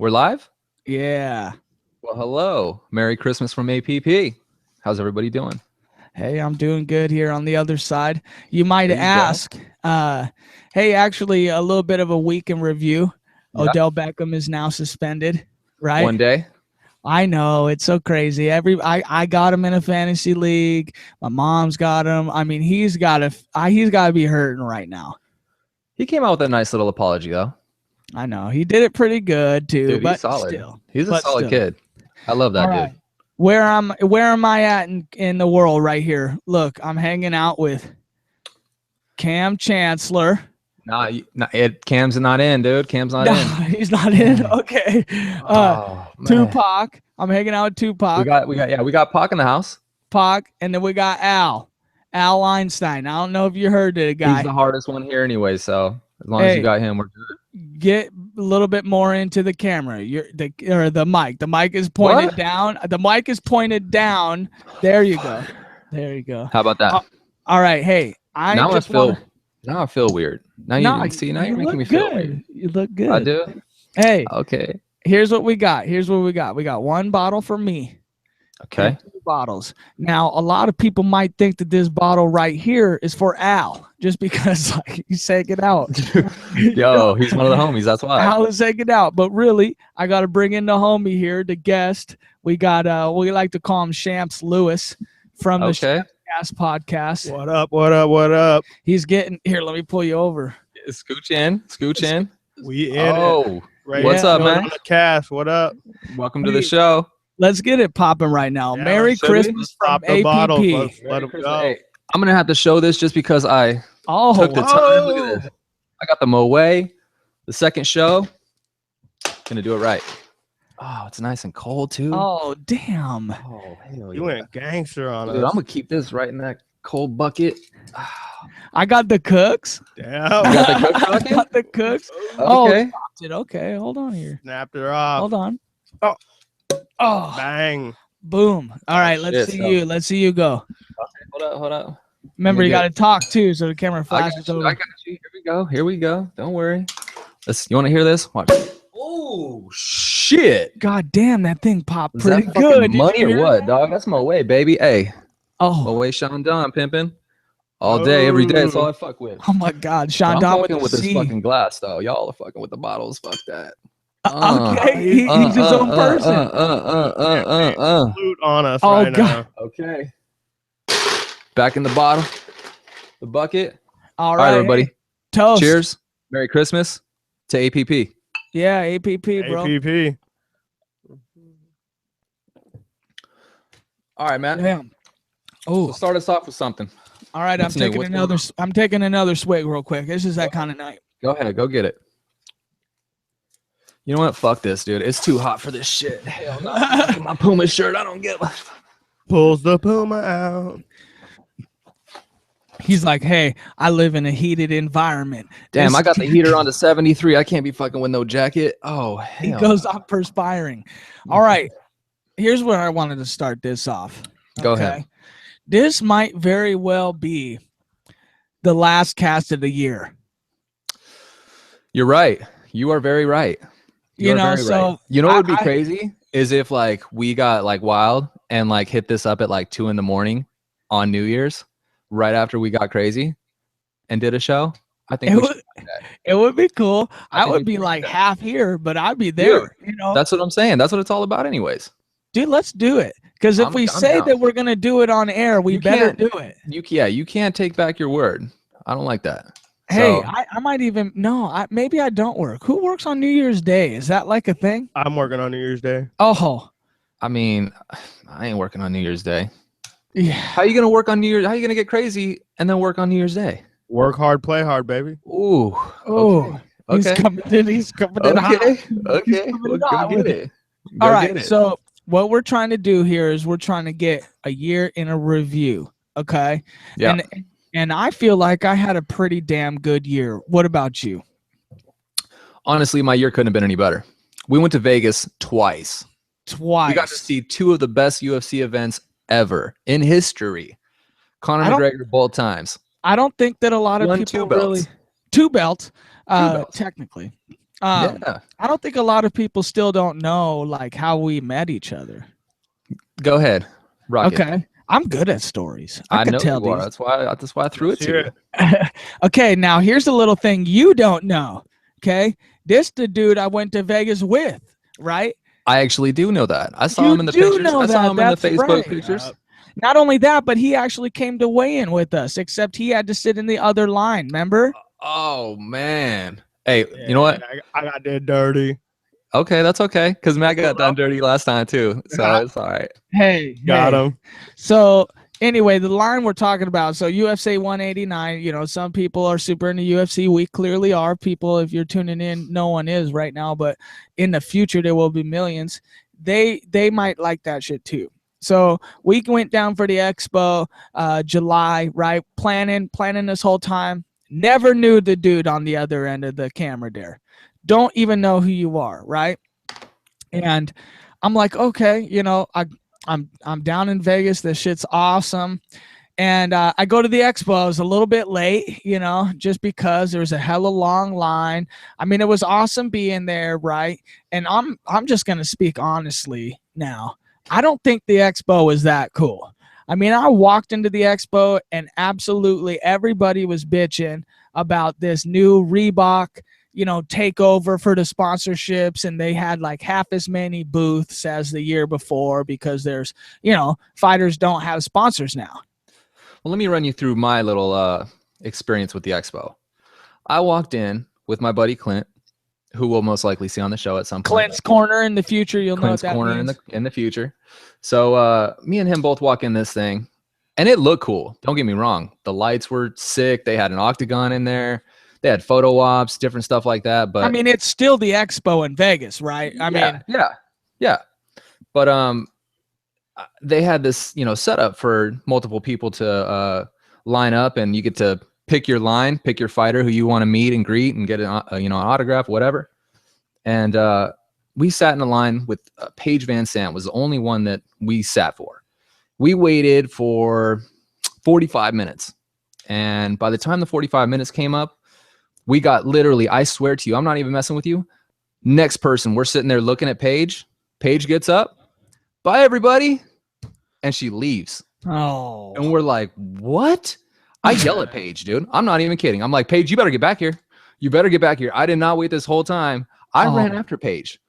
We're live? Yeah. Well, hello. Merry Christmas from A.P.P. How's everybody doing? Hey, I'm doing good here on the other side. You might There you ask, hey, actually, a little bit of a week in review. Yeah. Odell Beckham is now suspended, right? One day. I know, it's so crazy. I got him in a fantasy league. My mom's got him. I mean, he's got to be hurting right now. He came out with a nice little apology, though. I know. He did it pretty good too, Dude, he's but solid. still. He's a solid kid. I love that All right. dude. Where am I at in the world right here? Look, I'm hanging out with Cam Chancellor. Cam's not in, dude. Cam's not in. He's not in. Okay. Oh, man. Tupac. I'm hanging out with Tupac. We got Pac in the house. Pac, and then we got Al Einstein. I don't know if you heard the guy. He's the hardest one here anyway, so as long as you got him, we're good. Get a little bit more into the camera. The mic. The mic is pointed down. The mic is pointed down. There you go. There you go. How about that? All right. Hey, now I feel weird. Now you're making me feel weird. You look good. I do. Hey. Okay. Here's what we got. We got one bottle for me. Okay. 2 bottles. Now, a lot of people might think that this bottle right here is for Al, just because like he's taking it out. Yo, he's one of the homies. That's why. Al is taking it out. But really, I got to bring in the homie here, the guest. We got we like to call him Shamps Lewis from the Shamps podcast. What up? What up? What up? He's getting here. Let me pull you over. Scooch in. We in it. Right. What's up, man? The cast. What up? Welcome to the show. Let's get it popping right now. Yeah, Merry Christmas from A.P.P. Let them go. Hey, I'm gonna have to show this just because I took the time. Look at this. I got the Moet, the second show. Gonna do it right. Oh, it's nice and cold too. Oh, damn. Oh, hell You went gangster on us. Dude, I'm gonna keep this right in that cold bucket. I got the cooks. Damn. You got the cooks? I got the cooks. Okay. Okay, hold on here. Snapped her off. Hold on. Oh, Bang. Boom. All right, let's see you. Let's see you go. Okay, hold up. Remember, you got to talk too, so the camera flashes over. I got you. Here we go. Don't worry. You want to hear this? Watch. Oh shit! God damn, that thing popped Is pretty that good. Money or what, dog? That's Moet, baby. Hey. Oh. Moet Sean Don pimping. All day, every day. That's all I fuck with. Oh my God, Sean Don fucking with this fucking glass though. Y'all are fucking with the bottles. Fuck that. Okay, he's his own person. Flute on us right now. Okay. Back in the bottle, the bucket. All right, everybody. Toast. Cheers. Merry Christmas to A.P.P. Yeah, A.P.P. bro. A.P.P. All right, man. Damn. Oh, So start us off with something. all right. I'm taking another swig real quick. This is that kind of night. Go ahead. Go get it. You know what? Fuck this, dude. It's too hot for this shit. Hell no. My Puma shirt. I don't get one. Pulls the Puma out. He's like, hey, I live in a heated environment. Damn, I got the heater on to 73. I can't be fucking with no jacket. Oh, hell. He goes, I'm perspiring. All right. Here's where I wanted to start this off. Go ahead. This might very well be the last cast of the year. You're right. You are very right. You know what would be crazy is if like we got like wild and like hit this up at like 2 a.m. on New Year's right after we got crazy and did a show. I think it would be cool. I would be like half here, but I'd be there. Dude, that's what I'm saying. That's what it's all about anyways. Dude, let's do it. Because if we say that we're going to do it on air, we better do it. You can't take back your word. I don't like that. Hey, I might even maybe I don't work. Who works on New Year's Day? Is that like a thing? I'm working on New Year's Day. Oh, I mean, I ain't working on New Year's Day. Yeah. How you gonna work on New Year's? How you gonna get crazy and then work on New Year's Day? Work hard, play hard, baby. Ooh. Okay. He's coming in. He's coming in hot. Okay. Well, go get it. All right. So what we're trying to do here is we're trying to get a year in a review. Okay. Yeah. And I feel like I had a pretty damn good year. What about you? Honestly, my year couldn't have been any better. We went to Vegas twice. We got to see 2 of the best UFC events ever in history. Conor McGregor both times. I don't think that a lot of people really 2 belts. Technically. Yeah. I don't think a lot of people still don't know like how we met each other. Go ahead. Rock okay. it. I'm good at stories. I could know tell you are. these. That's why I threw it to you. Okay, now here's a little thing you don't know. Okay. This the dude I went to Vegas with, right? I actually do know that. I saw him in the pictures. I saw him in the Facebook pictures. Not only that, but he actually came to weigh in with us, except he had to sit in the other line, remember? Oh, man. Hey, you know what? I got that dirty. Okay, that's okay. Because Matt got done dirty last time, too. So it's all right. Hey, got him. So anyway, the line we're talking about, so UFC 189, some people are super into UFC. We clearly are. People, if you're tuning in, no one is right now, but in the future, there will be millions. They might like that shit too. So we went down for the expo, July, right? Planning this whole time. Never knew the dude on the other end of the camera there. Don't even know who you are, right? And I'm like, okay, I'm down in Vegas. This shit's awesome. And I go to the expo. I was a little bit late, just because there was a hella long line. I mean, it was awesome being there, right? And I'm just gonna speak honestly now. I don't think the expo was that cool. I mean, I walked into the expo and absolutely everybody was bitching about this new Reebok, takeover for the sponsorships, and they had like half as many booths as the year before because there's, fighters don't have sponsors now. Well, let me run you through my little experience with the expo. I walked in with my buddy Clint, who we'll most likely see on the show at some point. Clint's Corner in the future, you'll Clint's know what that Corner means. in the future. So me and him both walk in this thing, and it looked cool. Don't get me wrong. The lights were sick. They had an octagon in there. They had photo ops, different stuff like that. But I mean, it's still the expo in Vegas, right? Yeah. But they had this, setup for multiple people to line up, and you get to pick your line, pick your fighter who you want to meet and greet and get an autograph, whatever. And we sat in a line with Paige Van Sant was the only one that we sat for. We waited for 45 minutes. And by the time the 45 minutes came up, we got literally, I swear to you, I'm not even messing with you. Next person, we're sitting there looking at Paige. Paige gets up. Bye, everybody. And she leaves. Oh. And we're like, what? I yell at Paige, dude. I'm not even kidding. I'm like, Paige, you better get back here. You better get back here. I did not wait this whole time. I ran after Paige.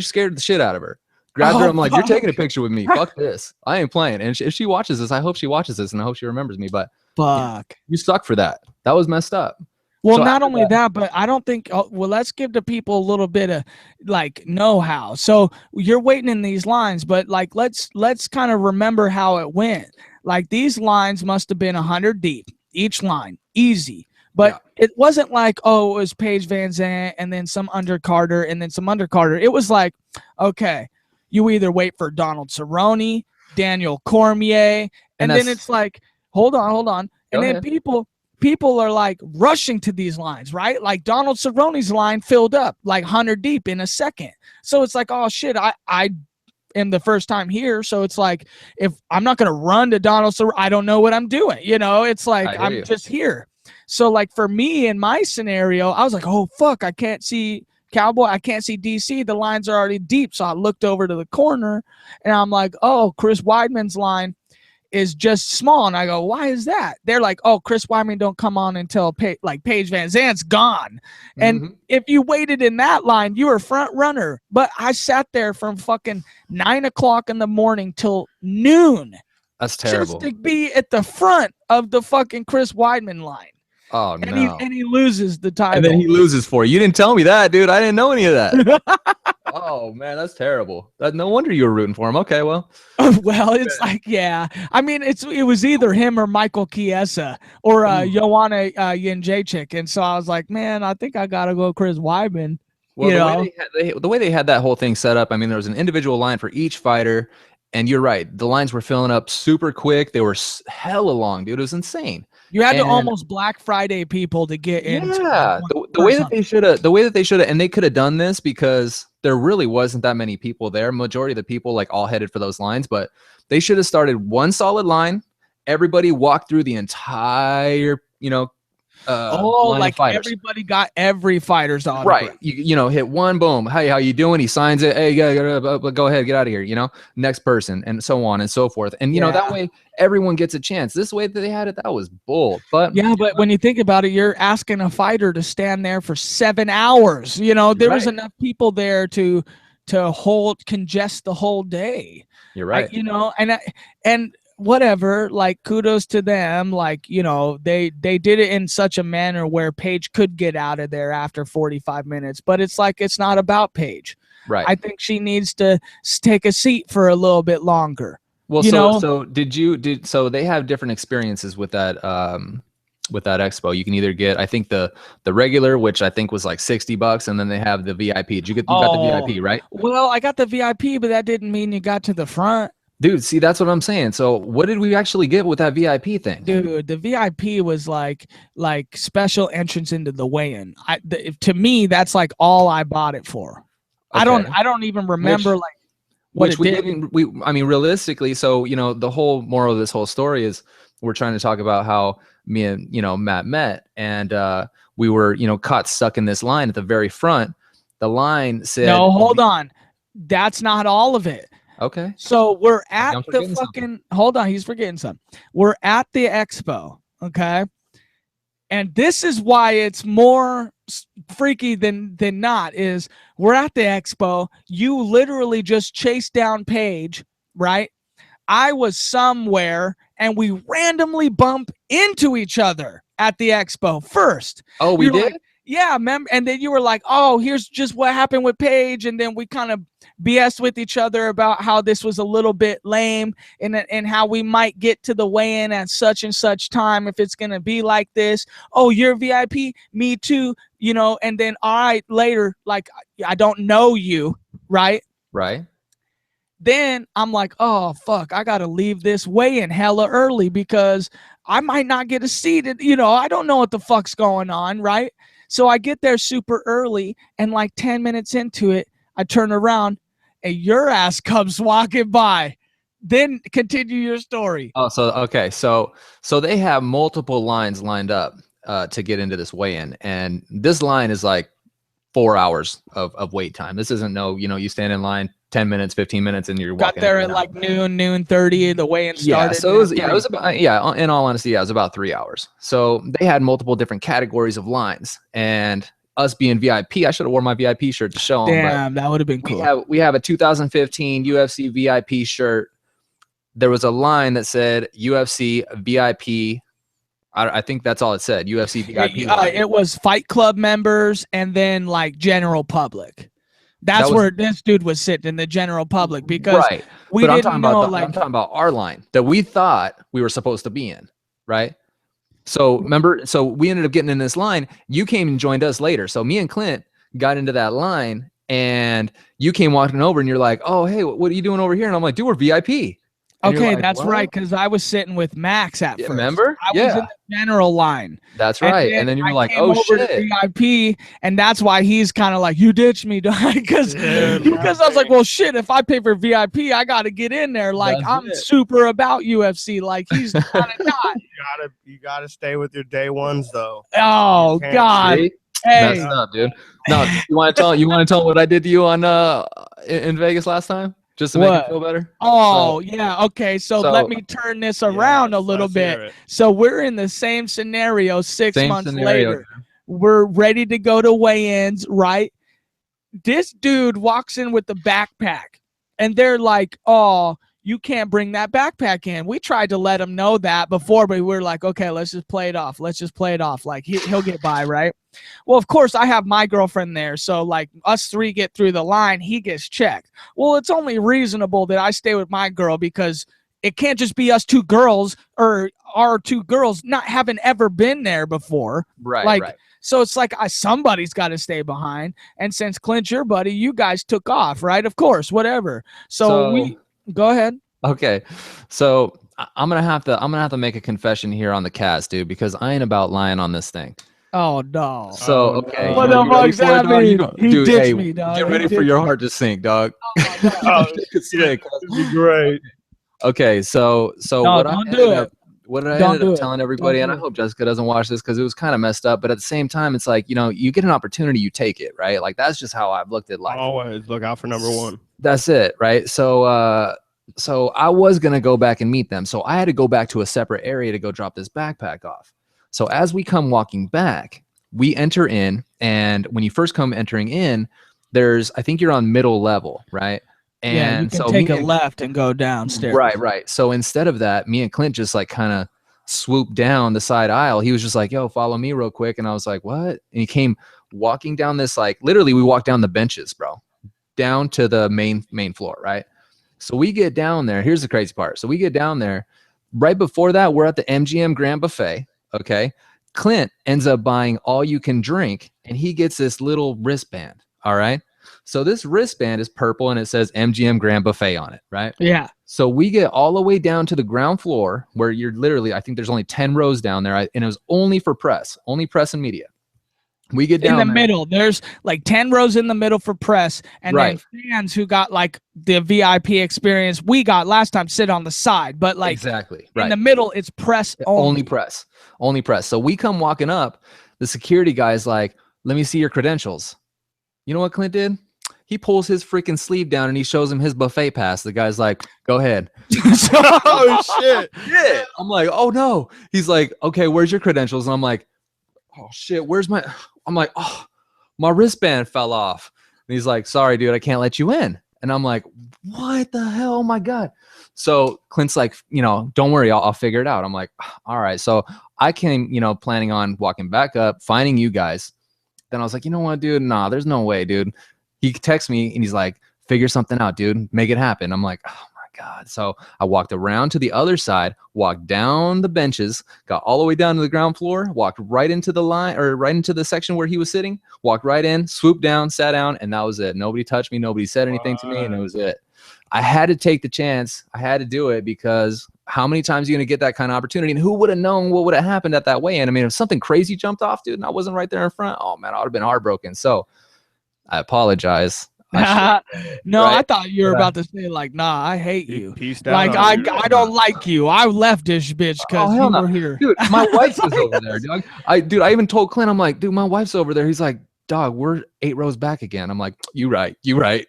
Scared the shit out of her. Grabbed her. I'm like, you're taking a picture with me. Fuck this. I ain't playing. And if she watches this, I hope she watches this, and I hope she remembers me. But fuck, you suck for that. That was messed up. Well, so not only that, but I don't think, well, let's give the people a little bit of like know-how. So you're waiting in these lines, but like, let's kind of remember how it went. Like these lines must have been 100 deep, each line, easy. But it wasn't like, oh, it was Paige Van Zandt and then some undercarder and then some undercarder. It was like, okay, you either wait for Donald Cerrone, Daniel Cormier, and then it's like, hold on. And then people are like rushing to these lines, right? Like Donald Cerrone's line filled up like 100 deep in a second. So it's like, oh shit, I am the first time here. So it's like, if I'm not going to run to Donald Cerrone, I don't know what I'm doing. It's like, I'm just here. So like for me in my scenario, I was like, oh fuck, I can't see Cowboy. I can't see DC. The lines are already deep. So I looked over to the corner and I'm like, oh, Chris Weidman's line is just small. And I go, why is that? They're like, oh, Chris Weidman don't come on until Paige Van Zandt's gone. And if you waited in that line, you were front runner. But I sat there from fucking 9 o'clock in the morning till noon. That's terrible. Just to be at the front of the fucking Chris Weidman line. Oh, no. And he loses the title. And then he loses for you. You didn't tell me that, dude. I didn't know any of that. Oh, man, that's terrible. No wonder you were rooting for him. Okay, well. Well, it's like, yeah. I mean, it was either him or Michael Chiesa or Joanna Jędrzejczyk. And so I was like, man, I think I got to go Chris Weidman. Well, the way they had that whole thing set up, I mean, there was an individual line for each fighter. And you're right. The lines were filling up super quick. They were hella long, dude. It was insane. You had to almost Black Friday people to get in. Yeah, the way that they should have, and they could have done this because there really wasn't that many people there. Majority of the people like all headed for those lines, but they should have started one solid line. Everybody walked through the entire, like everybody got every fighter's autograph. Right. You know, hit one, boom. Hey, how you doing? He signs it. Hey, go ahead, get out of here. You know, next person, and so on and so forth. And you know, that way everyone gets a chance. This way that they had it, that was bull. But yeah, but when you think about it, you're asking a fighter to stand there for 7 hours. You know, there was enough people there to congest the whole day. You're right. You know, and whatever, like, kudos to them. Like, you know, they did it in such a manner where Paige could get out of there after 45 minutes, but it's like, it's not about Paige. Right. I think she needs to take a seat for a little bit longer. Well, so they have different experiences with that expo. You can either get, I think, the regular, which I think was like $60, and then they have the VIP. Did you got the VIP, right? Well, I got the VIP, but that didn't mean you got to the front. Dude, see, that's what I'm saying. So what did we actually get with that VIP thing? Dude, the VIP was like special entrance into the weigh-in. To me, that's like all I bought it for. Okay. I don't even remember I mean, realistically, so, you know, the whole moral of this whole story is we're trying to talk about how me and, you know, Matt met, and we were, you know, caught stuck in this line at the very front. The line said, no, hold on. That's not all of it. Okay. So we're at the fucking, hold on, he's forgetting something. We're at the expo, okay? And this is why it's more freaky than not, is we're at the expo. You literally just chased down Paige, right? I was somewhere, and we randomly bump into each other at the expo first. Oh, we did? Like, yeah, remember? And then you were like, oh, here's just what happened with Paige. And then we kind of BS with each other about how this was a little bit lame, and how we might get to the weigh-in at such and such time if it's going to be like this. Oh, you're VIP? Me too. You know, and then, all right, later, like, I don't know you, right? Right. Then I'm like, oh, fuck, I got to leave this weigh-in hella early because I might not get a seat. You know, I don't know what the fuck's going on, right? So I get there super early, and like 10 minutes into it, I turn around and your ass comes walking by. Then continue your story. Oh, so okay. So they have multiple lines lined up to get into this weigh-in, and this line is like 4 hours of wait time. This isn't you stand in line 10 minutes, 15 minutes, and you're got walking there at like noon 30. The weigh-in started. Yeah, so it was about in all honesty, it was about 3 hours. So they had multiple different categories of lines, and us being VIP, I should have worn my VIP shirt to show them. Damn, that would have been cool. We have a 2015 UFC VIP shirt. There was a line that said UFC VIP. I think that's all it said. UFC VIP. It was Fight Club members and then like general public. That's where this dude was sitting, in the general public, because we didn't know. I'm talking about our line that we thought we were supposed to be in, right? So remember, we ended up getting in this line. You came and joined us later. So me and Clint got into that line, and you came walking over, and you're like, "Oh, hey, what are you doing over here?" And I'm like, "Dude, we're VIP." And okay, like, that's what? Right, because I was sitting with Max at first. Remember? I was in the general line. That's right. And then you were like, "Oh shit!" VIP, and that's why he's kind of like, "You ditched me," because I was like, "Well, shit, if I pay for VIP, I got to get in there." Like, I'm super about UFC. Like, he's kind of not. You gotta stay with your day ones though. Oh God. See? Hey. Messed up, dude. No, you want to tell what I did to you on in Vegas last time? Just to make it feel better? Oh, yeah. Okay. So let me turn this around a little bit. So we're in the same scenario 6 months later. We're ready to go to weigh-ins, right? This dude walks in with the backpack, and they're like, oh, you can't bring that backpack in. We tried to let him know that before, but we were like, okay, let's just play it off. Like, he'll get by, right? Well, of course, I have my girlfriend there. So, like, us three get through the line. He gets checked. Well, it's only reasonable that I stay with my girl, because it can't just be us two girls, or our two girls not having ever been there before. Right, right. So it's like somebody's got to stay behind. And since Clint, your buddy, you guys took off, right? Of course, whatever. So we... Go ahead. Okay, so I'm gonna have to make a confession here on the cast, dude, because I ain't about lying on this thing. Oh no. So okay, what the fuck's happening? He ditched me, dog. Get ready for your heart to sink, dog. It'd be great. Okay, so no, what don't do it. what I ended up telling everybody, and I hope Jessica doesn't watch this because it was kind of messed up, but at the same time, it's like, you know, you get an opportunity, you take it, right? Like, that's just how I've looked at life. Always look out for number one. That's it, right? So, so I was going to go back and meet them. So I had to go back to a separate area to go drop this backpack off. So as we come walking back, we enter in, and when you first come entering in, there's, I think you're on middle level, right? And yeah, you can so take a left and go downstairs. Right. So instead of that, me and Clint just like kind of swooped down the side aisle. He was just like, yo, follow me real quick. And I was like, what? And he came walking down this, like, literally we walked down the benches, bro, down to the main floor, right? So we get down there. Here's the crazy part. So we get down there. Right before that, we're at the MGM Grand Buffet, okay? Clint ends up buying all you can drink, and he gets this little wristband, all right? So this wristband is purple and it says MGM Grand Buffet on it, right? Yeah. So we get all the way down to the ground floor where you're literally, I think there's only 10 rows down there, and it was only for press, only press and media. We get down in the middle. There's like 10 rows in the middle for press, and then fans who got like the VIP experience we got last time sit on the side. But like exactly in the middle, it's press only. Only press. So we come walking up. The security guy's like, "Let me see your credentials." You know what Clint did? He pulls his freaking sleeve down and he shows him his buffet pass. The guy's like, "Go ahead." Oh shit! Yeah. I'm like, "Oh no." He's like, "Okay, where's your credentials?" And I'm like, "Oh shit, where's my?" I'm like, "Oh, my wristband fell off." And he's like, "Sorry, dude, I can't let you in." And I'm like, "What the hell? Oh my God." So Clint's like, you know, "Don't worry, I'll figure it out." I'm like, "All right." So I came, you know, planning on walking back up, finding you guys. Then I was like, "You know what, dude? Nah, there's no way, dude." He texts me and he's like, "Figure something out, dude. Make it happen." I'm like, "Oh my God." So I walked around to the other side, walked down the benches, got all the way down to the ground floor, walked right into the line, or right into the section where he was sitting, walked right in, swooped down, sat down, and that was it. Nobody touched me. Nobody said anything to me, and it was it. I had to take the chance. I had to do it because how many times are you going to get that kind of opportunity? And who would have known what would have happened at that weigh-in? I mean, if something crazy jumped off, dude, and I wasn't right there in front, oh man, I would have been heartbroken. So I apologize. No, right? I thought you were about to say like, "Nah, I hate you." Like I don't like you. I left this bitch because you were here. Dude, my wife was over there. Dude, I even told Clint, I'm like, "Dude, my wife's over there." He's like, "Dog, we're 8 rows back again." I'm like, You right. Yeah, you right.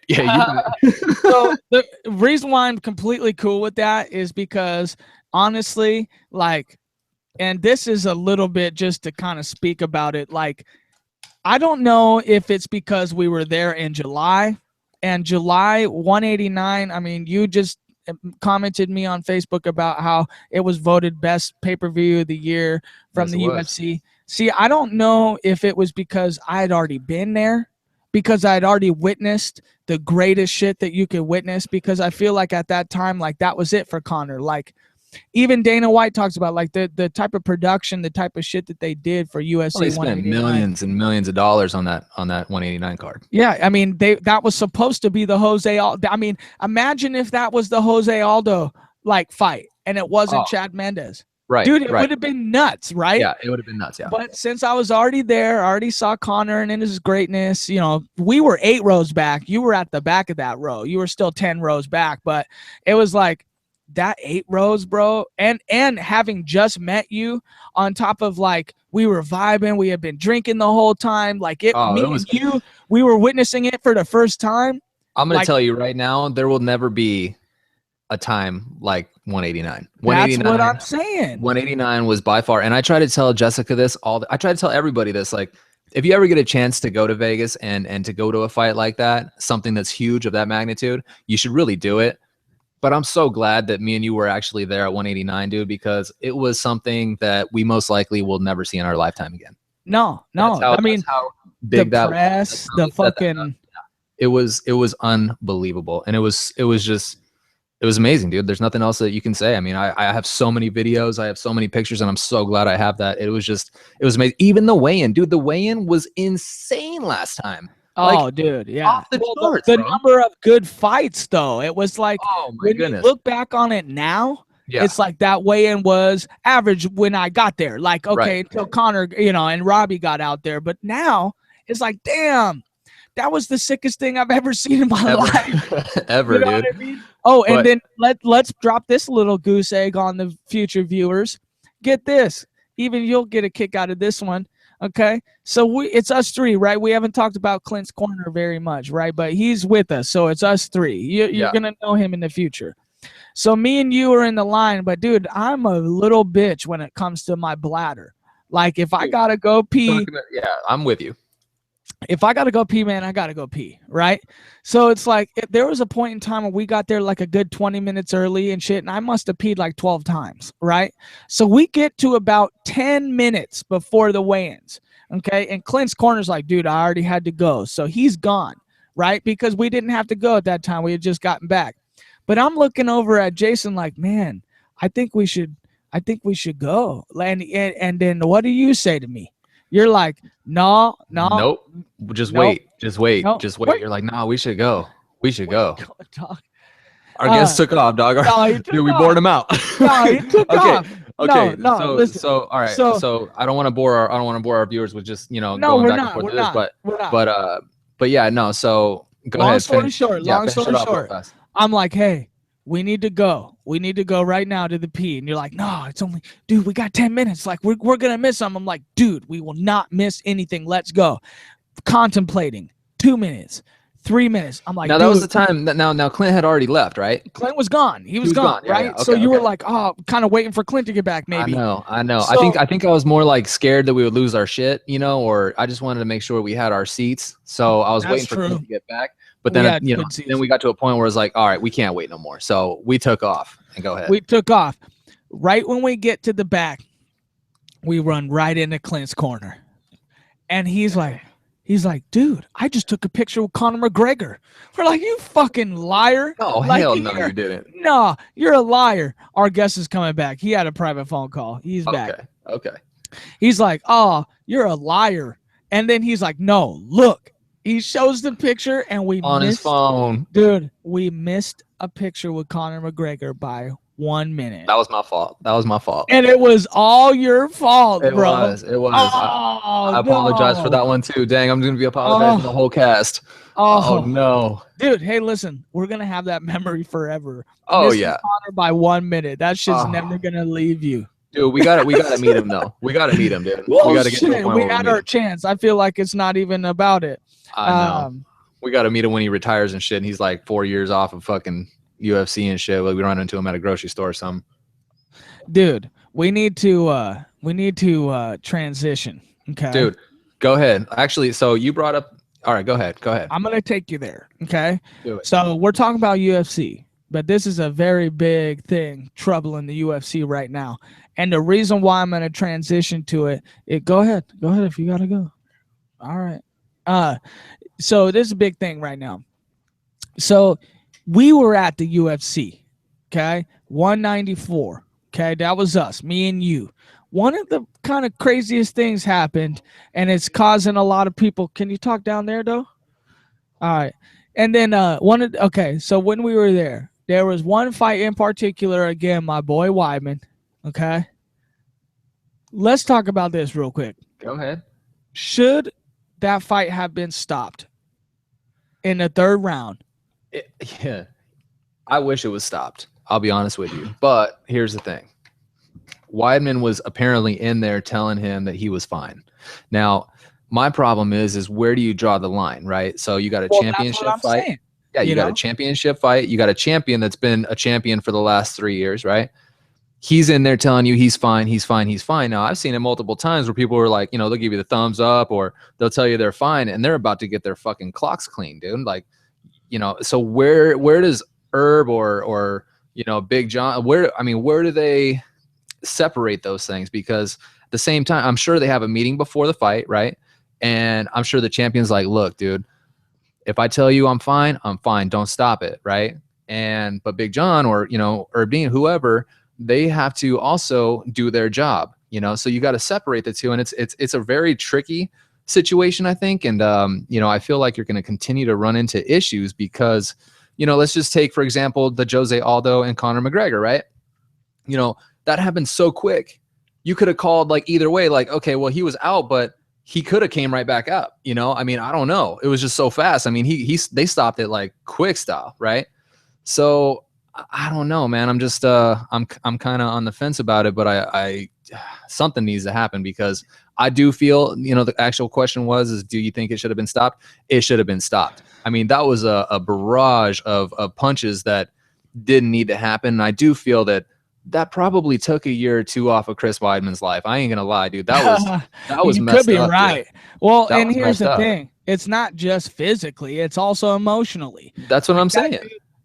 So the reason why I'm completely cool with that is because honestly, like, and this is a little bit just to kind of speak about it, like, I don't know if it's because we were there in July, and July 189. I mean, you just commented me on Facebook about how it was voted best pay-per-view of the year from the UFC. See, I don't know if it was because I had already been there, because I had already witnessed the greatest shit that you could witness, because I feel like at that time, like, that was it for Conor. Like, even Dana White talks about like the type of production, the type of shit that they did for UFC. Well, they spent millions and millions of dollars on that 189 card. Yeah, I mean, that was supposed to be the Jose Aldo. I mean, imagine if that was the Jose Aldo like fight and it wasn't Chad Mendes. Right, dude, it would have been nuts, right? Yeah, it would have been nuts. Yeah. But since I was already there, I already saw Conor and his greatness. You know, we were 8 rows back. You were at the back of that row. You were still 10 rows back, but it was like that 8 rows, bro, and having just met you on top of like we were vibing, we had been drinking the whole time, like we were witnessing it for the first time. I'm gonna tell you right now, there will never be a time like 189. That's what I'm saying. 189 was by far, and I try to tell Jessica this I try to tell everybody this, like, if you ever get a chance to go to Vegas and to go to a fight like that, something that's huge of that magnitude, you should really do it. But I'm so glad that me and you were actually there at 189, dude, because it was something that we most likely will never see in our lifetime again. No. I mean, how big the press, the fucking. It was unbelievable, and it was amazing, dude. There's nothing else that you can say. I mean, I have so many videos, I have so many pictures, and I'm so glad I have that. It was amazing. Even the weigh-in, dude. The weigh-in was insane last time. Oh, dude, yeah. Off the charts, the number of good fights, though, it was like, oh my goodness. You look back on it now, it's like that weigh-in was average when I got there. Like, okay, until Conor, and Robbie got out there, but now it's like, damn, that was the sickest thing I've ever seen in my life. Ever, you know dude. what I mean? Oh, and then let's drop this little goose egg on the future viewers. get this. Even you'll get a kick out of this one. Okay, so it's us three, right? We haven't talked about Clint's Corner very much, right? But he's with us, so it's us three. You're gonna know him in the future. So me and you are in the line, but dude, I'm a little bitch when it comes to my bladder. Like if I gotta go pee, yeah, I'm with you. If I gotta go pee, man, I gotta go pee, right? So it's like there was a point in time when we got there like a good 20 minutes early and shit, and I must have peed like 12 times, right? So we get to about 10 minutes before the weigh-ins, okay? And Clint's Corner's like, dude, I already had to go. So he's gone, right? Because we didn't have to go at that time. We had just gotten back. But I'm looking over at Jason like, man, I think we should go. And then what do you say to me? You're like, no. Nope. Just wait. You're like, no, we should go. We should go. Our guest took off, dog. Dude, we bored him out. No, he took off. Okay. No, listen. So all right. So I don't want to bore our viewers with just, going back and forth with this, but yeah, no. So go ahead. Long story short, I'm like, hey, we need to go. We need to go right now to the P. And you're like, no, it's only, dude, we got 10 minutes. Like, we're going to miss some. I'm like, dude, we will not miss anything. Let's go. Contemplating. 2 minutes. 3 minutes. I'm like, now that was the time that now Clint had already left, right? Clint was gone. He was gone, right? Yeah, okay, so you were like, oh, kind of waiting for Clint to get back, maybe. I know. So, I think I was more like scared that we would lose our shit, or I just wanted to make sure we had our seats. So I was waiting for Clint to get back. But then, then we got to a point where it's like, all right, we can't wait no more. So we took off. And go ahead. We took off. Right when we get to the back, we run right into Clint's Corner. And he's like, dude, I just took a picture with Conor McGregor. We're like, you fucking liar. Oh, hell no, you didn't. No, you're a liar. Our guest is coming back. He had a private phone call. He's back. Okay. He's like, oh, you're a liar. And then he's like, no, look. He shows the picture, and we on his phone. Dude, we missed a picture with Conor McGregor by 1 minute. That was my fault. And it was all your fault, bro. It was. I apologize for that one too. Dang, I'm going to be apologizing for the whole cast. Oh, no. Dude, hey, listen. We're going to have that memory forever. Oh, yeah. Conor by 1 minute. That shit's never going to leave you. Dude, we gotta meet him though. We gotta meet him, dude. Well, we gotta get to the point. We had our chance. I feel like it's not even about it. I know. We gotta meet him when he retires and shit. And he's like 4 years off of fucking UFC and shit. Like we run into him at a grocery store or something. Dude, we need to transition. Okay. Dude, go ahead. Actually, so you brought up. All right, go ahead. I'm gonna take you there. Okay. Do it. So we're talking about UFC, but this is a very big thing, trouble in the UFC right now. And the reason why I'm going to transition to it, go ahead if you got to go. All right. So this is a big thing right now. So we were at the UFC, okay? 194, okay? That was us, me and you. One of the kind of craziest things happened, and it's causing a lot of people. Can you talk down there, though? All right. And then so when we were there was one fight in particular, again, my boy Weidman. Okay. Let's talk about this real quick. Go ahead. Should that fight have been stopped in the third round? Yeah. I wish it was stopped. I'll be honest with you. But here's the thing. Weidman was apparently in there telling him that he was fine. Now, my problem is where do you draw the line, right? So you got a championship fight. Saying. Yeah, you got a championship fight. You got a champion that's been a champion for the last 3 years, right? He's in there telling you he's fine. Now, I've seen it multiple times where people are like, they'll give you the thumbs up or they'll tell you they're fine and they're about to get their fucking clocks clean, dude. Like, so where does Herb or Big John, where do they separate those things? Because at the same time, I'm sure they have a meeting before the fight, right? And I'm sure the champion's like, look, dude, if I tell you I'm fine, don't stop it, right? But Big John or Herb Dean, whoever, they have to also do their job, so you got to separate the two. And it's a very tricky situation, I think. And, I feel like you're going to continue to run into issues because, let's just take, for example, the Jose Aldo and Conor McGregor, right? That happened so quick. You could have called like either way, like, okay, well, he was out, but he could have came right back up. I don't know. It was just so fast. They stopped it like quick style, right? So I don't know, man. I'm just I'm kind of on the fence about it, but I something needs to happen because I do feel, you know, the actual question is do you think it should have been stopped? It should have been stopped. I mean, that was a barrage of punches that didn't need to happen. And I do feel that probably took a year or two off of Chris Weidman's life. I ain't gonna lie, dude. That was you messed could be up, right. dude. Well, and here's the thing. It's not just physically, it's also emotionally. That's what I'm saying.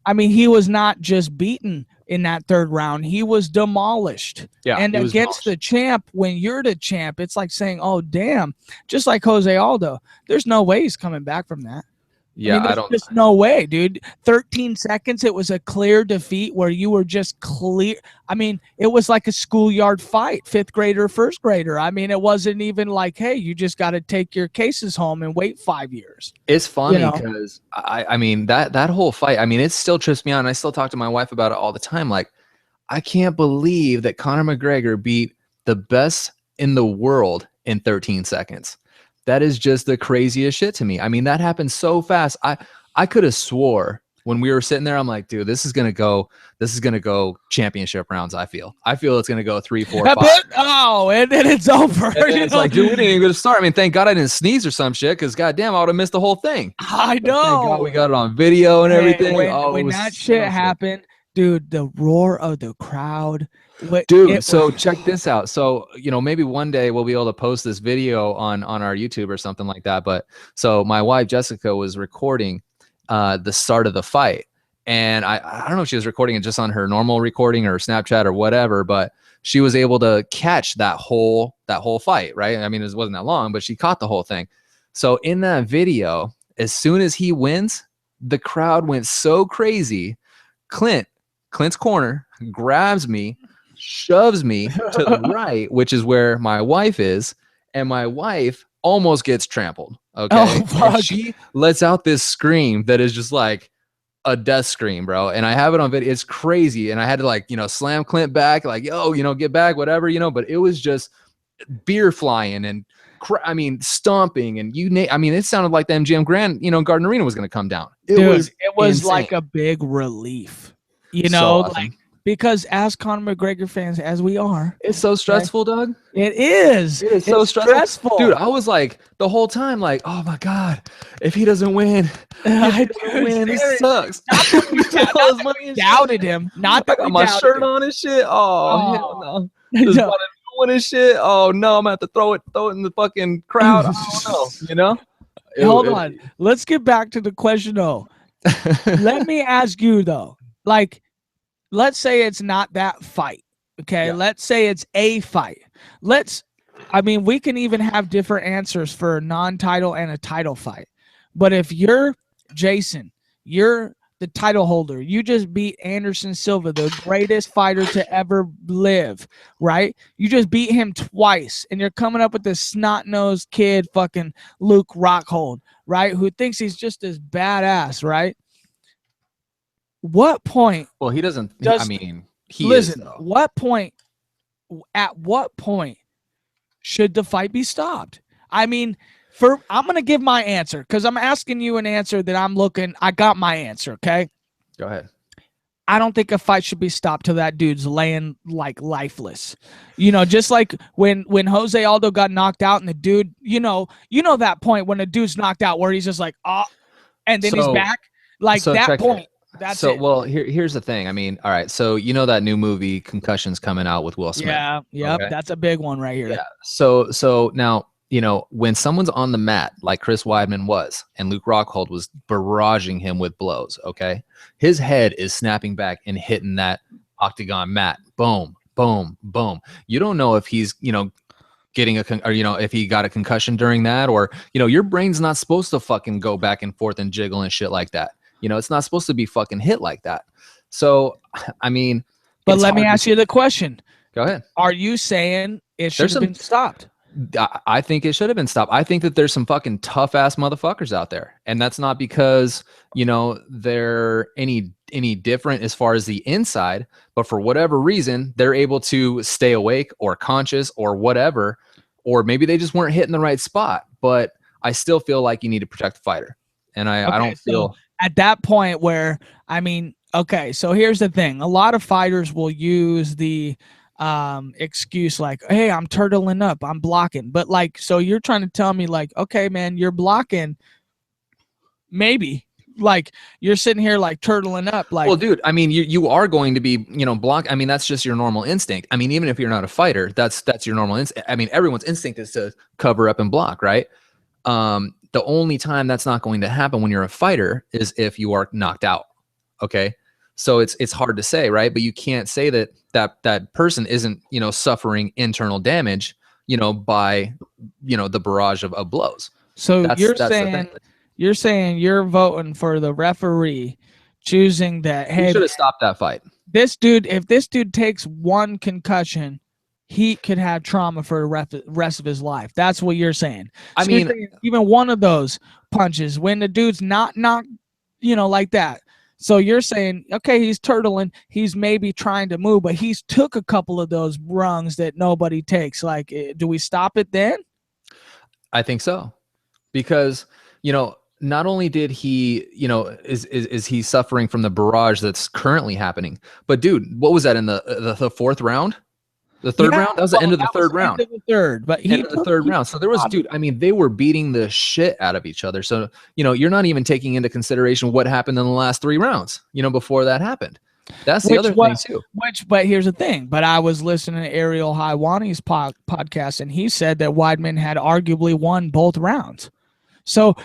I mean, he was not just beaten in that third round. He was demolished. Yeah, and against the champ, when you're the champ, it's like saying, oh, damn. Just like Jose Aldo, there's no way he's coming back from that. Yeah, I mean, there's just no way, dude. 13 seconds, it was a clear defeat where you were just clear. I mean, it was like a schoolyard fight, 5th grader, 1st grader. I mean, it wasn't even like, hey, you just got to take your cases home and wait 5 years. It's funny because I mean, that whole fight, I mean, it still trips me out, and I still talk to my wife about it all the time. Like, I can't believe that Conor McGregor beat the best in the world in 13 seconds. That is just the craziest shit to me. I mean, that happened so fast. I could have swore when we were sitting there, I'm like, dude, this is gonna go championship rounds. I feel it's gonna go 3, 4, 5. Oh, and then it's over. And then it's like, dude, we didn't even get to start. I mean, thank God I didn't sneeze or some shit, because goddamn, I would have missed the whole thing. I know. But thank God we got it on video and everything. When that shit happened, dude, the roar of the crowd. Dude, so check this out. So, you know, maybe one day we'll be able to post this video on our YouTube or something like that. But so my wife, Jessica, was recording the start of the fight. And I don't know if she was recording it just on her normal recording or Snapchat or whatever, but she was able to catch that whole fight, right? I mean, it wasn't that long, but she caught the whole thing. So in that video, as soon as he wins, the crowd went so crazy. Clint's corner grabs me, shoves me to the right, which is where my wife is, and my wife almost gets trampled. Okay. And she lets out this scream that is just like a death scream, bro. And I have it on video. It's crazy. And I had to, like, you know, slam Clint back, like, yo, you know, get back, whatever, you know, but it was just beer flying and I mean, stomping and I mean, it sounded like the MGM Grand, you know, Garden Arena was going to come down. It was like a big relief, you know, like, because as Conor McGregor fans, as we are, it's so stressful, Doug. It is. It is so stressful. Dude, I was like the whole time, like, oh my God, if he doesn't win, this sucks. Doubted him. Not that I got my shirt on and shit. Oh, hell no. Just wanted to win and shit. Oh no, I'm gonna have to throw it in the fucking crowd. I don't know, you know? Hold on. Let's get back to the question though. Let me ask you though, like, let's say it's not that fight, okay? Yeah. Let's say it's a fight. I mean, we can even have different answers for a non-title and a title fight. But if you're Jason, you're the title holder, you just beat Anderson Silva, the greatest fighter to ever live, right? You just beat him twice, and you're coming up with this snot-nosed kid, fucking Luke Rockhold, right? Who thinks he's just as badass, right? What point? Well, he doesn't. I mean, he listen. Is, At what point should the fight be stopped? I mean, I'm gonna give my answer because I'm asking you an answer that I got my answer. Okay. Go ahead. I don't think a fight should be stopped till that dude's laying like lifeless. You know, just like when Jose Aldo got knocked out and the dude, you know that point when a dude's knocked out where he's just like, oh, and then he's back. Like that point. That's it. Well, here's the thing. I mean, all right. So you know that new movie Concussion's coming out with Will Smith. Yeah, yep. Okay? That's a big one right here. Yeah. So now, you know, when someone's on the mat like Chris Weidman was, and Luke Rockhold was barraging him with blows, okay, his head is snapping back and hitting that octagon mat. Boom, boom, boom. You don't know if he's, you know, getting if he got a concussion during that, or, you know, your brain's not supposed to fucking go back and forth and jiggle and shit like that. You know, it's not supposed to be fucking hit like that. So, I mean. But let me ask you the question. Go ahead. Are you saying it should have been stopped? I think it should have been stopped. I think that there's some fucking tough ass motherfuckers out there. And that's not because, you know, they're any different as far as the inside, but for whatever reason, they're able to stay awake or conscious or whatever, or maybe they just weren't hitting the right spot. But I still feel like you need to protect the fighter. And I don't feel. At that point where, I mean, Okay, so here's the thing. A lot of fighters will use the excuse like, hey, I'm turtling up, I'm blocking. But like, so you're trying to tell me like, okay, man, you're blocking. Maybe like you're sitting here like turtling up. Like, well, dude, I mean, you are going to be, you know, block. I mean, that's just your normal instinct. I mean, even if you're not a fighter, that's your normal instinct. I mean, everyone's instinct is to cover up and block, right? The only time that's not going to happen when you're a fighter is if you are knocked out. Okay. So it's hard to say, right? But you can't say that person isn't, you know, suffering internal damage, you know, by, you know, the barrage of blows. So you're saying you're voting for the referee choosing that, hey, he should have stopped that fight. This dude, if this dude takes one concussion, he could have trauma for the rest of his life. That's what you're saying. I mean, even one of those punches, when the dude's not, you know, like that. So you're saying, okay, he's turtling. He's maybe trying to move, but he's took a couple of those rungs that nobody takes. Like, do we stop it then? I think so. Because, you know, not only did he, you know, is he suffering from the barrage that's currently happening, but dude, what was that in the fourth round? The third round? That was the end of the third round. End of the third, but end of the third round. So there was, dude, I mean, they were beating the shit out of each other. So, you know, you're not even taking into consideration what happened in the last 3 rounds, you know, before that happened. That's the other thing too. But here's the thing. But I was listening to Ariel Helwani's podcast, and he said that Weidman had arguably won both rounds. So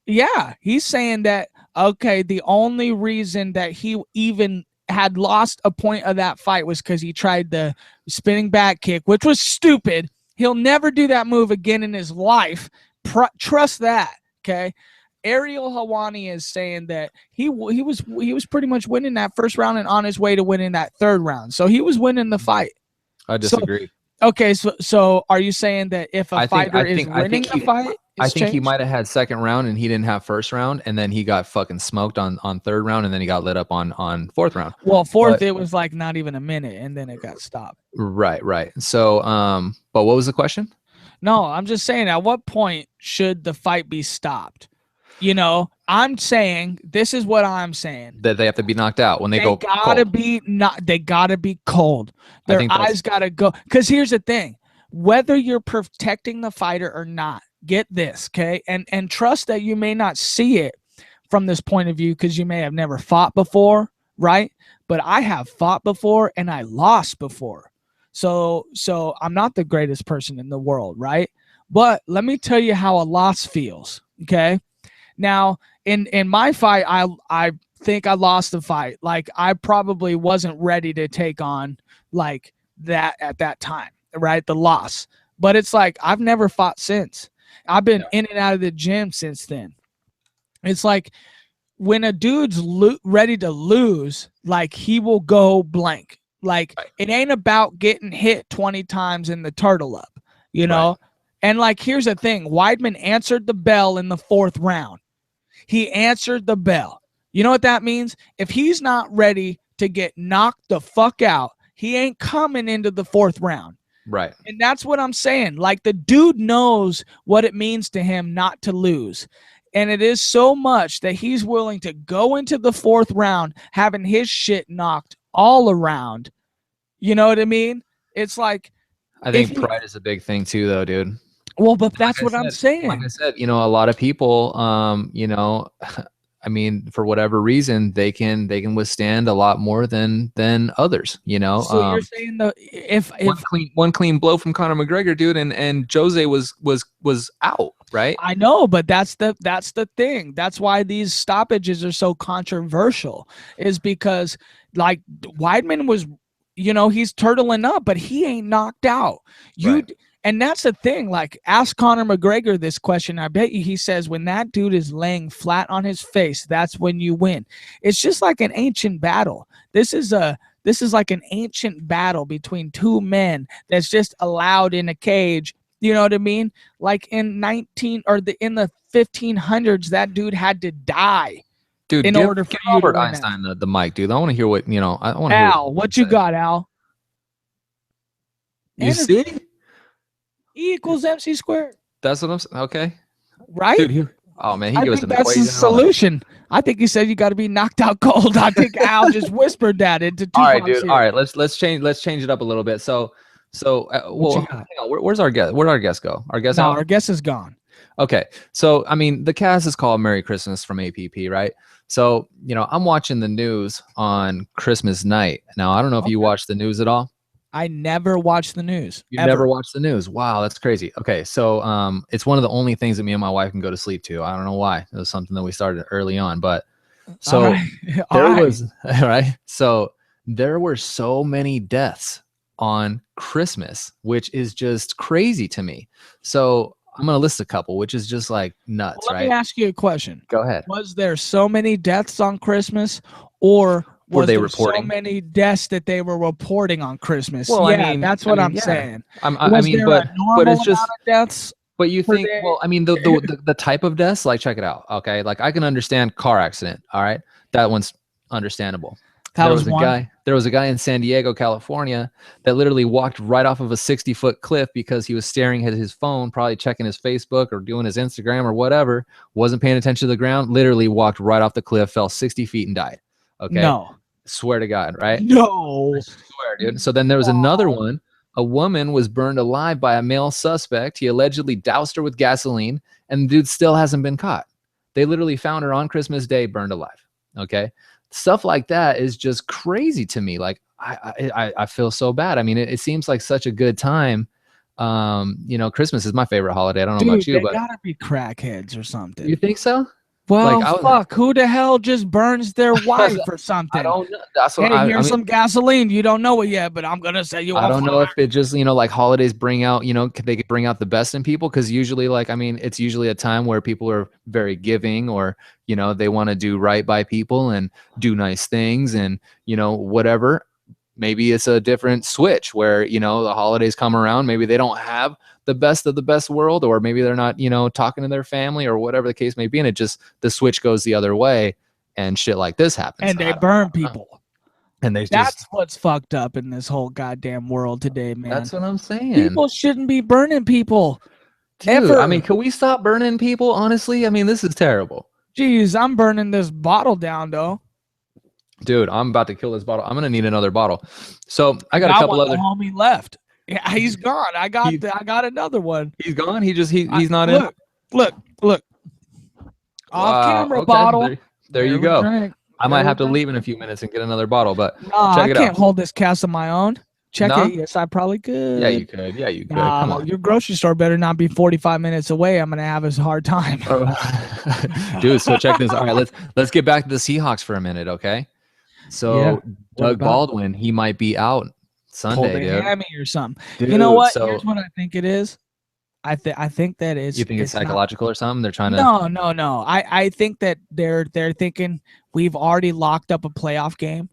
yeah, he's saying that, okay, the only reason that he even had lost a point of that fight was because he tried the spinning back kick, which was stupid. He'll never do that move again in his life. Trust that, okay? Ariel Helwani is saying that he was pretty much winning that first round and on his way to winning that third round. So he was winning the fight. I disagree. Okay, so are you saying that if a fighter is winning a fight, I think he might have had second round and he didn't have first round, and then he got fucking smoked on third round, and then he got lit up on fourth round. Well, fourth, it was like not even a minute, and then it got stopped. Right. So, but what was the question? No, I'm just saying, at what point should the fight be stopped? You know, I'm saying, this is what I'm saying. That they have to be knocked out when they go cold. They gotta be cold. Their eyes gotta go. Because here's the thing. Whether you're protecting the fighter or not, get this, okay? And trust that you may not see it from this point of view because you may have never fought before, right? But I have fought before and I lost before. So I'm not the greatest person in the world, right? But let me tell you how a loss feels, okay? Now, in my fight, I think I lost the fight. Like, I probably wasn't ready to take on like that at that time, right? The loss. But it's like, I've never fought since. I've been in and out of the gym since then. It's like when a dude's ready to lose, like, he will go blank. Like, it ain't about getting hit 20 times in the turtle up, you know? Right. And like, here's the thing. Weidman answered the bell in the fourth round. He answered the bell. You know what that means? If he's not ready to get knocked the fuck out, he ain't coming into the fourth round. Right. And that's what I'm saying. Like, the dude knows what it means to him not to lose. And it is so much that he's willing to go into the fourth round having his shit knocked all around. You know what I mean? It's like, I think pride is a big thing too, though, dude. Well, but that's what I'm saying. Like I said, you know, a lot of people, you know, I mean, for whatever reason, they can withstand a lot more than others, you know. So you're saying that if one clean blow from Conor McGregor, dude, and Jose was out, right? I know, but that's the thing. That's why these stoppages are so controversial, is because like Weidman was, you know, he's turtling up, but he ain't knocked out. Right. And that's the thing. Like, ask Conor McGregor this question. I bet you he says when that dude is laying flat on his face, that's when you win. It's just like an ancient battle. This is like an ancient battle between two men that's just allowed in a cage. You know what I mean? Like in the 1500s, that dude had to die. Dude, in order for you Albert to win Einstein the mic, dude. I want to hear what, you know. I want to Al, what you got, Al? You see? E equals MC squared. That's what I'm saying. Okay. Right? Dude, Oh man, he gave us an that's equation. The solution. I think he said you got to be knocked out cold. I think Al just whispered that into Tupac. All right, dude. Here. All right, let's change it up a little bit. So well, hang on. Where's our guest? Where'd our guest go? Our guest out? Our guest is gone. Okay, so I mean, the cast is called Merry Christmas from A.P.P, right? So I'm watching the news on Christmas night. Now I don't know if you watch the news at all. I never watch the news. You never watch the news? Wow, that's crazy. Okay, so it's one of the only things that me and my wife can go to sleep to. I don't know why. It was something that we started early on, but so there were so many deaths on Christmas, which is just crazy to me. So I'm gonna list a couple, which is just like nuts, right? Let me ask you a question. Go ahead. Was there so many deaths on Christmas, or were they reporting so many deaths that they were reporting on Christmas? Well, yeah, that's what I'm saying. But it's just deaths. But you think, well, I mean, the type of deaths, like, check it out, okay? Like, I can understand car accident, all right? That one's understandable. There was a guy in San Diego, California, that literally walked right off of a 60-foot cliff because he was staring at his phone, probably checking his Facebook or doing his Instagram or whatever, wasn't paying attention to the ground, literally walked right off the cliff, fell 60 feet and died. Okay? No. Swear to God, right? No. I swear, dude. So then there was another one. A woman was burned alive by a male suspect. He allegedly doused her with gasoline, and the dude still hasn't been caught. They literally found her on Christmas Day, burned alive. Okay? Stuff like that is just crazy to me. Like, I feel so bad. I mean, it seems like such a good time. Christmas is my favorite holiday. I don't know about you, but they gotta be crackheads or something. You think so? Well, fuck, who the hell just burns their wife or something? I don't know. That's what here's some gasoline. You don't know it yet, but I'm gonna say you. I don't know if it just like holidays bring out they could bring out the best in people, because usually it's usually a time where people are very giving, or they want to do right by people and do nice things and whatever. Maybe it's a different switch where the holidays come around. Maybe they don't have the best of the best world, or maybe they're not talking to their family or whatever the case may be, and the switch goes the other way and shit like this happens, and they burn people. And that's what's fucked up in this whole goddamn world today, man. That's what I'm saying. People shouldn't be burning people. Dude, ever. I mean, can we stop burning people? Honestly, I mean, this is terrible. Jeez, I'm burning this bottle down though. Dude, I'm about to kill this bottle. I'm gonna need another bottle. So I got a couple other. Homie left. Yeah, he's gone. I got another one. He's gone. He's not in. Look. Off camera bottle. There you go. I might have to leave in a few minutes and get another bottle, but I can't hold this cast on my own. Check it. Yes, I probably could. Yeah, you could. Yeah, you could. Come on. Your grocery store better not be 45 minutes away. I'm gonna have a hard time. Dude, so check this. All right, let's get back to the Seahawks for a minute, okay? So Doug Baldwin, he might be out Sunday, dude. Hammy or something. Dude, you know what? Here's what I think it is. I think that is. You think it's psychological or something? They're trying to. No. I think that they're thinking we've already locked up a playoff game.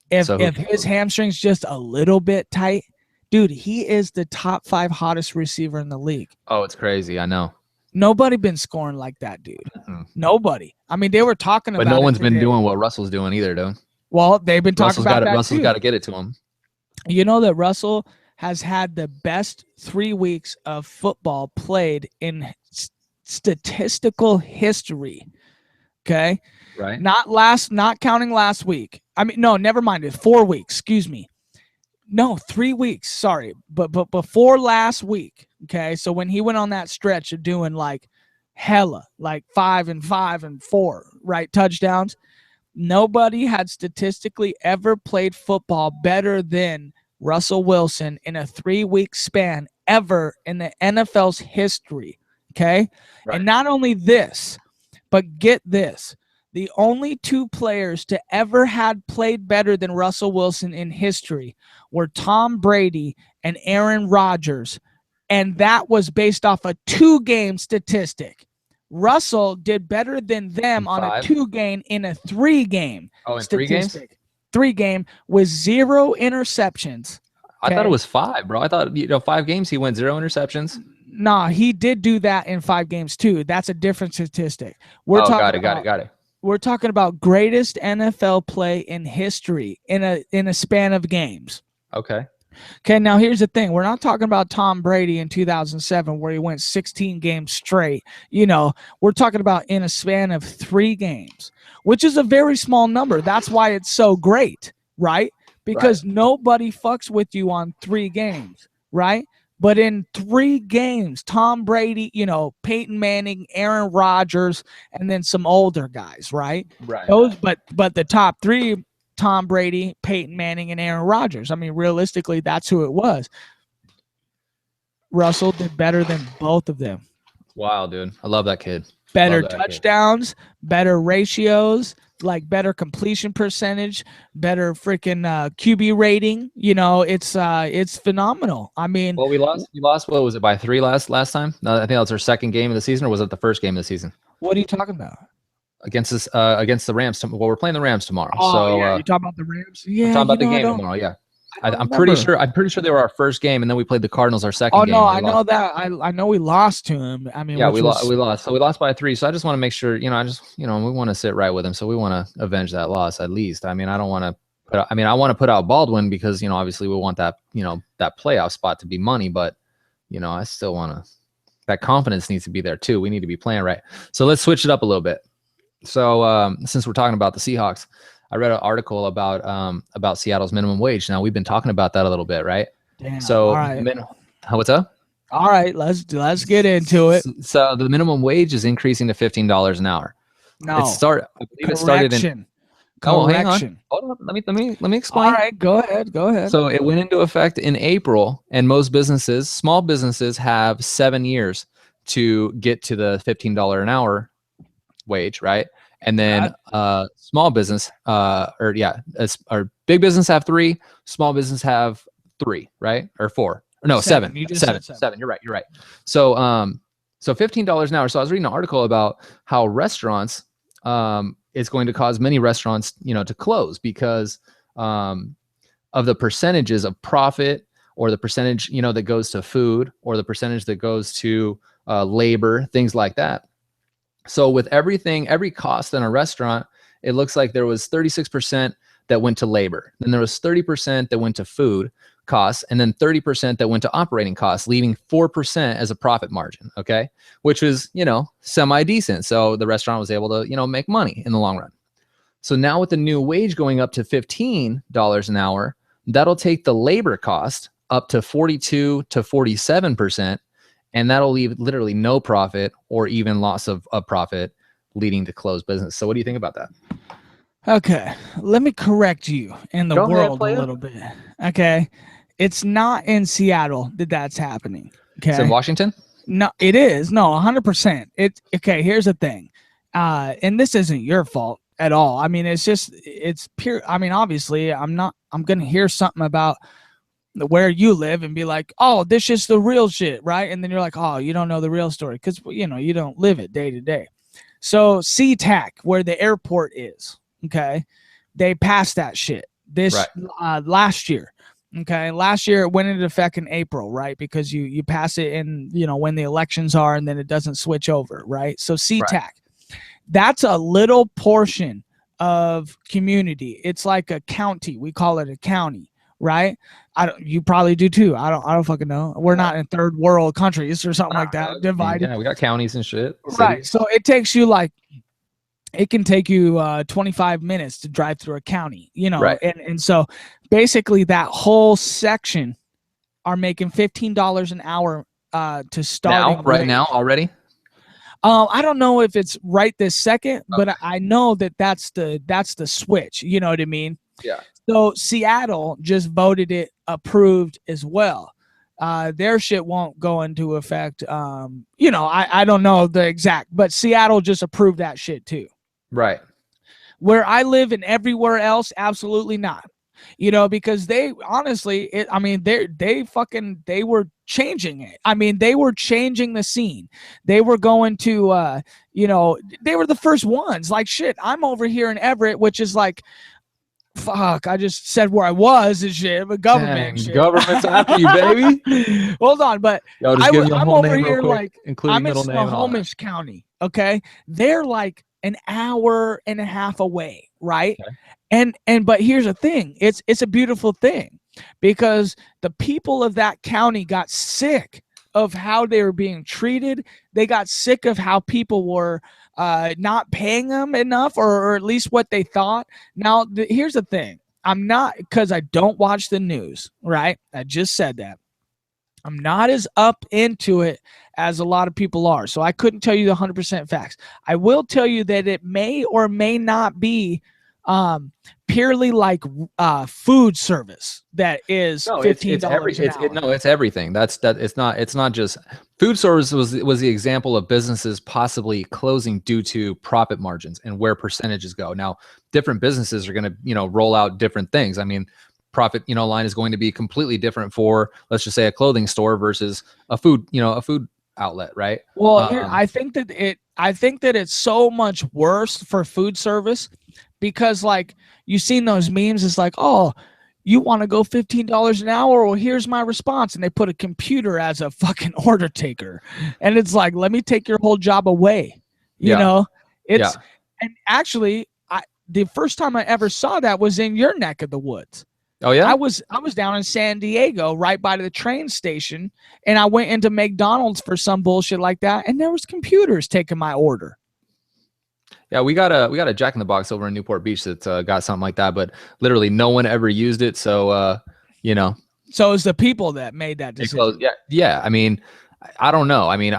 If his hamstring's just a little bit tight, dude, he is the top 5 hottest receiver in the league. Oh, it's crazy. I know. Nobody been scoring like that, dude. Mm-hmm. Nobody. I mean, they were talking about. But no one's been doing what Russell's doing either, dude. Well, they've been talking about that Russell's got to get it to him. You know that Russell has had the best 3 weeks of football played in statistical history. Okay. Right. Not counting last week. I mean, no, never mind. It's 4 weeks. Excuse me. No, 3 weeks. Sorry. But before last week. Okay. So when he went on that stretch of doing like hella, like 5 and 5 and 4, right? Touchdowns. Nobody had statistically ever played football better than Russell Wilson in a 3-week span ever in the NFL's history. Okay. Right. And not only this, but get this. The only 2 players to ever had played better than Russell Wilson in history were Tom Brady and Aaron Rodgers. And that was based off a 2-game statistic. Russell did better than them on a 2-game in a 3-game statistic. 3 game with 0 interceptions. Okay? I thought it was 5, bro. I thought 5 games he went 0 interceptions. Nah, he did do that in 5 games too. That's a different statistic. Got it. We're talking about greatest NFL play in history in a span of games. Okay. Okay, now here's the thing. We're not talking about Tom Brady in 2007 where he went 16 games straight. You know, we're talking about in a span of 3 games, which is a very small number. That's why it's so great, right? Because nobody fucks with you on 3 games, right? But in 3 games, Tom Brady, you know, Peyton Manning, Aaron Rodgers, and then some older guys, right? Right. But the top 3, Tom Brady, Peyton Manning, and Aaron Rodgers. I mean, realistically, that's who it was. Russell did better than both of them. Wow, dude. I love that kid. Better touchdowns, better ratios, like better completion percentage, better freaking QB rating. You know, it's phenomenal. I mean, well, we lost. What was it, by 3 last time? No, I think that was our second game of the season, or was it the first game of the season? What are you talking about? Against the Rams. Well, we're playing the Rams tomorrow. Oh, so yeah, you talking about the Rams? Yeah, I'm talking about the game tomorrow. Yeah. I'm pretty sure they were our first game, and then we played the Cardinals our second game. Oh no, I know that. I know we lost to him. I mean, yeah, we lost. So we lost by 3. So I just want to make sure, you know, we want to sit right with him. So we want to avenge that loss at least. I mean, I don't want to. I want to put out Baldwin because, you know, obviously we want that, you know, that playoff spot to be money, but, you know, I still want to. That confidence needs to be there too. We need to be playing right. So let's switch it up a little bit. So since we're talking about the Seahawks, I read an article about Seattle's minimum wage. Now we've been talking about that a little bit, right? Damn. So all right. What's up? All right, let's get into it. So the minimum wage is increasing to $15 an hour. No, I believe it started in. Oh, hang on. Hold on. Let me explain. All right, go ahead. So it went into effect in April, and most businesses, small businesses, have 7 years to get to the $15 an hour wage, right? And then small business, or big business have 3, small business have 3, right? Or 4. No, 7. You just said 7. You're right. So $15 an hour. So I was reading an article about how restaurants, it's going to cause many restaurants, you know, to close because of the percentages of profit, or the percentage, you know, that goes to food, or the percentage that goes to labor, things like that. So with everything, every cost in a restaurant, it looks like there was 36% that went to labor. Then there was 30% that went to food costs, and then 30% that went to operating costs, leaving 4% as a profit margin, okay? Which was, you know, semi-decent. So the restaurant was able to, you know, make money in the long run. So now with the new wage going up to $15 an hour, that'll take the labor cost up to 42 to 47%. And that'll leave literally no profit or even loss of profit, leading to closed business. So what do you think about that? Okay, let me correct you in the world a little bit. Okay, it's not in Seattle that's happening. Okay, it's in Washington? No, it is. No, 100%. Okay, here's the thing. And this isn't your fault at all. I mean, it's pure. I mean, obviously, I'm going to hear something about where you live and be like, oh, this is the real shit, right? And then you're like, oh, you don't know the real story because, you know, you don't live it day to day. So SeaTac, where the airport is, okay, they passed that shit last year. Okay, last year it went into effect in April, right? Because you pass it in, you know, when the elections are, and then it doesn't switch over, right? So SeaTac, that's a little portion of community. It's like a county. We call it a county. Right? You probably do too. I don't fucking know. We're not in third world countries or something like that. Divided. Yeah, we got counties and shit. Right. So it can take you 25 minutes to drive through a county, you know. Right. And so basically that whole section are making $15 an hour to start now already. I don't know if it's right this second, but I know that's the switch. You know what I mean? Yeah. So Seattle just voted it approved as well. Their shit won't go into effect. You know, I don't know the exact, but Seattle just approved that shit too. Right. Where I live and everywhere else, absolutely not. You know, because they honestly, they were changing it. I mean, they were changing the scene. They were going to, you know, they were the first ones. Like shit, I'm over here in Everett, which is like, fuck, I just said where I was and shit, but government. Dang, government's after you, baby. Hold on, but I'm over here like, I'm in Snohomish County, okay? They're like an hour and a half away, right? Okay. And but here's the thing, it's a beautiful thing. because the people of that county got sick of how they were being treated. They got sick of how people were not paying them enough, or at least what they thought. Now, here's the thing. I'm not, because I don't watch the news, right? I just said that. I'm not as up into it as a lot of people are. So I couldn't tell you the 100% facts. I will tell you that it may or may not be purely like food service that is $15 an hour. No, it's everything. It's not just food service was the example of businesses possibly closing due to profit margins and where percentages go. Now, different businesses are going to, roll out different things. I mean, profit, line is going to be completely different for, let's just say, a clothing store versus a food outlet, right? Well, I think that it's so much worse for food service because, like, you've seen those memes. It's like, oh, you want to go $15 an hour? Well, here's my response. And they put a computer as a fucking order taker. And it's like, let me take your whole job away. You know, and actually, the first time I ever saw that was in your neck of the woods. Oh yeah, I was down in San Diego, right by the train station, and I went into McDonald's for some bullshit like that, and there was computers taking my order. Yeah, we got a Jack in the Box over in Newport Beach that got something like that, but literally no one ever used it. So So it's the people that made that decision. Yeah. I mean, I don't know. I mean,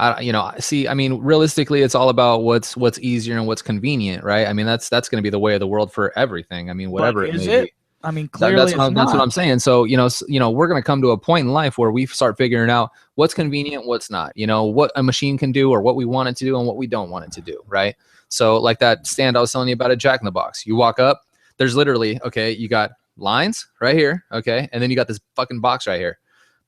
realistically, it's all about what's easier and what's convenient, right? I mean, that's going to be the way of the world for everything. I mean, whatever it may be. I mean, clearly that's what I'm saying. So, we're going to come to a point in life where we start figuring out what's convenient, what's not, what a machine can do or what we want it to do and what we don't want it to do. Right. So like that stand I was telling you about at Jack in the Box, you walk up, there's literally, okay, you got lines right here. Okay. And then you got this fucking box right here.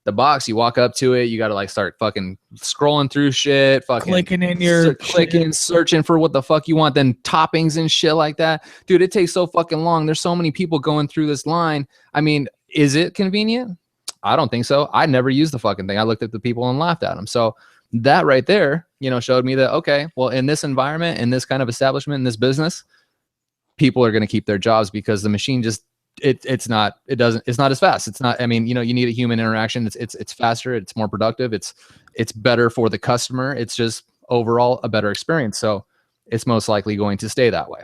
The box, you walk up to it, you got to like start fucking scrolling through shit, fucking clicking, searching for what the fuck you want, then toppings and shit like that. Dude, it takes so fucking long. There's so many people going through this line. I mean, is it convenient? I don't think so. I never used the fucking thing. I looked at the people and laughed at them. So that right there, showed me that, okay, well, in this environment, in this kind of establishment, in this business, people are going to keep their jobs because the machine just, it's not as fast. It's not, I mean, you need a human interaction. It's faster. It's more productive. It's better for the customer. It's just overall a better experience. So it's most likely going to stay that way.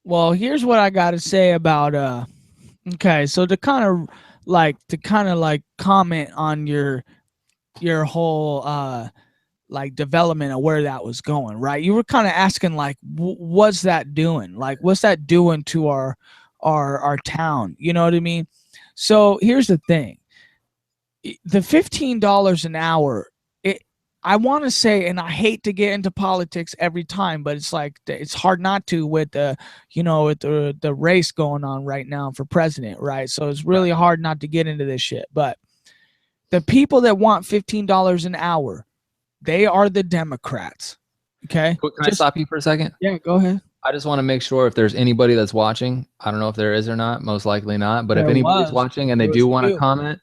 Well, here's what I got to say about, okay. So to kind of like comment on your whole, like development of where that was going, right? You were kind of asking like, what's that doing? Like, what's that doing to our town? You know what I mean? So here's the thing. The $15 an hour, I want to say, and I hate to get into politics every time, but it's like, it's hard not to with the race going on right now for president, right? So it's really hard not to get into this shit. But the people that want $15 an hour, they are the Democrats. Okay. Can I stop you for a second? Yeah, go ahead. I just want to make sure if there's anybody that's watching, I don't know if there is or not, most likely not, but if anybody's watching and they do want to comment,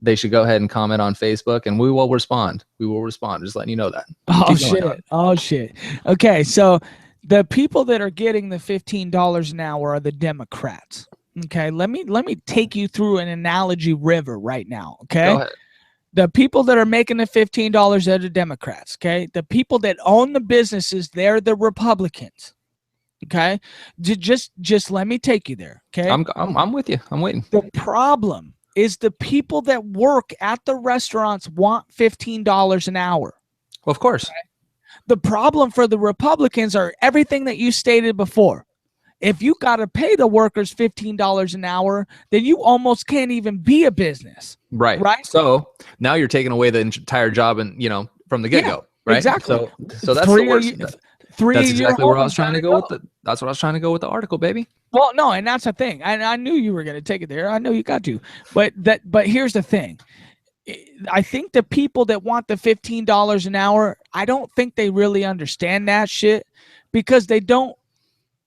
they should go ahead and comment on Facebook and we will respond. Just letting you know that. Oh shit. Okay. So the people that are getting the $15 an hour are the Democrats. Okay. Let me take you through an analogy river right now. Okay. Go ahead. The people that are making the $15 are the Democrats. Okay. The people that own the businesses, they're the Republicans. Okay. Just let me take you there. Okay. I'm with you. I'm waiting. The problem is the people that work at the restaurants want $15 an hour. Well, of course. Okay? The problem for the Republicans are everything that you stated before. If you got to pay the workers $15 an hour, then you almost can't even be a business. Right. So now you're taking away the entire job and, from the get-go. Right. Exactly. So that's the worst. That's exactly where I was trying to go with that's what I was trying to go with the article, baby. Well, no, and that's the thing. I knew you were going to take it there. I know you got to. But here's the thing. I think the people that want the $15 an hour, I don't think they really understand that shit because they don't.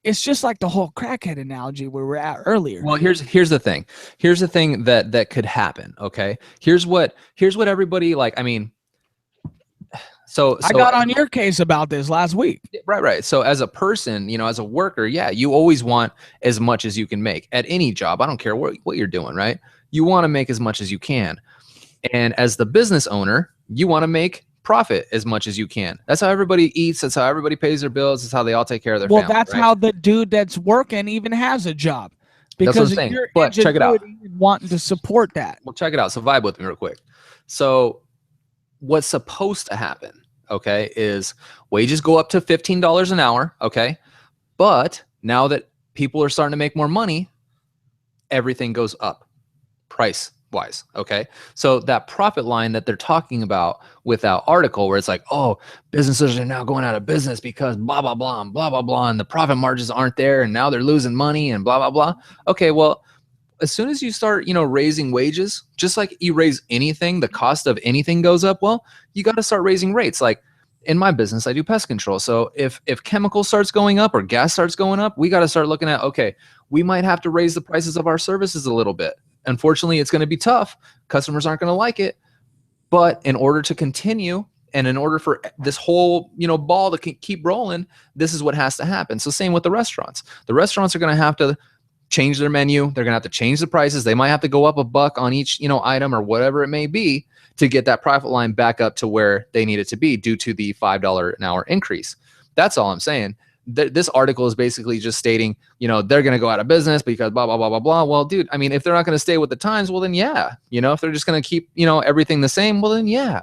It's just like the whole crackhead analogy where we're at earlier. Well, here's the thing. Here's the thing that could happen. Okay. Here's what everybody like. I mean, So I got on your case about this last week. Right. So as a person, you know, as a worker, yeah, you always want as much as you can make at any job. I don't care what you're doing, right? You want to make as much as you can. And as the business owner, you want to make profit as much as you can. That's how everybody eats. That's how everybody pays their bills. That's how they all take care of their family. Well, that's how the dude that's working even has a job. Because that's what I'm saying. But check it out. Wanting to support that. Well, check it out. So vibe with me real quick. So what's supposed to happen, okay, is wages go up to $15 an hour, okay? But now that people are starting to make more money, everything goes up price-wise, okay? So that profit line that they're talking about with that article where it's like, oh, businesses are now going out of business because blah, blah, blah, and blah, blah, blah, and the profit margins aren't there, and now they're losing money and blah, blah, blah. Okay, well, as soon as you start, you know, raising wages, just like you raise anything, the cost of anything goes up. Well, you got to start raising rates. Like in my business, I do pest control. So if chemical starts going up or gas starts going up, we got to start looking at, okay, we might have to raise the prices of our services a little bit. Unfortunately, it's going to be tough. Customers aren't going to like it. But in order to continue and in order for this whole, you know, ball to keep rolling, this is what has to happen. So same with the restaurants. The restaurants are going to have to change their menu. They're gonna have to change the prices. They might have to go up $1 on each, you know, item or whatever it may be to get that profit line back up to where they need it to be due to the $5 an hour increase. That's all I'm saying. This article is basically just stating, you know, they're gonna go out of business because blah, blah, blah, blah, blah. Well, dude, I mean, if they're not gonna stay with the times, well then yeah. You know, if they're just gonna keep, you know, everything the same, well then yeah.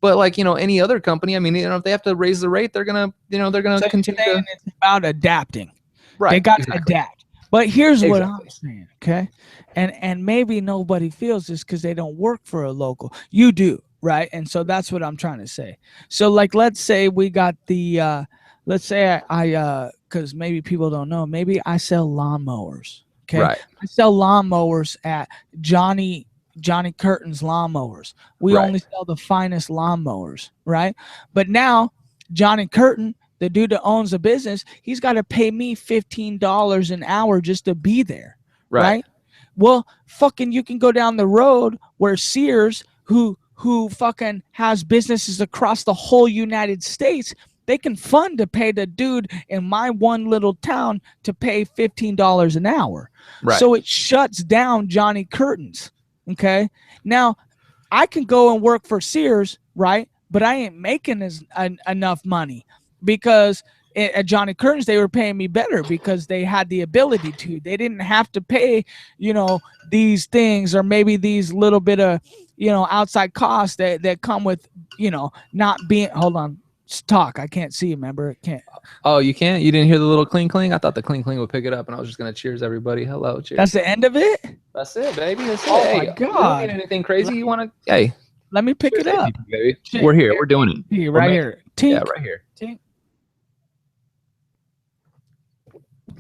But like, you know, any other company, I mean, you know, if they have to raise the rate, they're gonna, you know, they're gonna continue to. It's about adapting. Right. They got to adapt. But here's what I'm saying, okay? And maybe nobody feels this because they don't work for a local. You do, right? And so that's what I'm trying to say. So like, let's say we got the, let's say I because maybe people don't know, maybe I sell lawnmowers, okay? Right. I sell lawnmowers at Johnny Curtin's Lawnmowers. We only sell the finest lawnmowers, right? But now Johnny Curtin, the dude that owns the business, he's got to pay me $15 an hour just to be there, right? Well, fucking, you can go down the road where Sears, who fucking has businesses across the whole United States, they can fund to pay the dude in my one little town to pay $15 an hour. Right. So it shuts down Johnny Curtin's, okay? Now, I can go and work for Sears, right? But I ain't making enough money. Because at Johnny Curtin's, they were paying me better because they had the ability to. They didn't have to pay, you know, these things or maybe these little bit of, you know, outside costs that come with, you know, not being. Hold on, talk. I can't see. Remember, it can't. Oh, you can't. You didn't hear the little cling cling. I thought the cling cling would pick it up, and I was just gonna cheers everybody. Hello, cheers. That's the end of it. That's it, baby. That's it. Oh hey, my god! You don't need anything crazy? You want to? Hey, let me pick it up, baby. We're here. We're doing it. Right here. Tink. Yeah, right here. Tink.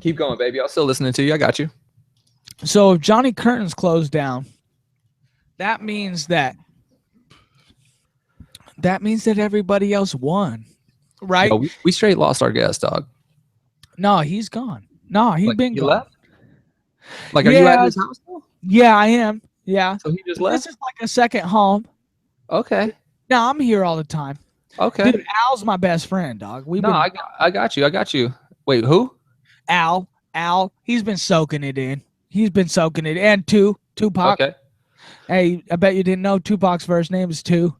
Keep going, baby. I'm still listening to you. I got you. So if Johnny Curtin's closed down, that means that everybody else won, right? No, we straight lost our guest, dog. No, he's gone. No, he's been gone. Left? Like, are you at his house now? Yeah, I am. Yeah. So he just left? This is like a second home. Okay. No, I'm here all the time. Okay. Dude, Al's my best friend, dog. I got you. I got you. Wait, who? Al, he's been soaking it in. And Tupac. Okay. Hey, I bet you didn't know Tupac's first name is Tu.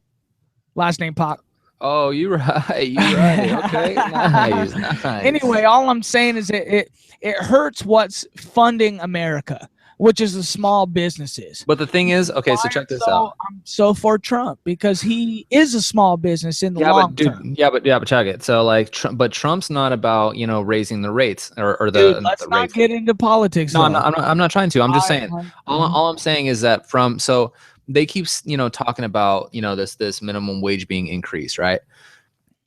Last name Pac. Oh, you're right. Okay. Nice. Anyway, all I'm saying is it hurts what's funding America, which is the small businesses. But the thing is, okay, so check this out. I'm so for Trump because he is a small business in the long term. Yeah, but check it. So like, but Trump's not about, you know, raising the rates or the. Let's not get into politics. No, I'm not trying to. I'm just saying. All I'm saying is that so they keep, you know, talking about, you know, this minimum wage being increased, right?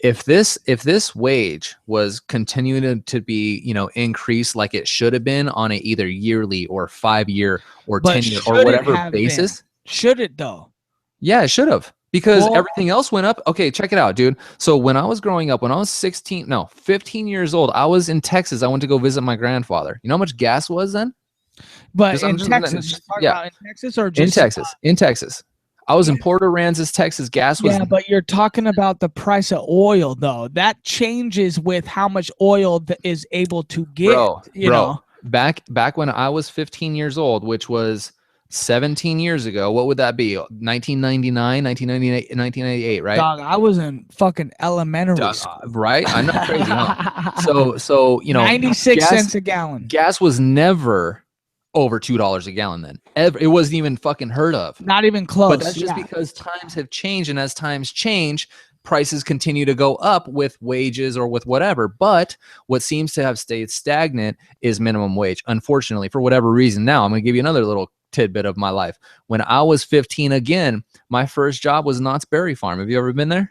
If this wage was continuing to be, you know, increased like it should have been on a either yearly or 5-year or 10-year or whatever basis, should it though? Yeah, it should have, because everything else went up. Okay, check it out, dude. So when I was growing up, when I was 15 years old, I was in Texas. I went to go visit my grandfather. You know how much gas was then? But in Texas, in Texas. I was in Port Aransas, Texas. Gas was but you're talking about the price of oil, though. That changes with how much oil that is able to get. You know, back when I was 15 years old, which was 17 years ago, what would that be? 1999, 1998, 1998, right? Dog, I was in fucking elementary right? I know, crazy, huh? So you know, 96 cents a gallon. Gas was never over $2 a gallon then. It wasn't even fucking heard of. Not even close. But that's just because times have changed, and as times change, prices continue to go up with wages or with whatever. But what seems to have stayed stagnant is minimum wage, unfortunately, for whatever reason. Now, I'm going to give you another little tidbit of my life. When I was 15 again, my first job was Knott's Berry Farm. Have you ever been there?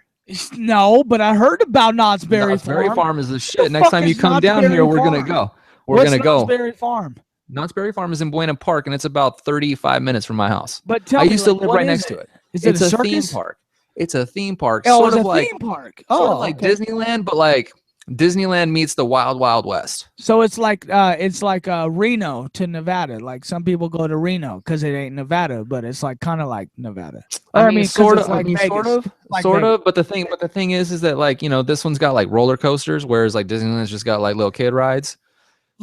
No, but I heard about Knott's Berry Farm. Berry Farm is the shit. Next time you come down here, we're going to go. We're going to go. Knott's Berry Farm? Knott's Berry Farm is in Buena Park, and it's about 35 minutes from my house. But tell I me, used to live right next to it. Is it a theme park? It's a theme park. Oh, it's a theme park. Oh, sort of like Disneyland, but like Disneyland meets the Wild Wild West. So it's like Reno to Nevada. Like some people go to Reno because it ain't Nevada, but it's like kind of like Nevada. I mean, sort of. But the thing is that like, you know, this one's got like roller coasters, whereas like Disneyland's just got like little kid rides.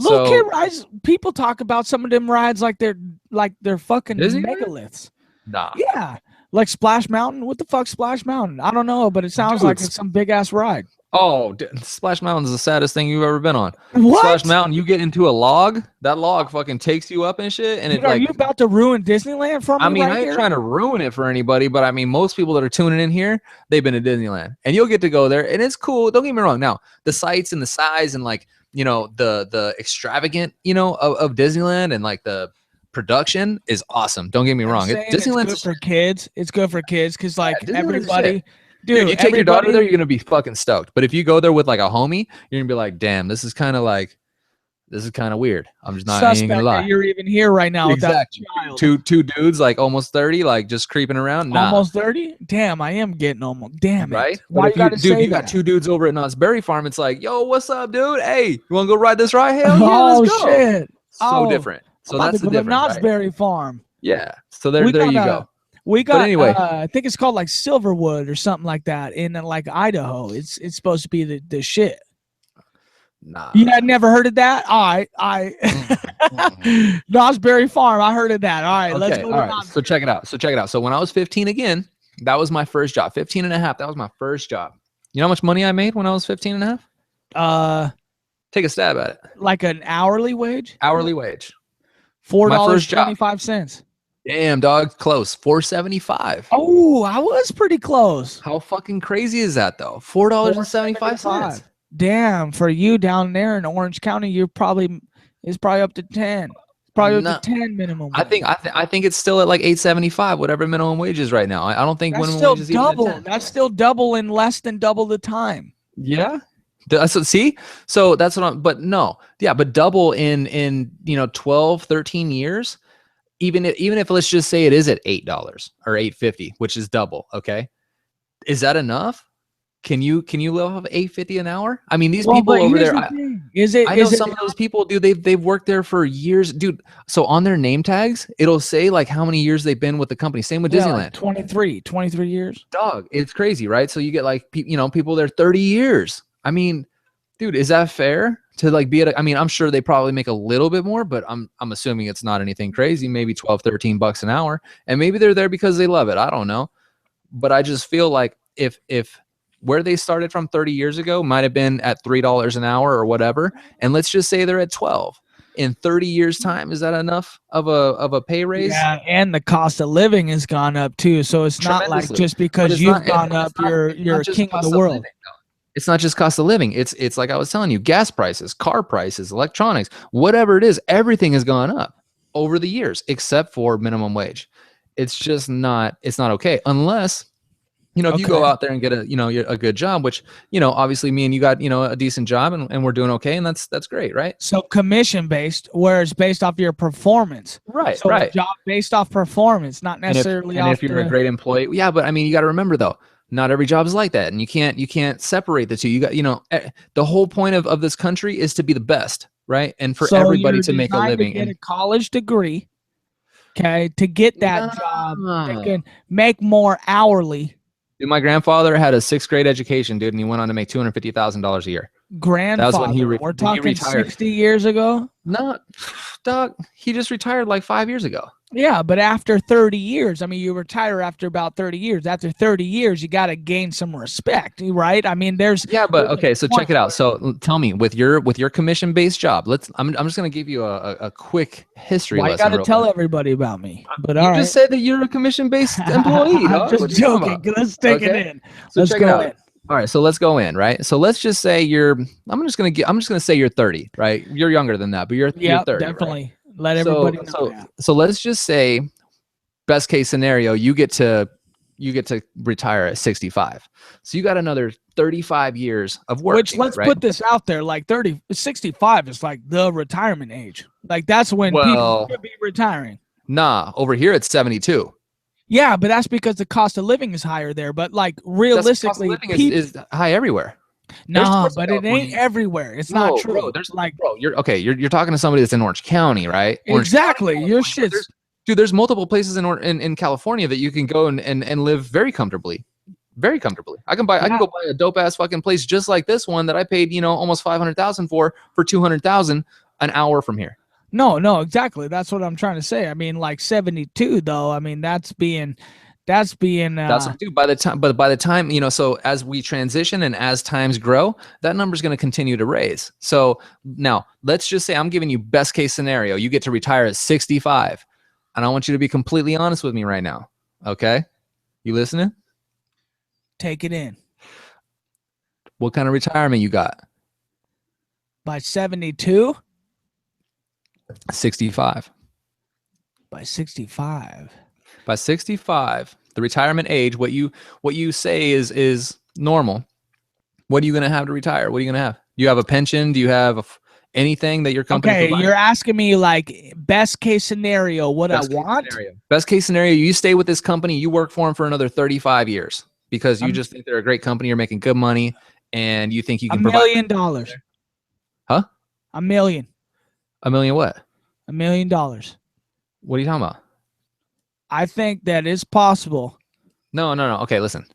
Little kid rides. People talk about some of them rides like they're fucking megaliths. Nah. Yeah, like Splash Mountain. What the fuck, Splash Mountain? I don't know, but it sounds like it's some big ass ride. Oh, Splash Mountain is the saddest thing you've ever been on. What? Splash Mountain, you get into a log. That log fucking takes you up and shit. And are you about to ruin Disneyland for me? I mean, I ain't trying to ruin it for anybody, but I mean, most people that are tuning in here, they've been to Disneyland, and you'll get to go there, and it's cool. Don't get me wrong. Now, the sights and the size and like, you know, the extravagant, you know, of Disneyland and like the production is awesome. Don't get me wrong. Disneyland's good for kids. It's good for kids because like everybody. Dude, you take your daughter there, you're gonna be fucking stoked. But if you go there with like a homie, you're gonna be like, damn, this is kind of weird. I'm just not. I ain't gonna lie. You're even here right now. Exactly. With that child. Two dudes like almost 30, like just creeping around. Nah. Almost 30? Damn, I am getting almost. Damn it. Right? Why you got two dudes over at Knott's Berry Farm. It's like, yo, what's up, dude? Hey, you wanna go ride this ride? Hell yeah, let's go. Shit. So different. So that's the difference. Knott's Berry Farm. Yeah. So there you go. We got, anyway, I think it's called like Silverwood or something like that in like Idaho. It's supposed to be the shit. Nah. You had never heard of that? All right. Knott's Berry Farm. I heard of that. All right. Let's go. All right. So check it out. So when I was 15 again, that was my first job. 15 and a half. That was my first job. You know how much money I made when I was 15 and a half? Take a stab at it. Like an hourly wage? Hourly wage. $4.25. Damn, dog, close. $4.75. Oh, I was pretty close. How fucking crazy is that, though? $4.75. Damn, for you down there in Orange County, it's probably up to 10. Probably up to 10 minimum wage. I think it's still at like $8.75, whatever minimum wage is right now. I don't think that's minimum wage is double. Even that's still double in less than double the time. Yeah. See, so that's what I'm. But no, yeah, but double in 12, 13 years. Even if let's just say it is at $8 or $8.50, which is double, okay? Is that enough? Can you live off $8.50 an hour? I mean, these people over there. I know some of those people, dude. They've worked there for years, dude. So on their name tags, it'll say like how many years they've been with the company. Same with Disneyland. Like 23 years. Dog, it's crazy, right? So you get like people there 30 years. I mean, dude, is that fair? To like be I mean, I'm sure they probably make a little bit more, but I'm assuming it's not anything crazy, maybe 12, 13 bucks an hour. And maybe they're there because they love it. I don't know. But I just feel like if where they started from 30 years ago might have been at $3 an hour or whatever, and let's just say they're at 12. In 30 years time, is that enough of a pay raise? Yeah, and the cost of living has gone up too. So it's not like just because you've gone up, you're king of the world. Living, it's not just cost of living. It's like I was telling you, gas prices, car prices, electronics, whatever it is, everything has gone up over the years, except for minimum wage. It's just not, it's not okay. Unless, if you go out there and get a good job, which, obviously me and you got, a decent job and we're doing okay. And that's great. Right. So commission based, where it's based off your performance. Right. So right. Job based off performance, not necessarily if you're a great employee. Yeah. But I mean, you got to remember though, not every job is like that. And you can't separate the two. You got, the whole point of this country is to be the best. Right. And for everybody to make a living. Get a college degree. okay, to get that job. They can make more hourly. Dude, my grandfather had a 6th grade education, dude, and he went on to make $250,000 a year. Grandfather, that was when we're talking 60 years ago. No, dog, he just retired like 5 years ago. Yeah, but after 30 years, I mean, you retire after about 30 years. After 30 years, you got to gain some respect, right? I mean, there's okay. So check it out. So tell me, with your commission-based job, I'm just gonna give you a quick history lesson. I got to tell everybody about me. But you just said that you're a commission-based employee. I'm just joking. Let's take it in. So let's go in. All right, so let's go in, right? So let's just say I'm just gonna say you're 30, right? You're younger than that, but you're 30. Definitely. Right? Let everybody know that. So let's just say, best case scenario, you get to retire at 65. So you got another 35 years of work. Which, let's put this out there, like 65 is like the retirement age. Like that's when people should be retiring. Nah, over here it's 72. Yeah, but that's because the cost of living is higher there. But like realistically, cost of living is high everywhere. No, but it ain't everywhere. It's not true. Bro, you're talking to somebody that's in Orange County, right? Exactly. Your shit's there's multiple places in California that you can go and live very comfortably. Very comfortably. I can go buy a dope ass fucking place just like this one that I paid, almost $500,000 for $200,000 an hour from here. No, exactly. That's what I'm trying to say. I mean, like 72 though. I mean, that's dude, by the time, so as we transition and as times grow, that number is going to continue to raise. So now let's just say I'm giving you best case scenario. You get to retire at 65. And I want you to be completely honest with me right now. Okay? You listening? Take it in. What kind of retirement you got? By 72? 65. By 65. By 65, the retirement age, what you say is normal. What are you going to have to retire? What are you going to have? Do you have a pension? Do you have anything that your company provides? You're asking me like best case scenario, what I want? Best case scenario, you stay with this company, you work for them for another 35 years because you just think they're a great company, you're making good money, and you think you can provide $1 million. Huh? $1 million. $1 million what? $1 million. What are you talking about? I think that is possible. No. Okay, listen.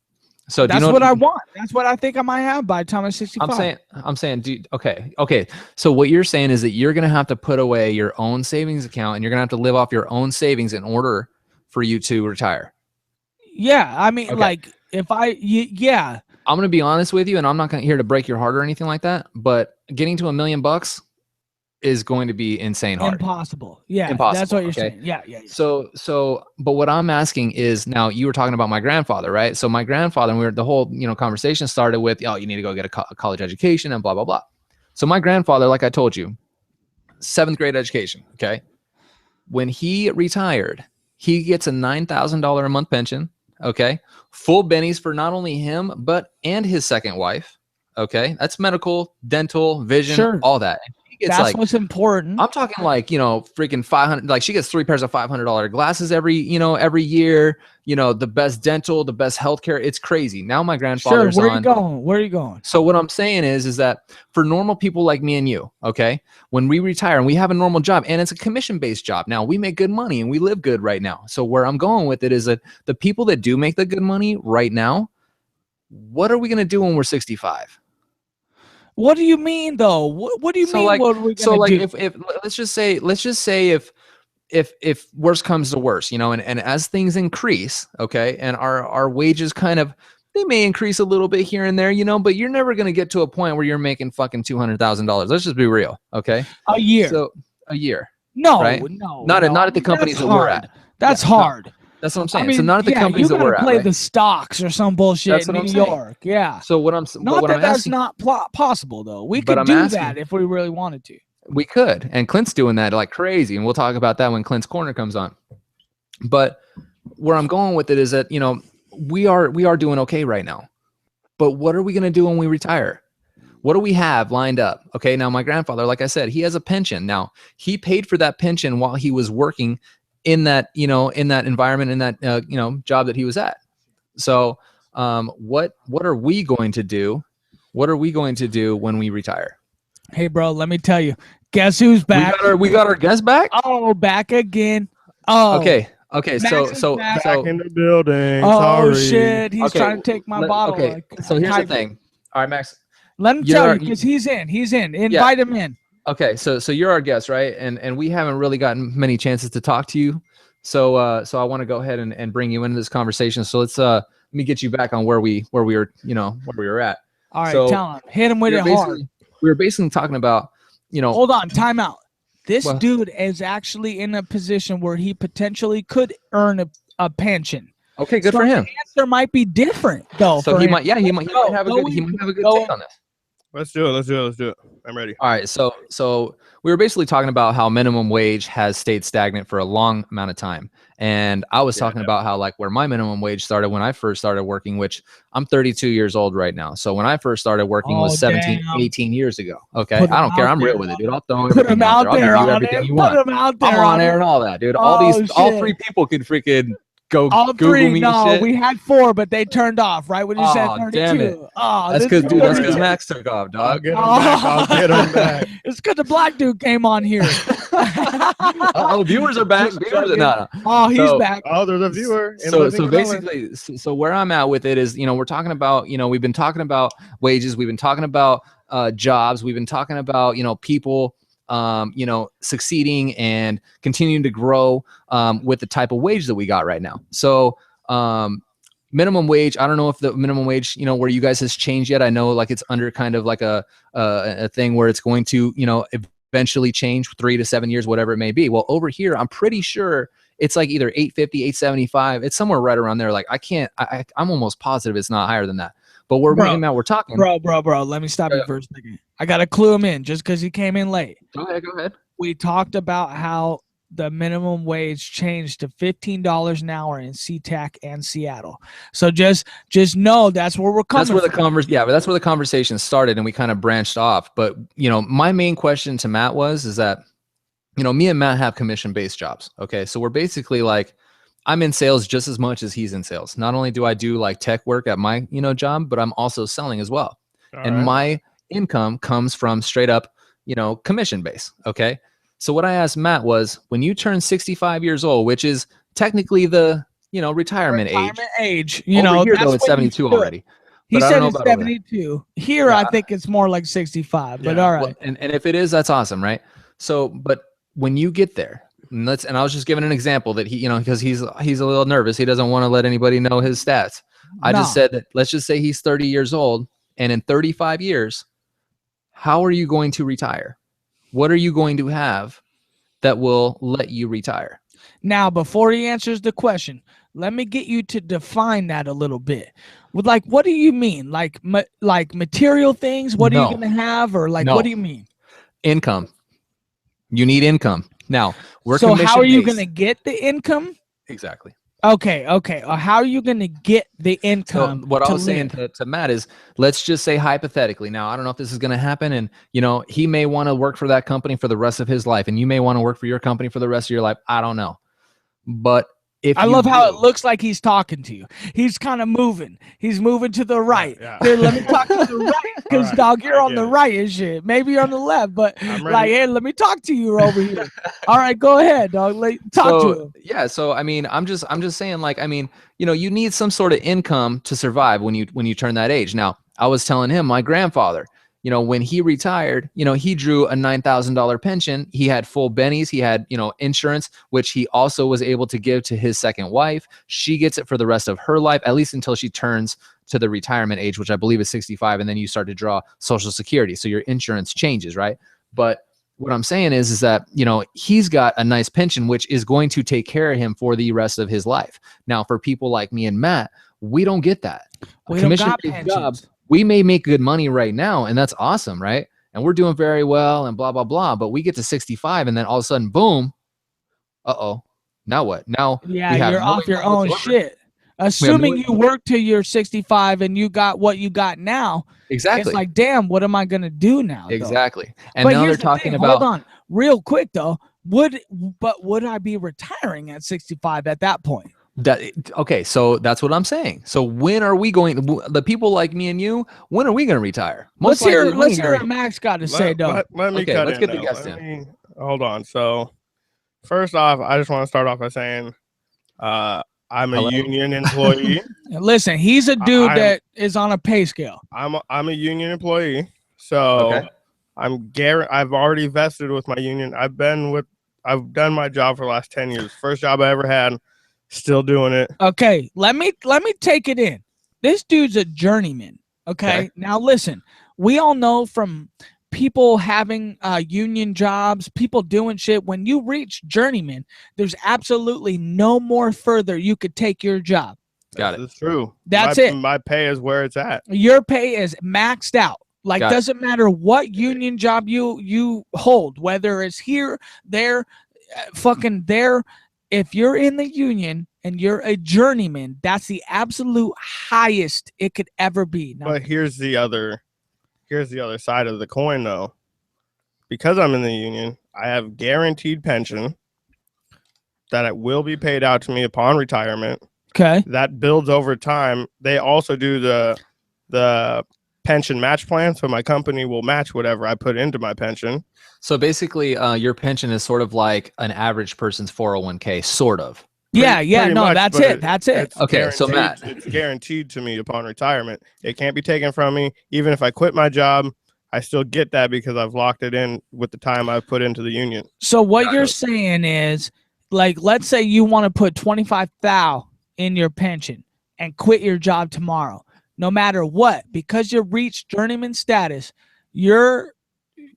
So that's what I want. That's what I think I might have by the time I'm 65. I'm saying, dude, okay. So what you're saying is that you're going to have to put away your own savings account and you're going to have to live off your own savings in order for you to retire. Yeah. I mean, like if I'm going to be honest with you, and I'm not here to break your heart or anything like that, but getting to $1 million is going to be insane hard. Impossible. Yeah. Impossible. That's what you're saying. Yeah. So, but what I'm asking is, now you were talking about my grandfather, right? So my grandfather, and the whole, conversation started with, you need to go get a college education and blah, blah, blah. So my grandfather, like I told you, 7th grade education. Okay. When he retired, he gets a $9,000 a month pension. Okay. Full bennies for not only him, and his second wife. Okay. That's medical, dental, vision, all that. That's what's important. I'm talking like, freaking 500, like she gets 3 pairs of $500 glasses every year, the best dental, the best healthcare. It's crazy. Now my grandfather's Where are you going? So what I'm saying is that for normal people like me and you, okay, when we retire and we have a normal job and it's a commission-based job, now we make good money and we live good right now. So where I'm going with it is that the people that do make the good money right now, what are we going to do when we're 65? What do you mean though? What do you mean? What are we gonna do? If let's just say if worse comes to worse, and as things increase, okay, and our wages they may increase a little bit here and there, but you're never gonna get to a point where you're making fucking $200,000. Let's just be real, okay? A year. So a year. No, right? Not at the companies that we're at. That's hard. That's what I'm saying. So not at the companies that we're at. Play the stocks or some bullshit in New York. Yeah. So what I'm that's not possible though. We could do that if we really wanted to. We could, and Clint's doing that like crazy, and we'll talk about that when Clint's Corner comes on. But where I'm going with it is that we are doing okay right now. But what are we gonna do when we retire? What do we have lined up? Okay, now my grandfather, like I said, he has a pension. Now he paid for that pension while he was working in that environment, in that job that he was at. So what are we going to do? What are we going to do when we retire? Hey bro, let me tell you. Guess who's back? We got our guest back? Oh, back again. Oh. Okay. So back in the building. Oh Sorry. shit, he's trying to take my bottle. Okay. So here's the thing. All right, Max. Let him tell you because he's in. Invite him in. Okay, so you're our guest, right? And we haven't really gotten many chances to talk to you. So I want to go ahead and bring you into this conversation. So let me get you back on where we were, where we were at. All right, tell him. Hit him with it hard. We were basically talking about, Hold on, time out. This dude is actually in a position where he potentially could earn a pension. Okay, good for him. The answer might be different though. So he might have a good take on this. Let's do it. I'm ready. All right. So we were basically talking about how minimum wage has stayed stagnant for a long amount of time. And I was talking about how like where my minimum wage started when I first started working, which I'm 32 years old right now. So when I first started working was 18 years ago. Okay. I don't care. I'm real with it, dude. I'll throw everything out there. I'll give you everything you want. I'm on air and all that, dude. All three people could freaking go all Google three. Me No, shit. we had 4, but they turned off right when you said 32. Damn it. That's because Max took off, dog. I'll get him back. It's because the black dude came on here. Viewers are back. No. Oh, he's back. Oh, there's a viewer. So basically, so where I'm at with it is, we're talking about, we've been talking about wages. We've been talking about jobs. We've been talking about, people succeeding and continuing to grow with the type of wage that we got right now. So minimum wage, I don't know if the minimum wage, where you guys has changed yet. I know like it's under kind of like a thing where it's going to, eventually change 3 to 7 years, whatever it may be. Well, over here, I'm pretty sure it's like either 850, 875. It's somewhere right around there. Like I'm almost positive it's not higher than that. But we're talking. Bro. Let me stop you for a second. I got to clue him in just because he came in late. Go ahead. We talked about how the minimum wage changed to $15 an hour in SeaTac and Seattle. So just know that's where we're coming. That's where the conversation started, and we kind of branched off. But my main question to Matt is that me and Matt have commission-based jobs. Okay, so we're basically like, I'm in sales just as much as he's in sales. Not only do I do like tech work at my job, but I'm also selling as well. My income comes from straight up commission base. Okay. So what I asked Matt was, when you turn 65 years old, which is technically the retirement age. Over here though it's 72 already. He said it's 72. Here I think it's more like 65. But all right. Well, and if it is, that's awesome, right? So, but when you get there, and I was just giving an example that he, because he's a little nervous. He doesn't want to let anybody know his stats. I just said that let's just say he's 30 years old, and in 35 years, how are you going to retire? What are you going to have that will let you retire? Now, before he answers the question, let me get you to define that a little bit. With like, what do you mean? Like material things? What are you going to have? Or like, what do you mean? Income. You need income. Now, so how are you going to get the income? Exactly. Okay. How are you going to get the income? So what I was saying to Matt is, let's just say hypothetically. Now, I don't know if this is going to happen, and he may want to work for that company for the rest of his life, and you may want to work for your company for the rest of your life. I don't know, but I love how it looks like he's talking to you. He's kind of moving. He's moving to the right. Yeah. Dude, let me talk to the right, because dog, you're on the right and shit. Maybe you're on the left, but like, hey, let me talk to you over here. All right, go ahead, dog. Talk to him. Yeah. So I mean, I'm just saying, like, I mean, you need some sort of income to survive when you turn that age. Now, I was telling him, my grandfather, when he retired, he drew a $9,000 pension. He had full bennies. He had, insurance, which he also was able to give to his second wife. She gets it for the rest of her life, at least until she turns to the retirement age, which I believe is 65. And then you start to draw Social Security. So your insurance changes, right? But what I'm saying is that, he's got a nice pension, which is going to take care of him for the rest of his life. Now, for people like me and Matt, we don't get that. We don't got pensions. Jobs, we may make good money right now, and that's awesome, right? And we're doing very well and blah, blah, blah. But we get to 65, and then all of a sudden, boom, now what? Now you're off your own shit. Assuming you work till you're 65 and you got what you got now. Exactly. It's like, damn, what am I going to do now? Exactly. And now they're talking about. Hold on. Real quick, though. Would I be retiring at 65 at that point? Okay, so that's what I'm saying. So when are we going? The people like me and you, when are we going to retire? Let's hear what Max got to say, though. Let me cut in. Let's get the guest in. Hold on. So First off, I just want to start off by saying I'm a union employee. Listen, he's a dude that is on a pay scale. I'm a union employee, so I've already vested with my union. I've done my job for the last 10 years. First job I ever had, still doing it. Okay, let me take it in. This dude's a journeyman. Okay. Now listen, we all know from people having union jobs, people doing shit, when you reach journeyman, there's absolutely no more further you could take your job. Got it. That's true. That's it. My pay is where it's at. Your pay is maxed out. Like, doesn't matter what union job you hold, whether it's here, there, fucking there. If you're in the union and you're a journeyman, that's the absolute highest it could ever be. Now, but here's the other side of the coin, though. Because I'm in the union, I have guaranteed pension that it will be paid out to me upon retirement. Okay. That builds over time. They also do the pension match plan, so my company will match whatever I put into my pension. So basically, your pension is sort of like an average person's 401k, sort of. Pretty much, that's it. That's it. Okay, so Matt, it's guaranteed to me upon retirement. It can't be taken from me. Even if I quit my job, I still get that because I've locked it in with the time I've put into the union. So what you're saying is, like, let's say you want to put $25,000 in your pension and quit your job tomorrow. No matter what, because you reached journeyman status, your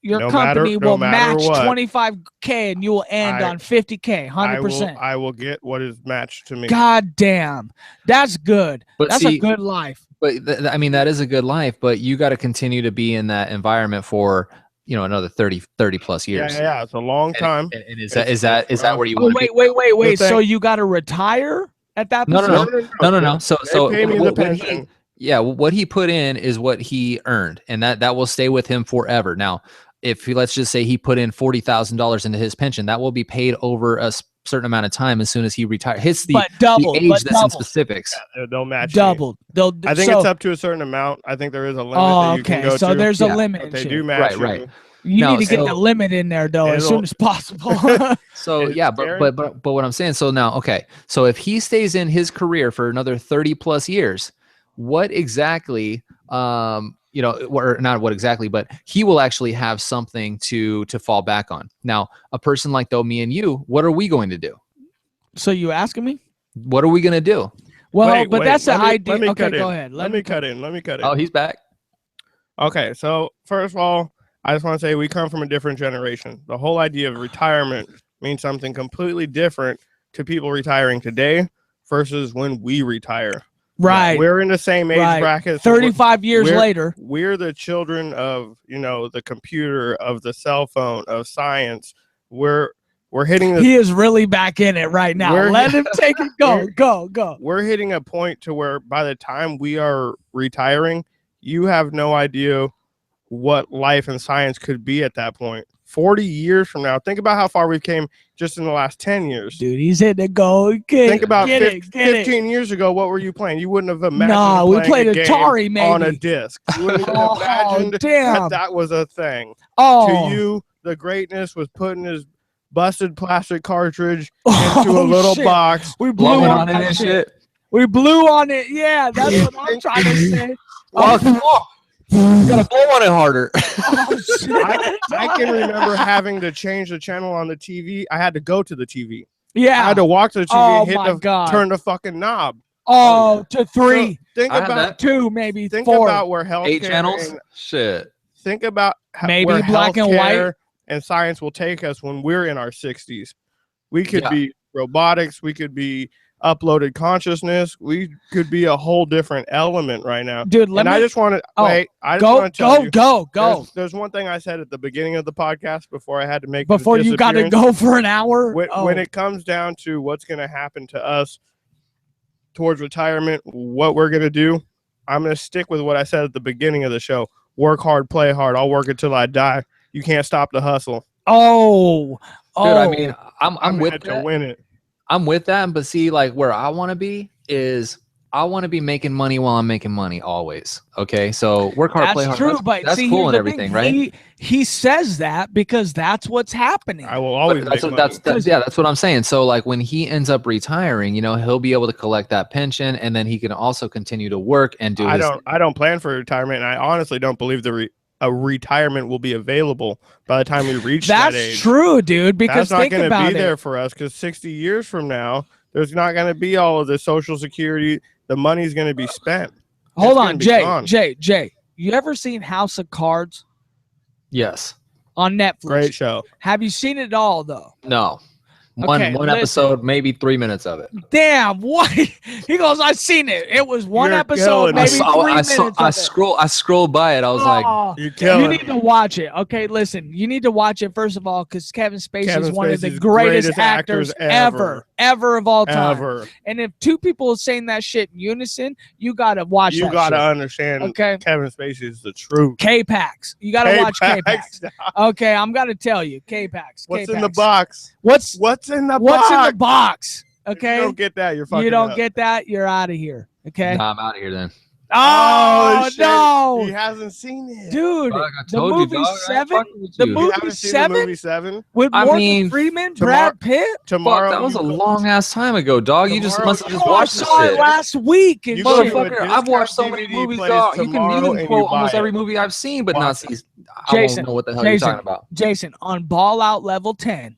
company will match $25K and you will end on $50K, 100%. I will get what is matched to me. God damn. That's good. But that's a good life. But I mean, that is a good life, but you got to continue to be in that environment for, another 30 plus years. Yeah. It's a long time. And is that where you want to be? Wait. So you got to retire at that point? No. So pay me the pension. What he put in is what he earned, and that will stay with him forever. Now, if let's just say he put in $40,000 into his pension, that will be paid over a certain amount of time as soon as he retires. Hits the age that's in specifics. Yeah, they'll match doubled. I think it's up to a certain amount. I think there is a limit that you can go to. So there's a limit. They do match. Right. You need to get the limit in there though as soon as possible. So but what I'm saying, so now, so if he stays in his career for another 30 plus years, what exactly, or not what exactly, but he will actually have something to fall back on. Now, a person like me and you, what are we going to do? So you asking me? What are we going to do? Well, that's the idea. Okay, go ahead. Let me cut in. Oh, he's back. Okay, so first of all, I just want to say we come from a different generation. The whole idea of retirement means something completely different to people retiring today versus when we retire. Right. We're in the same age bracket. 35 years later. We're the children of, the computer, of the cell phone, of science. We're hitting He is really back in it right now. Let him take it. Go. We're hitting a point to where by the time we are retiring, you have no idea what life and science could be at that point. 40 years from now, think about how far we've came just in the last 10 years. Damn. He's hitting the goal. Think about 15 years ago, what were you playing? You wouldn't have imagined we played Atari maybe on a disc. You wouldn't have imagined that was a thing. To you, the greatness was putting his busted plastic cartridge into a little box. We blew on it and shit. We blew on it. Yeah, that's what I'm trying to say. You gotta blow on it harder. I can remember having to change the channel on the TV. I had to go to the TV. Yeah, I had to walk to the TV and turn the fucking knob. To 3. So think about 2, maybe think 4. About where healthcare 8 channels. Shit. Think about maybe where black and white and science will take us when we're in our 60s. We could be robotics. We could be uploaded consciousness. We could be a whole different element right now, dude. I just want to wait. I just want to tell you, go. There's one thing I said at the beginning of the podcast before I had to make before you got to go for an hour. When it comes down to what's going to happen to us towards retirement, what we're going to do, I'm going to stick with what I said at the beginning of the show. Work hard, play hard. I'll work until I die. You can't stop the hustle. Dude, I mean, I'm with that. To win it. I'm with that, but see, like where I want to be is I want to be making money while I'm making money always. Okay, so work hard, play hard. That's true, but that's see, cool here's and the everything, thing. right? He says that because that's what's happening. I will always that's make what money. that's what I'm saying. So like when he ends up retiring, you know, he'll be able to collect that pension, and then he can also continue to work and do. I don't plan for retirement, and I honestly don't believe a retirement will be available by the time we reach that age. That's true, dude. Because that's not going to be it. there for us. Because 60 years from now, there's not going to be all of the Social Security. The money's going to be spent. Hold on, Jay. You ever seen House of Cards? Yes. On Netflix. Great show. Have you seen it all though? No. One episode, maybe 3 minutes of it. Damn, what? He goes, I've seen it. It was one episode, maybe 3 minutes. I scrolled by it. I was like, you need to watch it. Okay, listen, you need to watch it first of all because Kevin Spacey is one of the greatest actors ever of all time. And if two people are saying that shit in unison, you gotta watch. You gotta understand. Okay, Kevin Spacey is the truth. K-Pax. You gotta watch K-Pax. Okay, I'm gonna tell you, K-Pax. What's in the box? What's in the box? Okay. If you don't get that, you're fucking You don't get that, you're out of here. Okay. Nah, I'm out of here then. Oh no! He hasn't seen it, dude. The movie Seven. The movie Seven with Morgan Freeman, Brad Pitt. Tomorrow. That was a long ass time ago, dog. You just must have just watched this shit last week. Motherfucker, I've watched so many movies, dog. You can quote almost every movie I've seen, but not see. I won't know what the hell you're talking about. Jason, on Ball Out Level 10.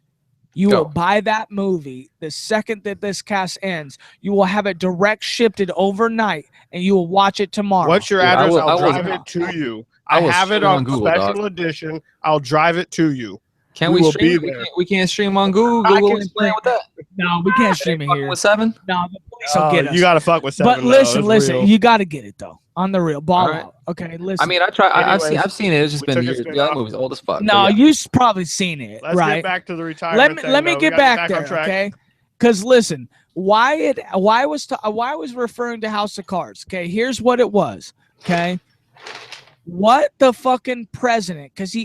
You will buy that movie the second that this cast ends. You will have it direct shipped overnight, and you will watch it tomorrow. What's your address? I'll drive it to you. I have it on Google, special edition. I'll drive it to you. Can we stream? We can't stream on Google. Google ain't playing with that. No, we can't stream it here. With 7? No, the police will get us. You gotta fuck with 7. But listen, you gotta get it though. On the real Ball out. Okay, listen. I mean, I've seen it. It's just been years. That movie's old as fuck. No, you've probably seen it. Let's right? get back to the retirement. Let me get back there, okay? Because listen, why was referring to House of Cards? Okay, here's what it was. Okay, what the fucking president? Because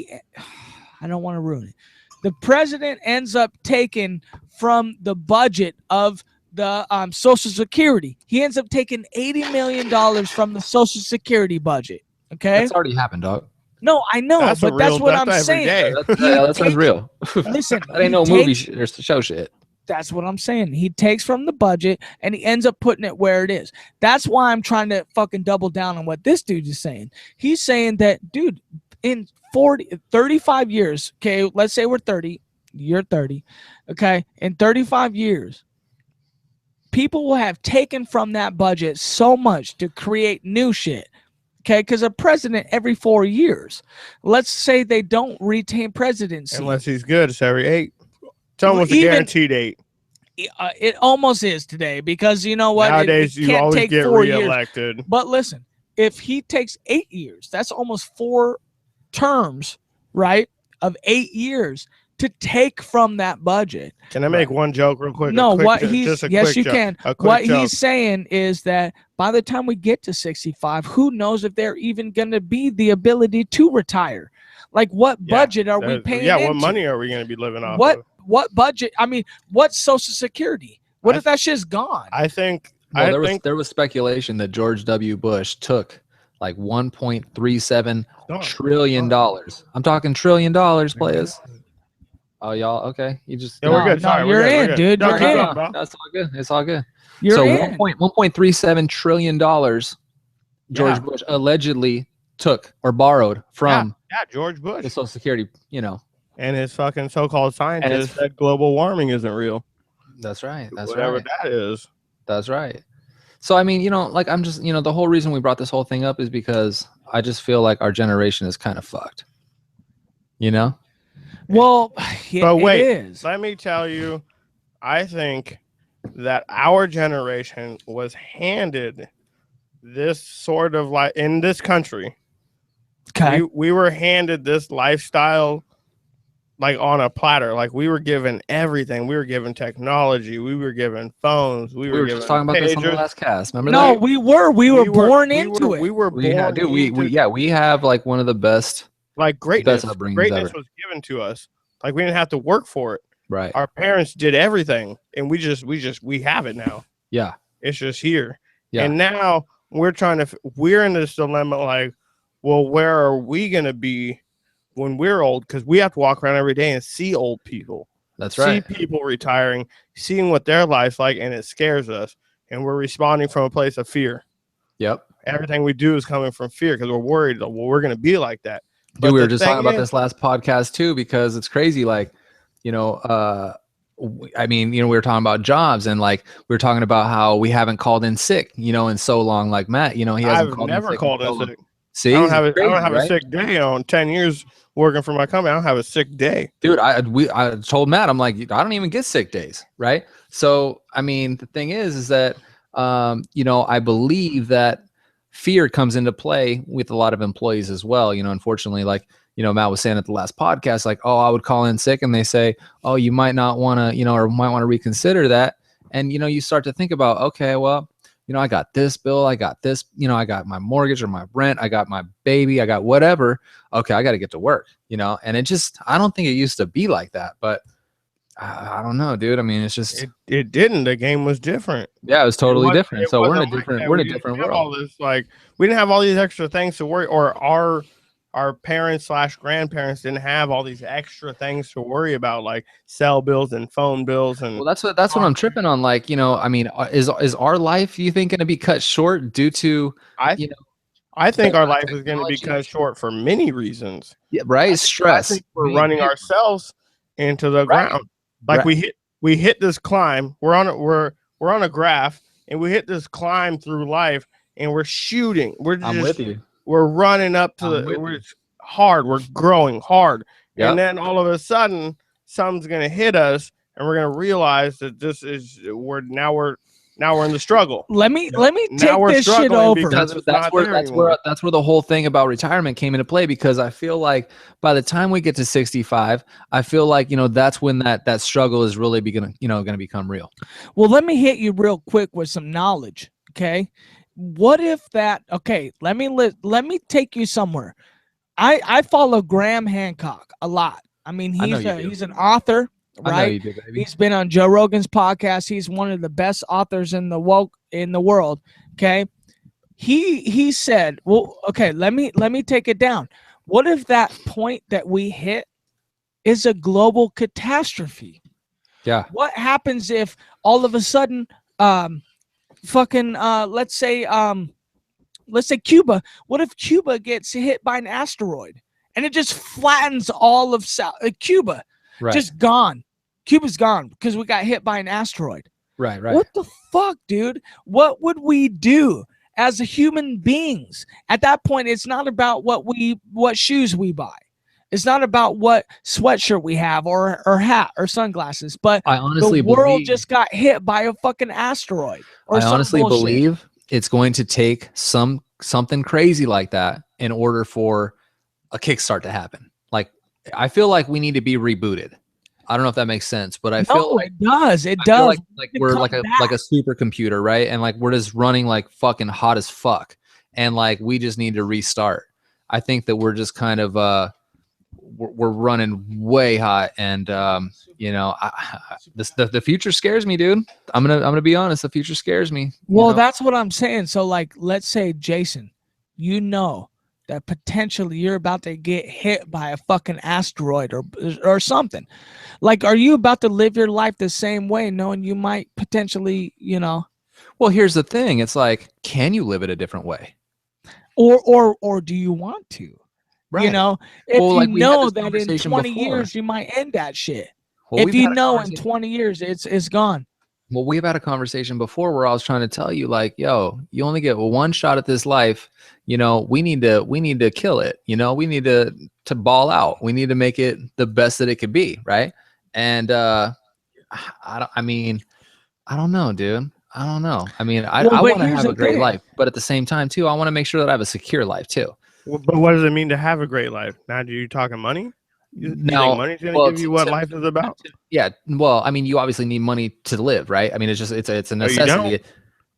I don't want to ruin it. The president ends up taking from the budget of the Social Security. He ends up taking $80 million from the Social Security budget. Okay, that's already happened, dog. No, I know, but that's what I'm saying. That sounds real. Listen, that ain't no movie or show shit. That's what I'm saying. He takes from the budget and he ends up putting it where it is. That's why I'm trying to fucking double down on what this dude is saying. He's saying that, dude, in 35 years, okay, let's say we're 30, you're 30, okay, in 35 years, people will have taken from that budget so much to create new shit. Okay, because a president every 4 years. Let's say they don't retain presidency. Unless he's good, it's every 8. It's almost a guaranteed 8. It almost is today because you know what? Nowadays, you always get reelected. Years. But listen, if he takes 8 years, that's almost 4 terms, right, of 8 years to take from that budget. Can I make one joke real quick? No, yes, you can. What he's saying is that by the time we get to 65, who knows if they're even going to be the ability to retire? Like, what budget are we paying? Yeah, what money are we going to be living off? What budget? I mean, what Social Security? What if that shit's gone? I think. There was speculation that George W. Bush took like $1.37 trillion. I'm talking $1 trillion, players. Oh, y'all, okay. You just we're good. No, you're in, dude. You're in. That's all good. It's all good. You're in. $1.37 trillion George Bush allegedly took or borrowed from George Bush. The Social Security, And his fucking so-called scientists said global warming isn't real. That's right. Whatever that is. That's right. So, I mean, like I'm just, the whole reason we brought this whole thing up is because I just feel like our generation is kind of fucked. Well, but wait, it is. Let me tell you, I think that our generation was handed this sort of like in this country. Okay. We were handed this lifestyle like on a platter. Like we were given everything. We were given technology. We were given phones. We were just talking about this on the last cast. Remember that? No, we were born into it. We were born. Dude, we have like one of the best. Like greatness was given to us. Like we didn't have to work for it. Right. Our parents did everything, and we have it now. Yeah. It's just here. Yeah. And now we're in this dilemma like, well, where are we going to be when we're old? Because we have to walk around every day and see old people. That's right. See people retiring, seeing what their life's like, and it scares us. And we're responding from a place of fear. Yep. Everything we do is coming from fear because we're worried that, well, we're going to be like that. But dude, we were just talking about this last podcast too, because it's crazy. Like, I mean, we were talking about jobs, and like we were talking about how we haven't called in sick, in so long. Like Matt, he hasn't never called in sick. See, I don't have a sick day on 10 years working for my company. I don't have a sick day. Dude, I told Matt, I'm like, I don't even get sick days, right? So, I mean, the thing is that, I believe that fear comes into play with a lot of employees as well. Unfortunately, like, Matt was saying at the last podcast, like, oh, I would call in sick, and they say, oh, you might not want to, or might want to reconsider that. And, you start to think about, okay, well, I got this bill, I got this, I got my mortgage or my rent, I got my baby, I got whatever. Okay, I got to get to work, and it just, I don't think it used to be like that, but I don't know, dude. I mean, it's just, it didn't. The game was different. Yeah, it was totally different. So we're in a different world. All this, like, we didn't have all these extra things to worry, or our parents / grandparents didn't have all these extra things to worry about, like cell bills and phone bills. And well, that's what I'm tripping on. Like, I mean, is our life, you think, going to be cut short due to, I think our life is going to be cut short for many reasons. Yeah, right. Stress. I think we're running ourselves into the ground. Like we hit this climb. We're on a graph, and we hit this climb through life, and we're shooting. I'm with you. We're running up to we're hard. We're growing hard. Yep. And then all of a sudden, something's going to hit us, and we're going to realize that we're in the struggle. Let me take this shit over. That's where the whole thing about retirement came into play, because I feel like by the time we get to 65, I feel like, that's when that struggle is really going to become real. Well, let me hit you real quick with some knowledge. Okay. What if that, okay, let me take you somewhere. I follow Graham Hancock a lot. I mean, he's an author, right? I know you do, baby. He's been on Joe Rogan's podcast. He's one of the best authors in the world. Okay. He said, well, okay, let me take it down. What if that point that we hit is a global catastrophe? Yeah. What happens if all of a sudden, let's say Cuba. What if Cuba gets hit by an asteroid and it just flattens all of Cuba? Right. Just gone. Cuba's gone because we got hit by an asteroid. Right. What the fuck, dude? What would we do as human beings? At that point, it's not about what shoes we buy. It's not about what sweatshirt we have or hat or sunglasses, but I honestly the world just got hit by a fucking asteroid. I honestly believe it's going to take something crazy like that in order for a kickstart to happen. Like, I feel like we need to be rebooted. I don't know if that makes sense, but I feel like it does. It does. Like we're like a supercomputer, right? And like we're just running like fucking hot as fuck, and like we just need to restart. I think that we're just kind of we're running way hot, and the future scares me, dude. I'm gonna be honest. The future scares me. Well, that's what I'm saying. So like, let's say, Jason, that potentially you're about to get hit by a fucking asteroid or something. Like, are you about to live your life the same way, knowing you might potentially, Well, here's the thing. It's like, can you live it a different way? Or do you want to? Right. If that in 20 years you might end that shit. Well, if in 20 years it's gone. Well, we've had a conversation before where I was trying to tell you, like, yo, you only get one shot at this life. We need to kill it. We need to ball out. We need to make it the best that it could be, right? And I don't know, dude. I don't know. I mean, I want to have a great life, but at the same time, too, I want to make sure that I have a secure life, too. Well, but what does it mean to have a great life? Now, are you talking money? You think money's going to give you what life is about? Yeah. Well, I mean, you obviously need money to live, right? I mean, it's a necessity.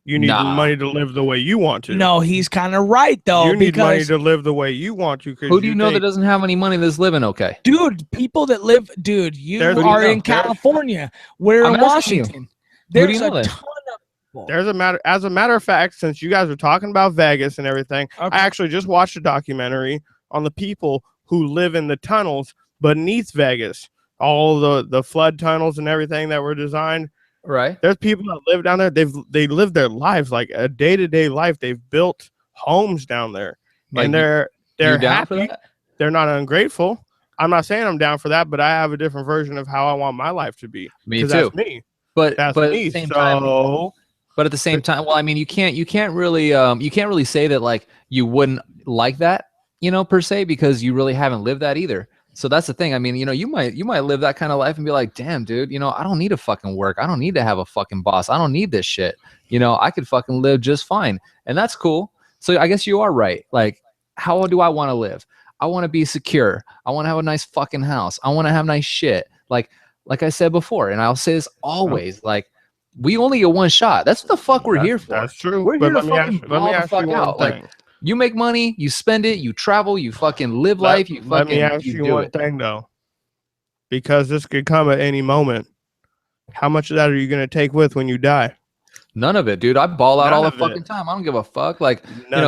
You need money to live the way you want to. No, he's kind of right, though. You need money to live the way you want to. Who do you know that doesn't have any money that's living okay? Dude, people that live, you are in California. We're in Washington. There's a ton of people. As a matter of fact, since you guys are talking about Vegas and everything, I actually just watched a documentary on the people who live in the tunnels beneath Vegas. All the flood tunnels and everything that were designed. Right. There's people that live down there. They live their lives like a day-to-day life. They've built homes down there, and they're happy. They're not ungrateful. I'm not saying I'm down for that, but I have a different version of how I want my life to be. Me too. That's me. But that's but me. At the same time, but at the same time, well, I mean, you can't really say that like you wouldn't like that, per se, because you really haven't lived that either. So that's the thing. I mean, you might live that kind of life and be like, damn, dude, I don't need to fucking work. I don't need to have a fucking boss. I don't need this shit. I could fucking live just fine. And that's cool. So I guess you are right. Like, how do I want to live? I want to be secure. I want to have a nice fucking house. I want to have nice shit. Like I said before, and I'll say this always, like, we only get one shot. That's what the fuck we're here for. That's true. We're here to fucking ball the fuck out. Like, you make money, you spend it, you travel, you fucking live life. Let me ask you one thing though, because this could come at any moment. How much of that are you going to take with when you die? None of it, dude. I ball out all the fucking time. I don't give a fuck. Like,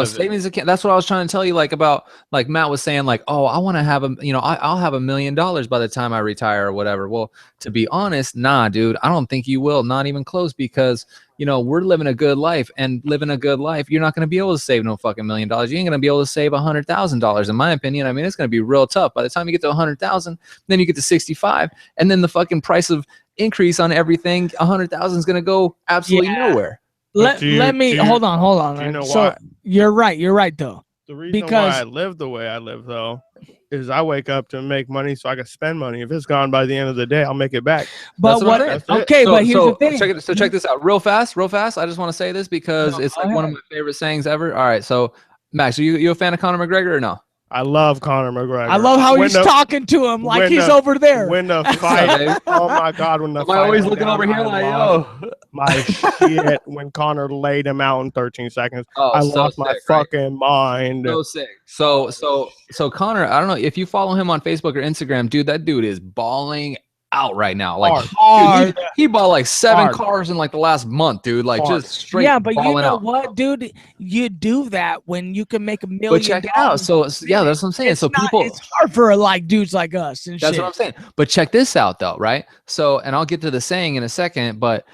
savings account. That's what I was trying to tell you. Like about, like Matt was saying, like, oh, I want to have I'll have $1 million by the time I retire or whatever. Well, to be honest, nah, dude. I don't think you will. Not even close, because we're living a good life, and living a good life, you're not going to be able to save no fucking $1 million. You ain't going to be able to save $100,000, in my opinion. I mean, it's going to be real tough. By the time you get to 100,000, then you get to 65, and then the fucking price of increase on everything, 100,000 is going to go absolutely nowhere. Let me hold on. You know so why? You're right though. The reason why I live the way I live though is I wake up to make money so I can spend money. If it's gone by the end of the day, I'll make it back. But but here's the thing. Check this out real fast. I just want to say this because it's like one of my favorite sayings ever. All right, so Max, are you a fan of Conor McGregor or no? I love Conor McGregor. I love how he's talking to him like he's over there. When the fight, oh my God, when the fight. Am I always looking over here like, yo? My shit, when Conor laid him out in 13 seconds, I lost my fucking mind. So sick. So Conor, I don't know if you follow him on Facebook or Instagram, dude. That dude is balling out right now. Like, dude, he bought like 7 cars in like the last month, dude. Like, just straight. Yeah, but you know out. what, dude? You do that when you can make $1 million. But check it out. So yeah, that's what I'm saying. It's hard for like dudes like us. And that's what I'm saying. But check this out, though, right? So, and I'll get to the saying in a second. But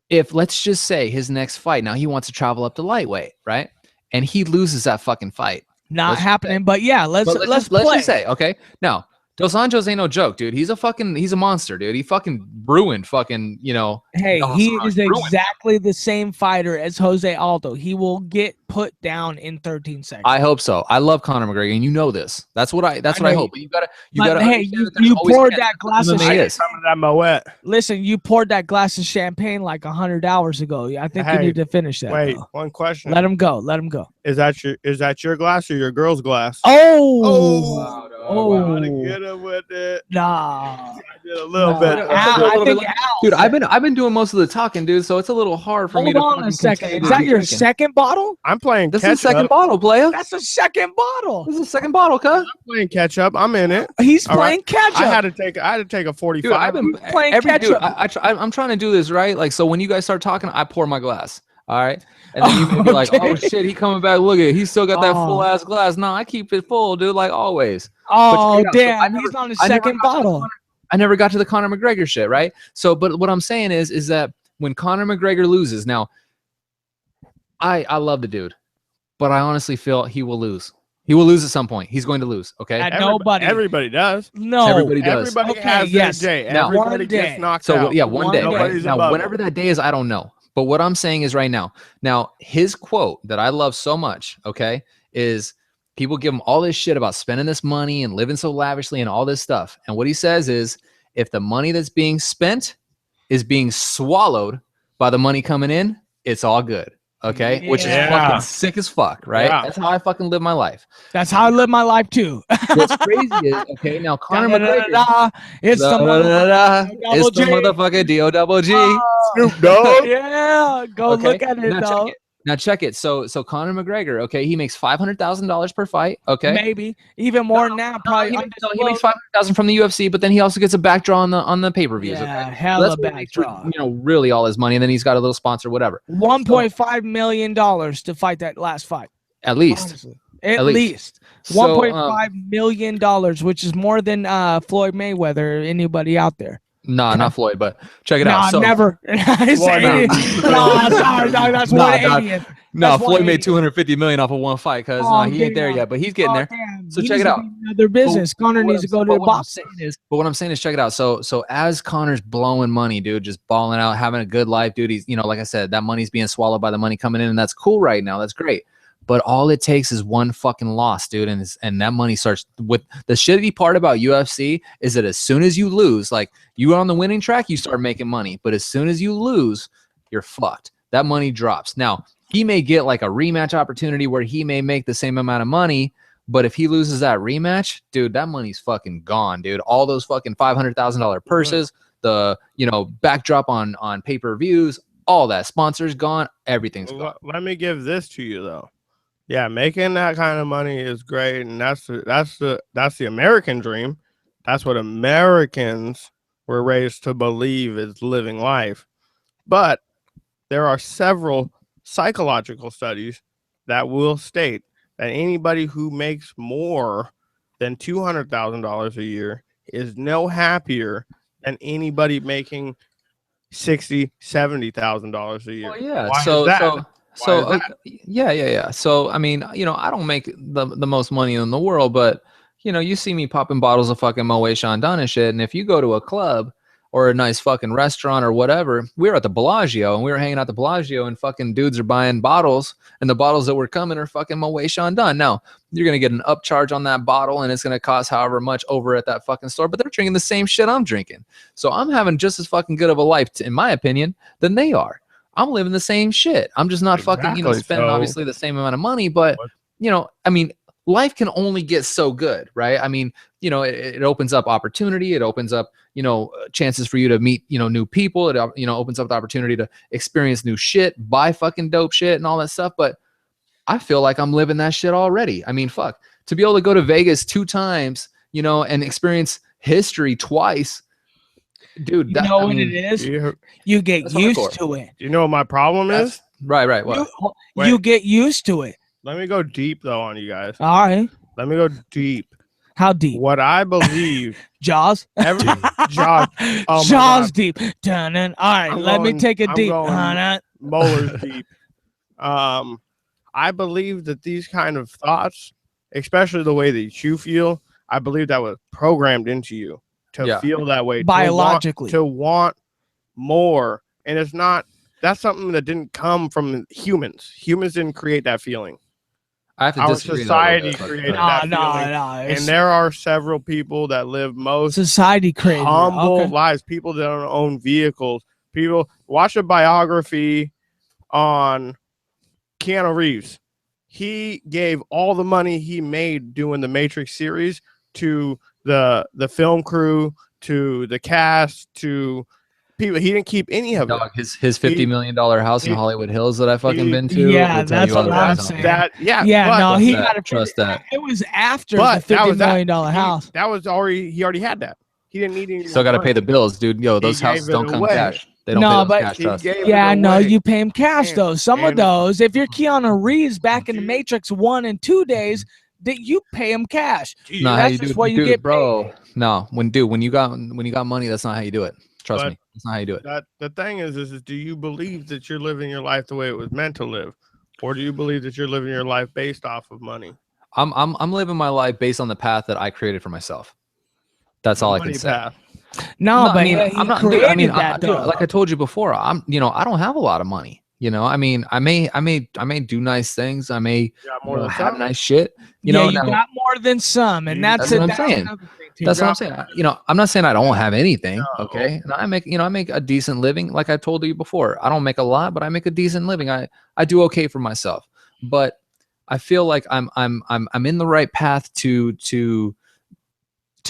if, let's just say, his next fight, now he wants to travel up to lightweight, right? And he loses that fucking fight. Not happening. But yeah, let's just say, okay, now. Dos Anjos ain't no joke, dude. He's a monster, dude. He fucking ruined fucking, Hey, he is exactly the same fighter as Jose Aldo. He will get put down in 13 seconds. I hope so. I love Conor McGregor, and you know this. That's what I hope. But you gotta. Hey, you poured that glass of champagne. Some of that Moet. Listen, you poured that glass of champagne like 100 hours ago. I think you need to finish that. Wait, one question. Let him go. Is that your glass or your girl's glass? Oh, get him with it. Nah, I did a little bit. Dude, I've been doing most of the talking, dude. So it's a little hard for me to. Hold on a second. Is that your second bottle? I'm playing. This is the second bottle, player. That's the second bottle. This is the second bottle, cuz. I'm playing catch up. I'm in it. He's playing catch up. I had to take a 45. Dude, I've been playing catch up. I'm trying to do this right. Like, so when you guys start talking, I pour my glass. All right. And then you may be like, oh shit, he coming back. Look at it. He still got that full ass glass. No, I keep it full, dude, like always. Oh, damn. He's on his second bottle. I never got to the Conor McGregor shit, right? So, but what I'm saying is that when Conor McGregor loses, now, I love the dude, but I honestly feel he will lose. He will lose at some point. He's going to lose, okay? Everybody does. No. Everybody does. Everybody has their day. Everybody gets knocked out. So, yeah, one day. Now, whenever that day is, I don't know. But what I'm saying is right now, his quote that I love so much, okay, is people give him all this shit about spending this money and living so lavishly and all this stuff. And what he says is, if the money that's being spent is being swallowed by the money coming in, it's all good. Okay, which is fucking sick as fuck, right? Yeah. That's how I fucking live my life. That's how I live my life too. What's crazy is, okay, now Conor McGregor, it's the motherfucking D-O-double-G. Snoop Dogg. Yeah, go look at it though. Now check it. So Conor McGregor, okay, he makes $500,000 per fight. Okay, maybe even more than that. Probably he makes $500,000 from the UFC, but then he also gets a back draw on the pay-per-views. Yeah, okay? hella back draw. You know, really all his money, and then he's got a little sponsor, whatever. $1.5 million to fight that last fight. At least. Honestly. At least. $1.5 million, which is more than Floyd Mayweather or anybody out there. Nah, not Floyd, but check it out. So, never. Sorry, that's 180th. No, Floyd made $250 million off of one fight because he ain't there yet, but he's getting there. Damn. So check it out. Another business. Conor needs to go to the boxing. But what I'm saying is, check it out. So as Conor's blowing money, dude, just balling out, having a good life, dude. He's, you know, like I said, that money's being swallowed by the money coming in, and that's cool right now. That's great. But all it takes is one fucking loss, dude, and that money starts. With the shitty part about UFC is that as soon as you lose, like you are on the winning track, you start making money. But as soon as you lose, you're fucked. That money drops. Now, he may get like a rematch opportunity where he may make the same amount of money, but if he loses that rematch, dude, that money's fucking gone, dude. All those fucking $500,000 purses, the, you know, backdrop on pay-per-views, all that sponsors gone, everything's gone. Let me give this to you though. Yeah, making that kind of money is great, and that's the American dream. That's what Americans were raised to believe is living life. But there are several psychological studies that will state that anybody who makes more than $200,000 a year is no happier than anybody making $60,000, $70,000 a year. Well, yeah. Why is that? Yeah. So I mean, you know, I don't make the most money in the world, but you know, you see me popping bottles of fucking Moet Chandon and shit, and if you go to a club or a nice fucking restaurant or whatever, we were at the Bellagio and we were hanging out the Bellagio, and fucking dudes are buying bottles, and the bottles that were coming are fucking Moet Chandon. Now you're gonna get an upcharge on that bottle, and it's gonna cost however much over at that fucking store, but they're drinking the same shit I'm drinking, so I'm having just as fucking good of a life, in my opinion, than they are. I'm living the same shit. I'm just not fucking, you know, spending obviously the same amount of money, but you know, I mean, life can only get so good, right? I mean, you know, it opens up opportunity. It opens up, you know, chances for you to meet, you know, new people. It, you know, opens up the opportunity to experience new shit, buy fucking dope shit and all that stuff. But I feel like I'm living that shit already. I mean, fuck, to be able to go to Vegas 2 times, you know, and experience history twice. Dude, you know what it is? You get used to it. You know what my problem is? Right. What? You get used to it. Let me go deep though on you guys. All right. Let me go deep. How deep? What I believe. Jaws. Jaws. Oh Jaws deep. All right. Let me take a deep. Molars deep. I believe that these kind of thoughts, especially the way that you feel, I believe that was programmed into you. To feel that way biologically, to want more, and it's not. That's something that didn't come from humans. Humans didn't create that feeling. I have to disagree. Society created that feeling. And there are several people that live most society created humble lives. People that don't own vehicles. People watch a biography on Keanu Reeves. He gave all the money he made doing the Matrix series to the film crew, to the cast, to people. He didn't keep any of it. His $50 million house in Hollywood Hills that I fucking been to. Yeah, that's what I'm saying. He got to trust that. It was after the $50 million house. That was already. He already had that. He didn't need any. Still got to pay the bills, dude. Yo, those houses don't come cash. They don't pay cash trust. You pay him cash though. Some of those, if you're Keanu Reeves back in the Matrix 1 and 2 days, that you pay him cash. No, that's just what you get, bro. Paid. No, when you got money, that's not how you do it. Trust me, that's not how you do it. The thing is, do you believe that you're living your life the way it was meant to live, or do you believe that you're living your life based off of money? I'm living my life based on the path that I created for myself. That's all I can say. No, but I'm not. I mean, like I told you before, I don't have a lot of money. You know, I mean, I may do nice things. I may have nice shit. You know, you got more than some, and that's what I'm saying. That's what I'm saying. You know, I'm not saying I don't have anything. Okay, and I make a decent living. Like I told you before, I don't make a lot, but I make a decent living. I do okay for myself. But I feel like I'm in the right path to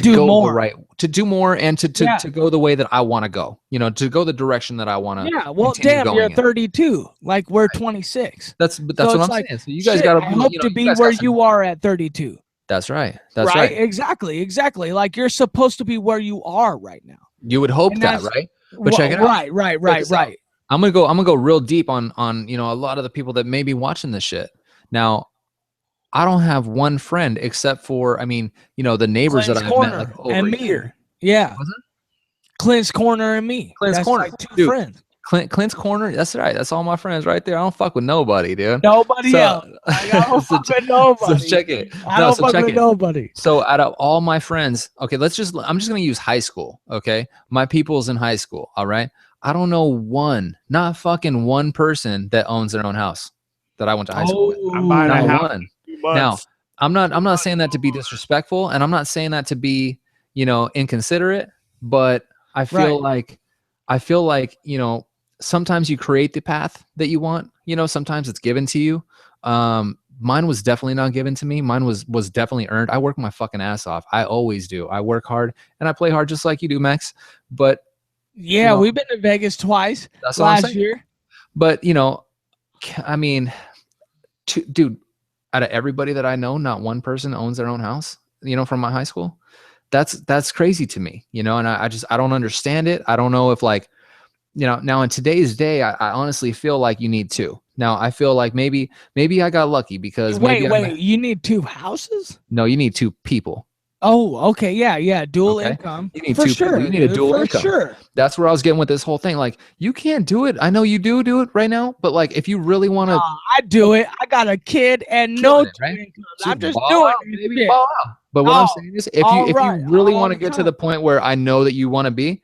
to do more and to go the way that I want to go, to go the direction that I want to. Yeah. Well, damn, you're 32. Like we're 26. That's what I'm saying. So you guys got to hope to be where you are at 32. That's right. That's right. Exactly. Like you're supposed to be where you are right now. You would hope that, right? But check it out. Right. I'm gonna go real deep on a lot of the people that may be watching this shit. Now, I don't have one friend except for the neighbors Clint's that I've met like over and me. Here. Yeah. Clint's Corner and me. Clint's Corner. Like 2 friends. Clint's Corner. That's right. That's all my friends right there. I don't fuck with nobody, dude. Nobody else. I don't fuck with nobody. So check it. I don't fuck with nobody. So out of all my friends, okay, I'm just gonna use high school. Okay, my people's in high school. All right. I don't know not fucking one person that owns their own house that I went to high school with. I'm buying a house. Now, I'm not saying that to be disrespectful, and I'm not saying that to be, inconsiderate, but I feel like sometimes you create the path that you want, sometimes it's given to you. Mine was definitely not given to me. Mine was definitely earned. I work my fucking ass off. I always do. I work hard and I play hard just like you do, Max. But yeah, we've been to Vegas twice last year. But dude, out of everybody that I know, not one person owns their own house, from my high school. That's crazy to me, and I don't understand it. I don't know if now in today's day, I honestly feel like you need 2. Now I feel like maybe I got lucky because wait, you need 2 houses? No, you need 2 people. Oh, okay. Yeah. Dual income. You need 2 people. You need a dual income. Sure. That's where I was getting with this whole thing. Like, you can't do it. I know you do it right now, but like, if you really want to, I do it. I got a kid and no income. I'm just doing it. Baby. But what I'm saying is, if you really want to get to the point where I know that you want to be,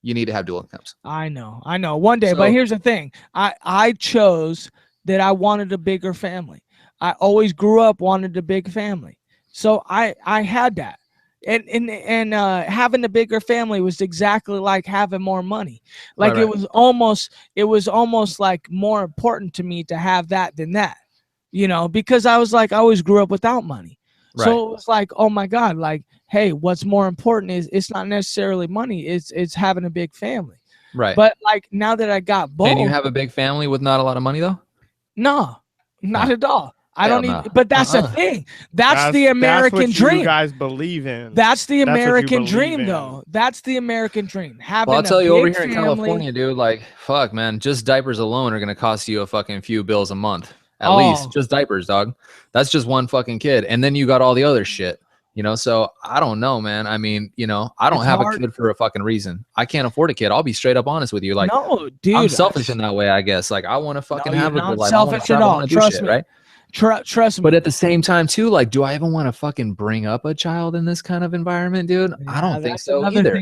you need to have dual incomes. I know. One day, but here's the thing. I chose that I wanted a bigger family. I always grew up wanted a big family. So I had that. And having a bigger family was exactly like having more money. Like it was almost like more important to me to have that than that, because I was like, I always grew up without money. Right. So it was like, oh my God, like, hey, what's more important is it's not necessarily money. It's having a big family. Right. But like now that I got both. Can you have a big family with not a lot of money though? No, not at all. I don't need, but that's the thing. That's the American dream. You guys believe in. That's the American dream, though. That's the American dream. Well, I'll tell you, over here in California, dude, like, fuck, man, just diapers alone are gonna cost you a fucking few bills a month, at least. Just diapers, dog. That's just one fucking kid, and then you got all the other shit. So I don't know, man. I mean, I don't have a kid for a fucking reason. I can't afford a kid. I'll be straight up honest with you. Like, no, dude, I'm selfish in that way, I guess. Like, I want to fucking have a good life. Selfish at all. Trust me. Right? Trust me. But at the same time, too, like, do I even want to fucking bring up a child in this kind of environment, dude? Yeah, I don't think so either.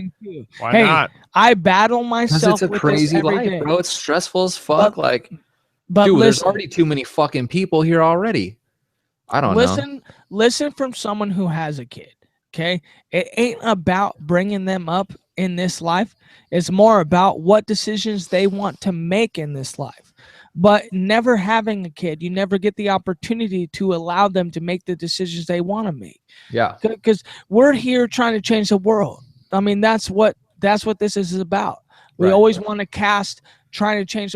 Why not? I battle myself. Because it's a crazy life, bro. It's stressful as fuck. But dude, listen, there's already too many fucking people here already. I don't know. Listen from someone who has a kid, okay? It ain't about bringing them up in this life. It's more about what decisions they want to make in this life. But never having a kid, you never get the opportunity to allow them to make the decisions they want to make. Yeah. Because we're here trying to change the world. I mean, that's what this is about. We always want to cast trying to change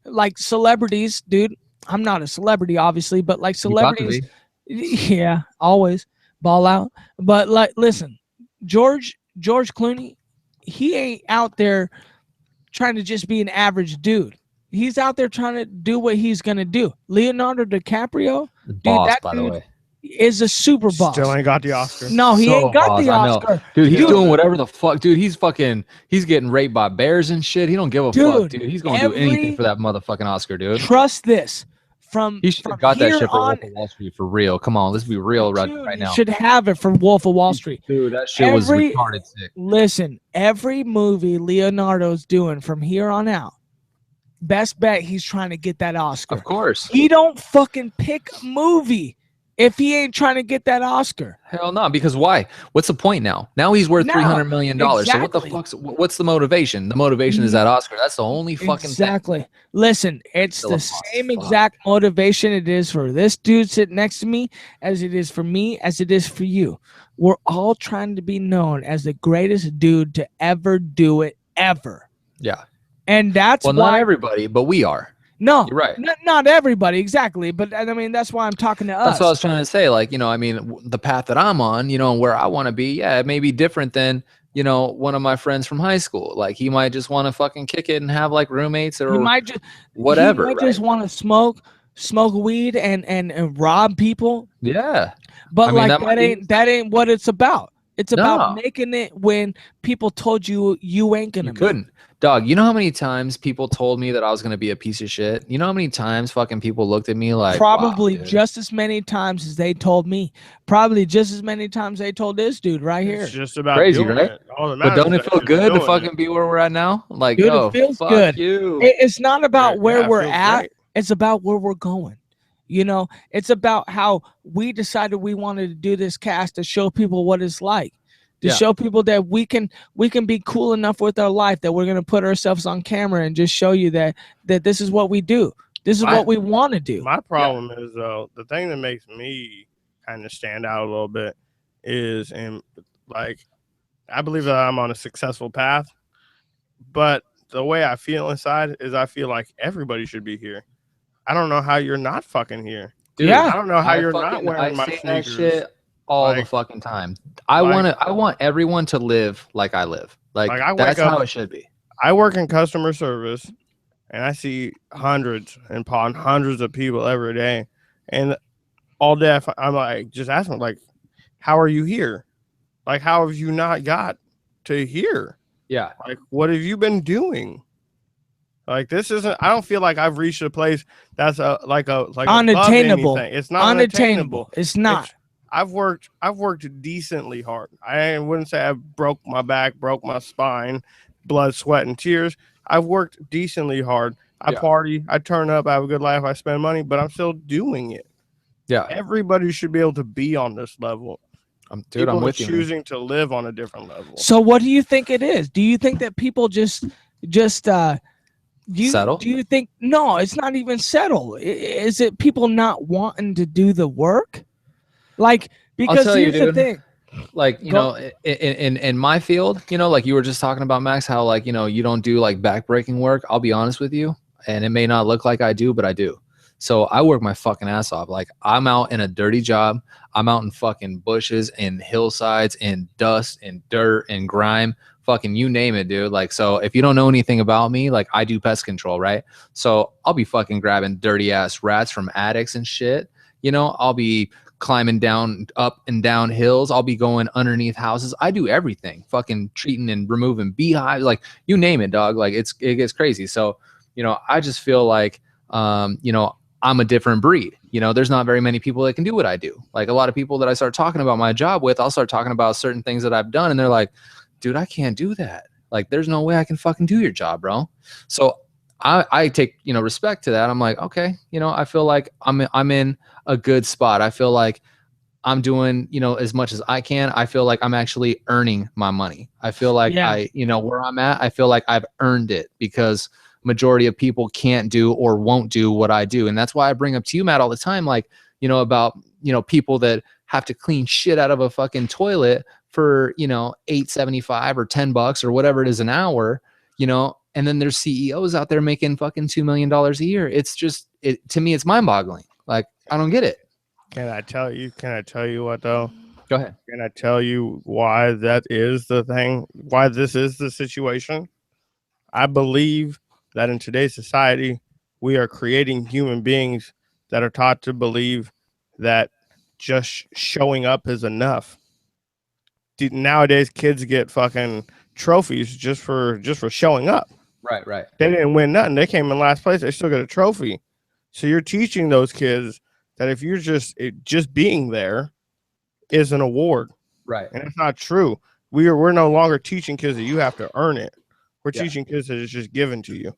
like celebrities, dude. I'm not a celebrity, obviously, but like celebrities, yeah, always ball out. But like, listen, George Clooney, he ain't out there trying to just be an average dude. He's out there trying to do what he's gonna do. Leonardo DiCaprio, by the way, is a super boss. Still ain't got the Oscar. No, he ain't got the Oscar. Dude, he's doing whatever the fuck. Dude, he's getting raped by bears and shit. He don't give a fuck, dude. He's gonna do anything for that motherfucking Oscar, dude. Trust this. He should have got that shit for Wolf of Wall Street for real. Come on, let's be real right now. Should have it for Wolf of Wall Street. Dude, that shit was retarded sick. Listen, every movie Leonardo's doing from here on out, best bet he's trying to get that Oscar. Of course. He don't fucking pick a movie. if he ain't trying to get that Oscar? Hell no, because why? What's the point now? Now he's worth $300 million. Exactly. So what the fuck's what's the motivation? The motivation is that Oscar. That's the only fucking exactly. thing. Listen, it's the same exact motivation it is for this dude sitting next to me, as it is for me, as it is for you. We're all trying to be known as the greatest dude to ever do it, ever. Yeah. And that's why not everybody, but we are. No, you're right. Not everybody, exactly. But I mean, that's why I'm talking to us. That's what I was trying to say. Like, you know, I mean, the path that I'm on, you know, and where I want to be, yeah, it may be different than, you know, one of my friends from high school. Like, he might just want to fucking kick it and have like roommates or whatever. He might just want to smoke weed and rob people. Yeah. But I mean, like that ain't what it's about. It's about making it when people told you ain't gonna. You couldn't. Dog, you know how many times people told me that I was going to be a piece of shit? You know how many times fucking people looked at me like, probably wow, just as many times as they told me. Probably just as many times they told this dude right here. It's just about crazy, right? But don't it feel good to fucking be where we're at now? Like, dude, yo, it feels fuck good. You. It's not about where we're at. Great. It's about where we're going. You know, it's about how we decided we wanted to do this cast to show people what it's like. To show people that we can be cool enough with our life that we're going to put ourselves on camera and just show you that this is what we do. This is what we want to do. My problem is, though, the thing that makes me kind of stand out a little bit is, and like, I believe that I'm on a successful path, but the way I feel inside is I feel like everybody should be here. I don't know how you're not fucking here. Dude, I don't know how you're not wearing my sneakers. That shit all the fucking time. I want everyone to live like I live. Like that's how it should be. I work in customer service and I see hundreds and hundreds of people every day. And all day I'm like, just asking, like, how are you here? Like, how have you not got to here? Yeah. Like, what have you been doing? Like, this isn't, I don't feel like I've reached a place that's like unattainable. It's not unattainable. It's not. I've worked decently hard. I wouldn't say I broke my back, broke my spine, blood, sweat, and tears. I've worked decently hard. I party, I turn up, I have a good life, I spend money, but I'm still doing it. Yeah. Everybody should be able to be on this level. I'm with you. Choosing to live on a different level. So what do you think it is? Do you think that people just settle? Do you think no, it's not even settle. Is it people not wanting to do the work? Like, because here's the thing. Like, you know, in my field, you know, like you were just talking about, Max, how like, you know, you don't do like backbreaking work. I'll be honest with you. And it may not look like I do, but I do. So I work my fucking ass off. Like, I'm out in a dirty job. I'm out in fucking bushes and hillsides and dust and dirt and grime. Fucking you name it, dude. Like, so if you don't know anything about me, like I do pest control, right? So I'll be fucking grabbing dirty ass rats from attics and shit. You know, I'll be climbing down up and down hills. I'll be going underneath houses. I do everything, fucking treating and removing beehives, like you name it, dog. Like it gets crazy. So, you know, I just feel like, you know, I'm a different breed. You know, there's not very many people that can do what I do. Like a lot of people that I start talking about my job with, I'll start talking about certain things that I've done. And they're like, dude, I can't do that. Like, there's no way I can fucking do your job, bro. So I take, you know, respect to that. I'm like, okay, you know, I feel like I'm in a good spot. I feel like I'm doing, you know, as much as I can. I feel like I'm actually earning my money. I feel like you know, where I'm at, I feel like I've earned it because majority of people can't do or won't do what I do. And that's why I bring up to you, Matt, all the time, like, you know, about, you know, people that have to clean shit out of a fucking toilet for, you know, $8.75 or $10 or whatever it is an hour, you know, and then there's CEOs out there making fucking $2 million a year. It's just, to me, it's mind boggling. Like, I don't get it. Can I tell you what though? Go ahead. Can I tell you why that is the thing? Why this is the situation? I believe that in today's society, we are creating human beings that are taught to believe that just showing up is enough. Nowadays, kids get fucking trophies just for showing up. Right. They didn't win nothing. They came in last place. They still get a trophy. So you're teaching those kids that if you're just being there is an award. Right. And it's not true. We're no longer teaching kids that you have to earn it. We're teaching kids that it's just given to you.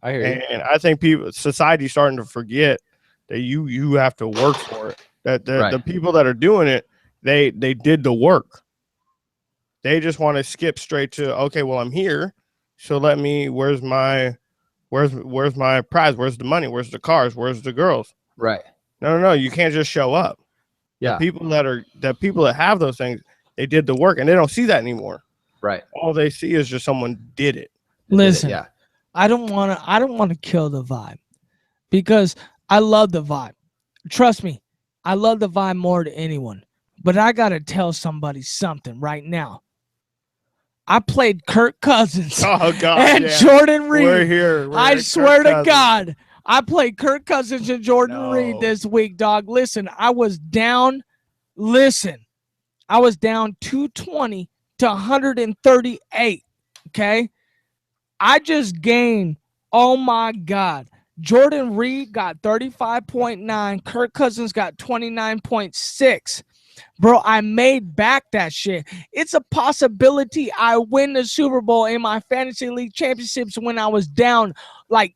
I hear you. And I think society's starting to forget that you have to work for it. That the people that are doing it, they did the work. They just want to skip straight to, okay, well, I'm here, so let me. Where's my prize? Where's the money? Where's the cars? Where's the girls? Right. No. You can't just show up. Yeah. The people that have those things, they did the work, and they don't see that anymore. Right. All they see is just someone did it. Listen, I don't want to kill the vibe, because I love the vibe. Trust me, I love the vibe more than anyone. But I gotta tell somebody something right now. I played Kirk Cousins and Jordan Reed. We're here. I swear to God, I played Kirk Cousins and Jordan Reed this week, dog. Listen, I was down. I was down 220 to 138. Okay, I just gained. Oh my God. Jordan Reed got 35.9. Kirk Cousins got 29.6. Bro, I made back that shit. It's a possibility I win the Super Bowl in my fantasy league championships when I was down like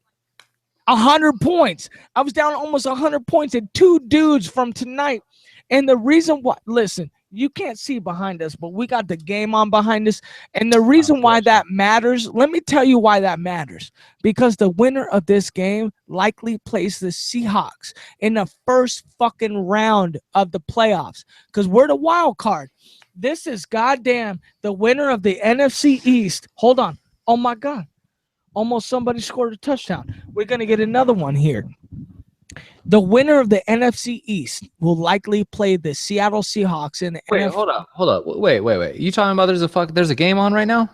100 points. I was down almost 100 points and 2 dudes from tonight. And the reason why, listen, you can't see behind us, but we got the game on behind us. And the reason why that matters, let me tell you why that matters. Because the winner of this game likely plays the Seahawks in the first fucking round of the playoffs. Because we're the wild card. This is goddamn the winner of the NFC East. Hold on. Oh my God. Almost somebody scored a touchdown. We're going to get another one here. The winner of the NFC East will likely play the Seattle Seahawks in the NFC. Hold up. Wait. You talking about there's a game on right now?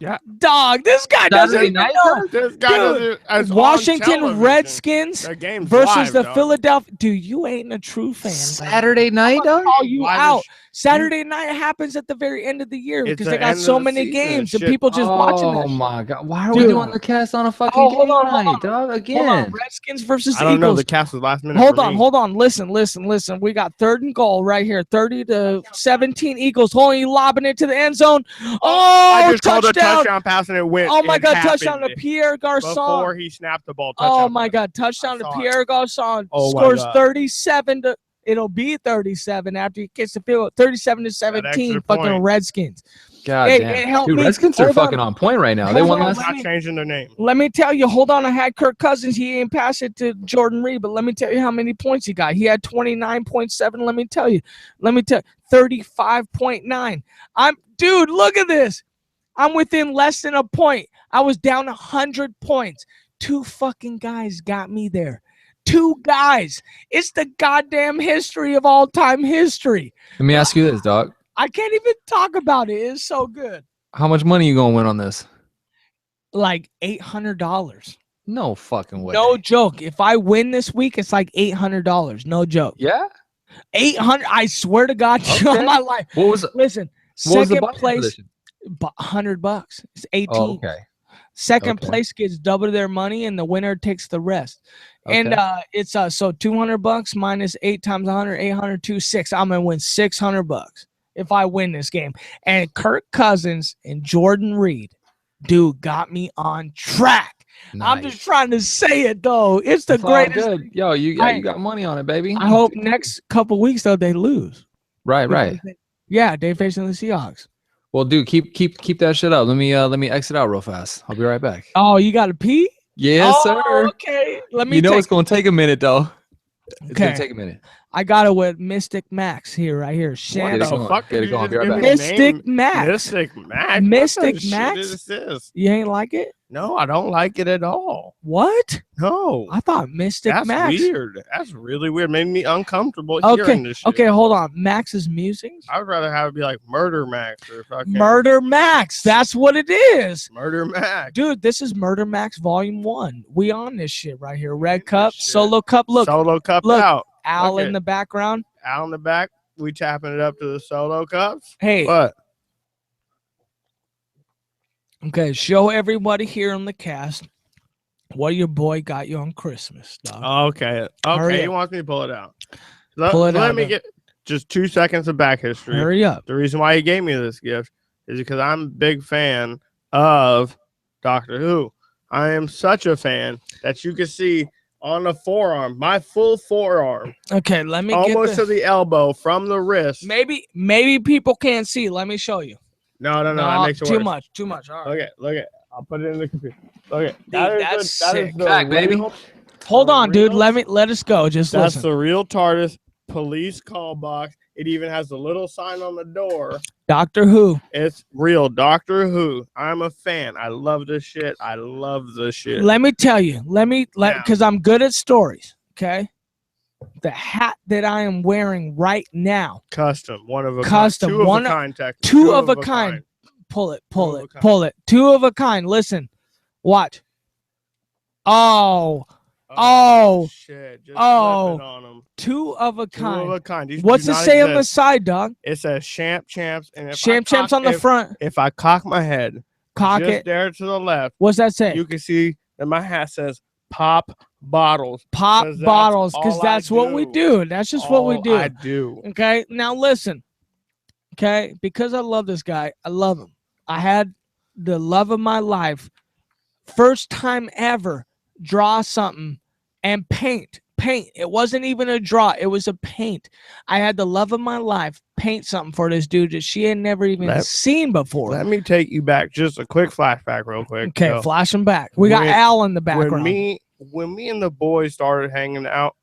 Yeah. Dog, this guy doesn't even know. This guy doesn't. Washington Redskins versus the Philadelphia. Dude, you ain't a true fan. Saturday night, dog? Call you out. Saturday night happens at the very end of the year because they got so many games and people just watching that. Oh my God. Why are we doing the cast on a fucking game night, dog? Again. Hold on. Redskins versus Eagles. I don't know. The cast was last minute. Hold on. Listen. We got 3rd and goal right here. 30 to 17 Eagles. Holding, lobbing it to the end zone. I just called a touchdown pass and it went. Oh my God, touchdown to Pierre Garçon. Before he snapped the ball. Oh my God, touchdown to Pierre Garçon. Scores 37 to. It'll be 37 after he kicks the field. 37 to 17. Fucking Redskins. God damn. Dude, Redskins are fucking on point right now. They won last. Not changing their name. Let me tell you. Hold on. I had Kirk Cousins. He ain't passed it to Jordan Reed, but let me tell you how many points he got. He had 29.7. Let me tell you. 35.9. Dude, look at this. I'm within less than a point. I was down 100 points. 2 fucking guys got me there. 2 guys. It's the goddamn history of all time history. Let me ask you this, dog. I can't even talk about it. It's so good. How much money you gonna win on this? Like $800. No fucking way. No joke. If I win this week, it's like $800. No joke. Yeah. 800. I swear to God, on my life. What was it? Listen. What second was the place. Position? $100. It's 18. Oh, okay. Second place gets double their money, and the winner takes the rest. Okay. And it's so $200 minus 8 times 100, 800, 2, I'm gonna win $600 if I win this game. And Kirk Cousins and Jordan Reed, dude, got me on track. Nice. I'm just trying to say it though. It's the greatest. Good. Yo, you got money on it, baby. I hope next couple weeks though they lose. Right. They facing the Seahawks. Well, dude, keep that shit up. Let me exit out real fast. I'll be right back. Oh, you got to pee? Yes, sir. Okay. Let me. You know it's gonna take a minute though. It's gonna take a minute. I got it with Mystic Max here, right here. Get it going. I'll be right back. Mystic Max. Mystic Max. You ain't like it? No, I don't like it at all. What? No. I thought Mystic Max. That's weird. That's really weird. Made me uncomfortable hearing this shit. Okay, hold on. Max's musings? I would rather have it be like Murder Max or fucking Murder Max. That's what it is. Murder Max. Dude, this is Murder Max Volume 1. We on this shit right here. Red Cup, Solo Cup. Look. Solo Cup look, out. Al in the background. Al in the back. We tapping it up to the Solo Cups. Hey. What? Okay, show everybody here on the cast what your boy got you on Christmas, dog. Okay, he wants me to pull it out. Let me get just 2 seconds of back history. Hurry up. The reason why he gave me this gift is because I'm a big fan of Doctor Who. I am such a fan that you can see on the forearm, my full forearm. Okay, let me almost to the elbow from the wrist. Maybe people can't see. Let me show you. No, that makes it worse. Too much. All right. Look at. I'll put it in the computer. Look at. That's sick. Back, baby. Hold on, dude. Let us go. Just that's listen. The real TARDIS police call box. It even has the little sign on the door. Doctor Who. It's real Doctor Who. I'm a fan. I love this shit. I love this shit. Let me tell you. Because I'm good at stories. Okay. The hat that I am wearing right now. Custom. One of a custom. Kind. Two of a kind. Two of a kind. Pull it. Two of a kind. Listen. Watch. Oh, shit. Just on them. Two of a kind. Two of a kind. These What's it say on the side, dog? It says Champ Champs. And Champ Champs on the front. If I cock my head, just there to the left. What's that say? You can see that my hat says Pop Bottles. Pop Bottles, because that's what we do. That's just what we do. I do. Okay, now listen. Okay, because I love this guy. I love him. I had the love of my life. First time ever draw something and paint. It wasn't even a draw. It was a paint. I had the love of my life paint something for this dude that she had never even seen before. Let me take you back. Just a quick flashback real quick. Okay, so, flashing back. We got Al in the background. When me and the boys started hanging out,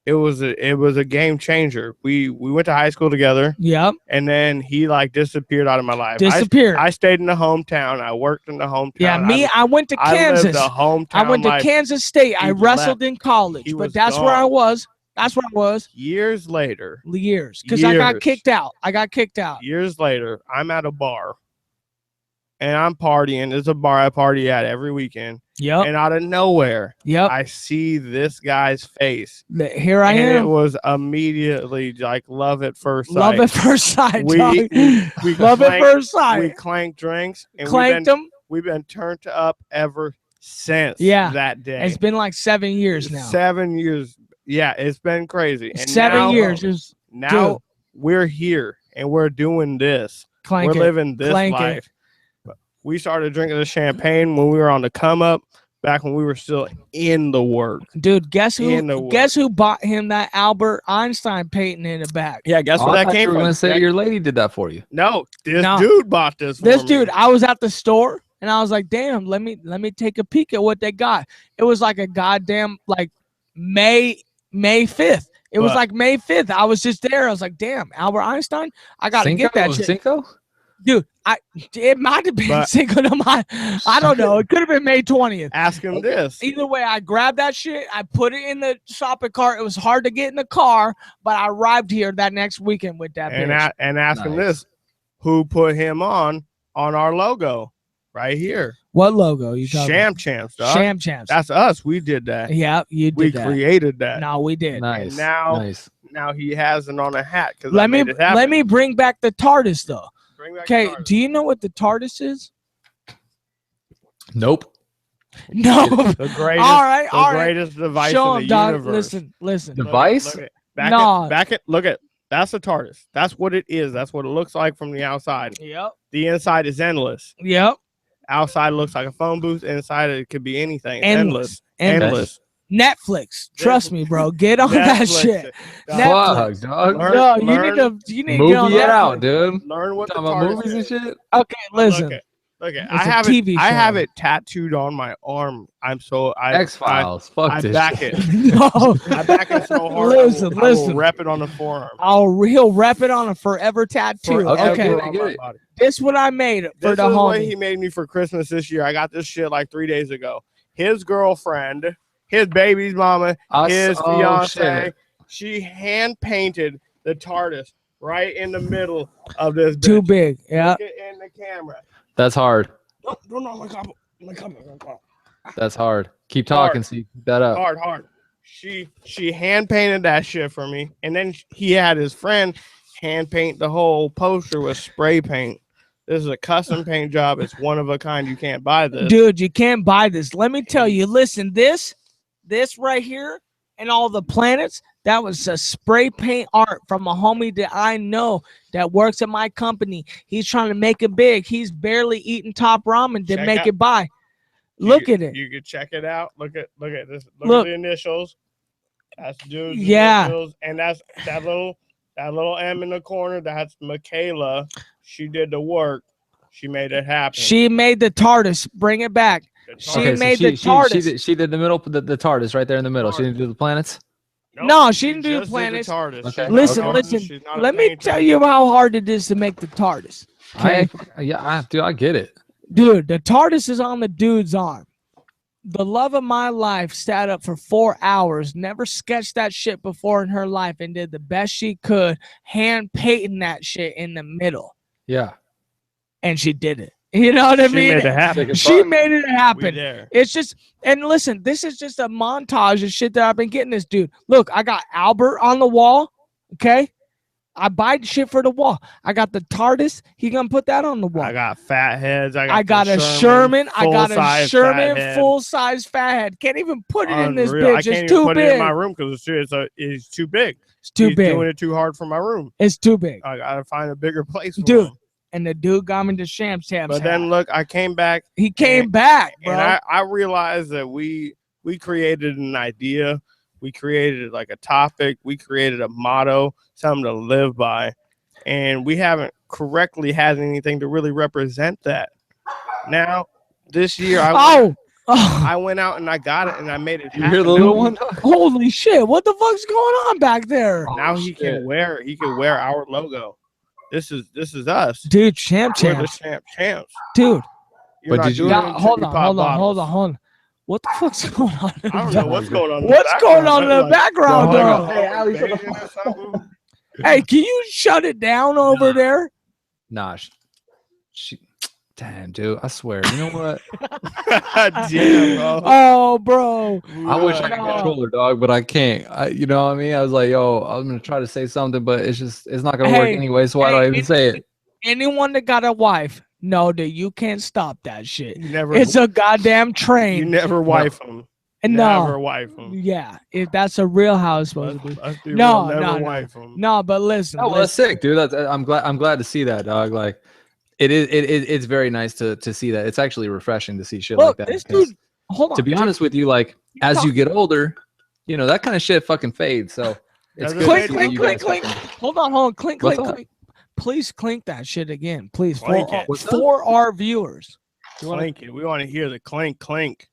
it was a game changer. We went to high school together. Yep. And then he like disappeared out of my life. I stayed in the hometown. I worked in the hometown. Yeah, I went to Kansas. I lived the hometown I went to Kansas State. I wrestled in college, but that's where I was. That's where I was. Years later. Because I got kicked out. Years later, I'm at a bar. And I'm partying. It's a bar I party at every weekend. Yep. And out of nowhere, I see this guy's face. Here I am. It was immediately like love at first sight. Love at first sight. We love at first sight. We clanked drinks. And them. We've been turned up ever since that day. It's been like 7 years now. 7 years. Yeah, it's been crazy. And 7 years. Now we're here and we're doing this. We're living this life. We started drinking the champagne when we were on the come up, back when we were still in the work. Dude, guess who bought him that Albert Einstein painting in the back? Yeah, guess where that came from. You were going to say your lady did that for you. No, dude bought this for me. This dude, I was at the store and I was like, damn, let me take a peek at what they got. It was like a goddamn like May 5th. It was like May 5th. I was just there. I was like, damn, Albert Einstein. I got to get that shit. Cinco? Dude, it might have been Cinco de Mayo. I don't know. It could have been May 20th. Ask him this. Either way, I grabbed that shit. I put it in the shopping cart. It was hard to get in the car, but I arrived here that next weekend with that bitch. And ask him this. Who put him on our logo right here? What logo you talking about? Champs, dog. Sham Champs. That's us. We did that. Yeah, you did that. We created that. No, we did. Nice. And now he has it on a hat. Let me bring back the TARDIS, though. Okay, do you know what the TARDIS is? Nope. No. The greatest, greatest device in the universe. Listen. Device? Look at. That's a TARDIS. That's what it is. That's what it looks like from the outside. Yep. The inside is endless. Yep. Outside looks like a phone booth. Inside it could be anything. Endless. Netflix. Trust me, bro. Get on Netflix. That shit. Netflix. Dog. You need to movie get on it out, dude. Learn what talking the about movies and shit. Okay, listen. Look at. I have it tattooed on my arm. X-Files. Fuck this. I back it. No. I back it so hard. Listen. I will rep it on the forearm. He'll rep it on a forever tattoo. Okay. This what I made for the homie. This is what he made me for Christmas this year. I got this shit like 3 days ago. His girlfriend, his baby's mama, his fiance, she hand painted the TARDIS right in the middle of this bitch. Too big. Yeah. Look it in the camera. That's hard. Don't That's hard. Keep talking. So you keep that up. Hard. She hand painted that shit for me, and then he had his friend hand paint the whole poster with spray paint. This is a custom paint job. It's one of a kind. You can't buy this. Dude, you can't buy this. Let me tell you. Listen, this right here and all the planets, that was a spray paint art from a homie that I know that works at my company. He's trying to make it big. He's barely eating top ramen to make it by. Look at it. You can check it out. Look at this. Look at the initials. That's dude's initials, and that's that little M in the corner. That's Michaela. She did the work. She made it happen. She made the TARDIS. Bring it back. She made the TARDIS. She did the middle, the TARDIS right there in the middle. She didn't do the planets. No, she didn't do the planets. Okay. Listen. Let me tell you how hard it is to make the TARDIS. Okay. I get it. Dude, the TARDIS is on the dude's arm. The love of my life sat up for 4 hours, never sketched that shit before in her life, and did the best she could, hand painting that shit in the middle. Yeah. And she did it. You know what I mean? Made it happen. She made it happen. It's just, and listen, this is just a montage of shit that I've been getting this dude. Look, I got Albert on the wall. Okay. I buy shit for the wall. I got the TARDIS. He gonna put that on the wall. I got fat heads. I got a Sherman. I got a Sherman full-size fat head. Can't even put it in this bitch. It's too big. Put it in my room because it's too big. It's too big. Doing it too hard for my room. It's too big. I gotta find a bigger place for dude. him. And the dude got me the Shams tabs. But then look, I came back. He came back, bro. And I realized that we created an idea. We created like a topic. We created a motto, something to live by. And we haven't correctly had anything to really represent that. Now, this year, I went out and I got it and I made it happen. You hear the little one? Holy shit! What the fuck's going on back there? Now he can wear our logo. This is us, dude. Champs. We're the champs, dude. But did you? Hold on. What the fuck's going on? I don't know what's going on. What's going on in the background, though? Hey, can you shut it down over there? Nah, damn, dude. I swear. You know what? Damn, bro. Oh, bro. I wish I could control her, dog, but I can't. You know what I mean? I was like, yo, I'm gonna try to say something, but it's not gonna work anyway. So why do I even say it? Anyone that got a wife, know that you can't stop that shit. It's a goddamn train. You never wife them. Never wife them. Yeah, if that's a real house supposed to be. No, but listen. Oh, well, that's sick, dude. I'm glad to see that, dog. Like, it's very nice to see that. It's actually refreshing to see shit like that. This dude, hold on. To be honest with you, like as you get older, you know that kind of shit fucking fades. So it's clink, clink. Hold on, clink, clink. Please clink that shit again, please, for our viewers. Clink it. We want to hear the clink, clink.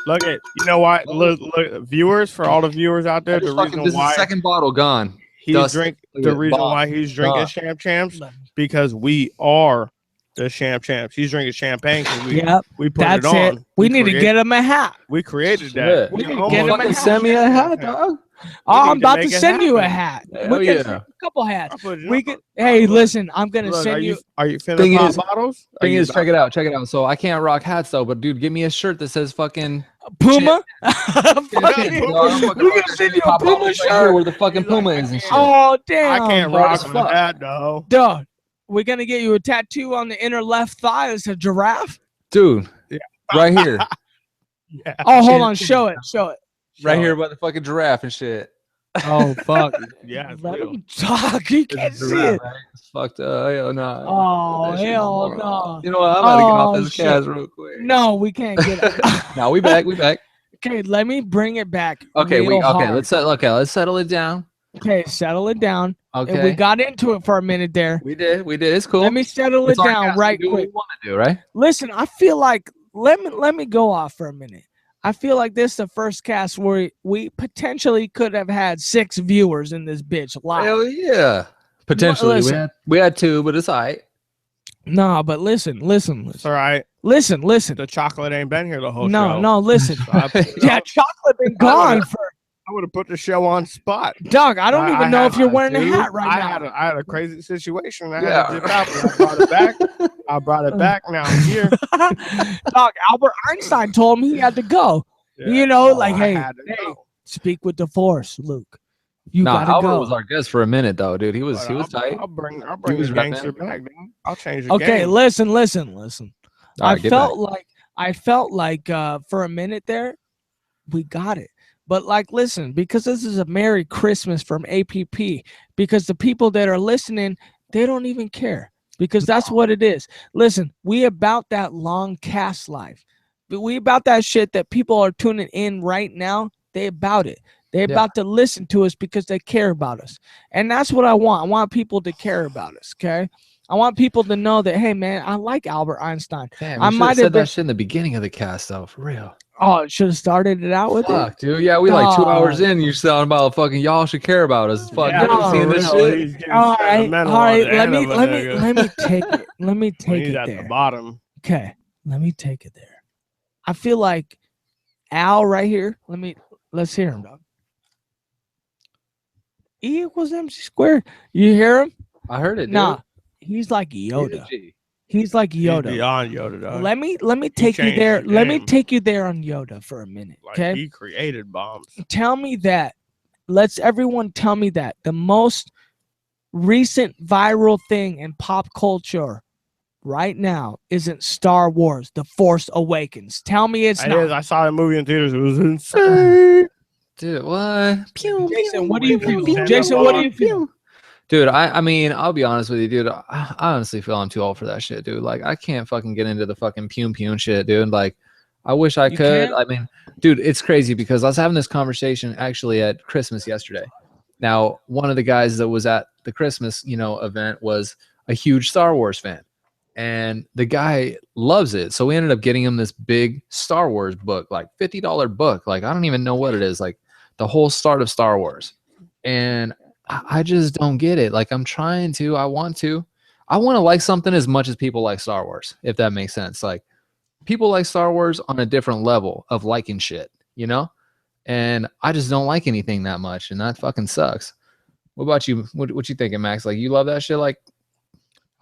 Look at, you know what? Look, viewers, for all the viewers out there, the reason why the second bottle gone. The reason why he's drinking Champs because we are the Champs. He's drinking champagne because we put it on. We need to get him a hat. We created that. We need to get him a hat. Send me a hat, dog. I'm about to send you a hat. We get a couple hats. Hey, listen, I'm gonna send you. Are you finna pop bottles? Thing is, check it out. So I can't rock hats though, but dude, give me a shirt that says fucking Puma. We're gonna send you a Puma shirt where the fucking Puma is and shit. Oh damn! I can't rock a hat though. Dude, we're gonna get you a tattoo on the inner left thigh. It's a giraffe. Dude, right here. Oh, hold on. Show it. Right here by the fucking giraffe and shit. Oh fuck. Yeah. Let him talk. He can't see it. Right? It's fucked up. Hell no. Oh hell no. You know what? I'm about to get off this cast real quick. No, we can't get it. No, we back. Okay, let me bring it back. Okay, let's settle it down. Okay, settle it down. Okay. And we got into it for a minute there. We did. It's cool. Let me settle it down right quick. What we want to do, right? Listen, I feel like let me go off for a minute. I feel like this is the first cast where we potentially could have had 6 viewers in this bitch live. Hell yeah. Potentially. We had 2, but it's all right. Nah, but listen. It's all right. Listen. The chocolate ain't been here the whole show. No, listen. Chocolate been gone for. I would have put the show on spot. Dog, I don't even know if you're wearing a hat right now. I had a crazy situation. I had to dip out, but I brought it back. I brought it back. Now I'm here. Dog, Albert Einstein told me he had to go. Yeah. You know, hey, speak with the force, Luke. You gotta Albert go. Was our guest for a minute though, dude. He was tight. I'll bring the gangster back, dude. I'll change the game. Listen. Right, I felt like for a minute there, we got it. But listen, because this is a Merry Christmas from A.P.P. Because the people that are listening, they don't even care. Because that's what it is. Listen, we about that long cast life. We about that shit that people are tuning in right now. They about it. They about to listen to us because they care about us. And that's what I want. I want people to care about us, okay? I want people to know that, hey, man, I like Albert Einstein. Damn, you should have said that shit in the beginning of the cast, though, for real. Oh, it should have started it out with Fuck, it. dude. Yeah, we like 2 hours in. You're sounding about fucking y'all should care about us. Fuck, seeing this shit. All right. Let me take it. Let me take it at there. The bottom. Okay, let me take it there. I feel like Al right here. Let's hear him, dog. E equals MC squared. You hear him? I heard it, dude. Nah, he's like Yoda. He's like Yoda. He's beyond Yoda, dog. Let me take you there. Let me take you there on Yoda for a minute. Okay. He created bombs. Tell me that. Let's everyone tell me that the most recent viral thing in pop culture right now isn't Star Wars: The Force Awakens. Tell me it's not. I saw the movie in theaters. It was insane. Dude, what? Jason, what do you feel? Jason, what do you feel? Dude, I mean, I'll be honest with you, dude. I honestly feel I'm too old for that shit, dude. Like, I can't fucking get into the fucking pew shit, dude. Like, I wish I could. Can't? I mean, dude, it's crazy because I was having this conversation actually at Christmas yesterday. Now, one of the guys that was at the Christmas, event was a huge Star Wars fan. And the guy loves it. So we ended up getting him this big Star Wars book, like $50 book. Like, I don't even know what it is. Like, the whole start of Star Wars. And I just don't get it. Like, I'm trying to. I want to like something as much as people like Star Wars, if that makes sense. Like, people like Star Wars on a different level of liking shit, And I just don't like anything that much, and that fucking sucks. What about you? What you thinking, Max? Like, you love that shit? Like,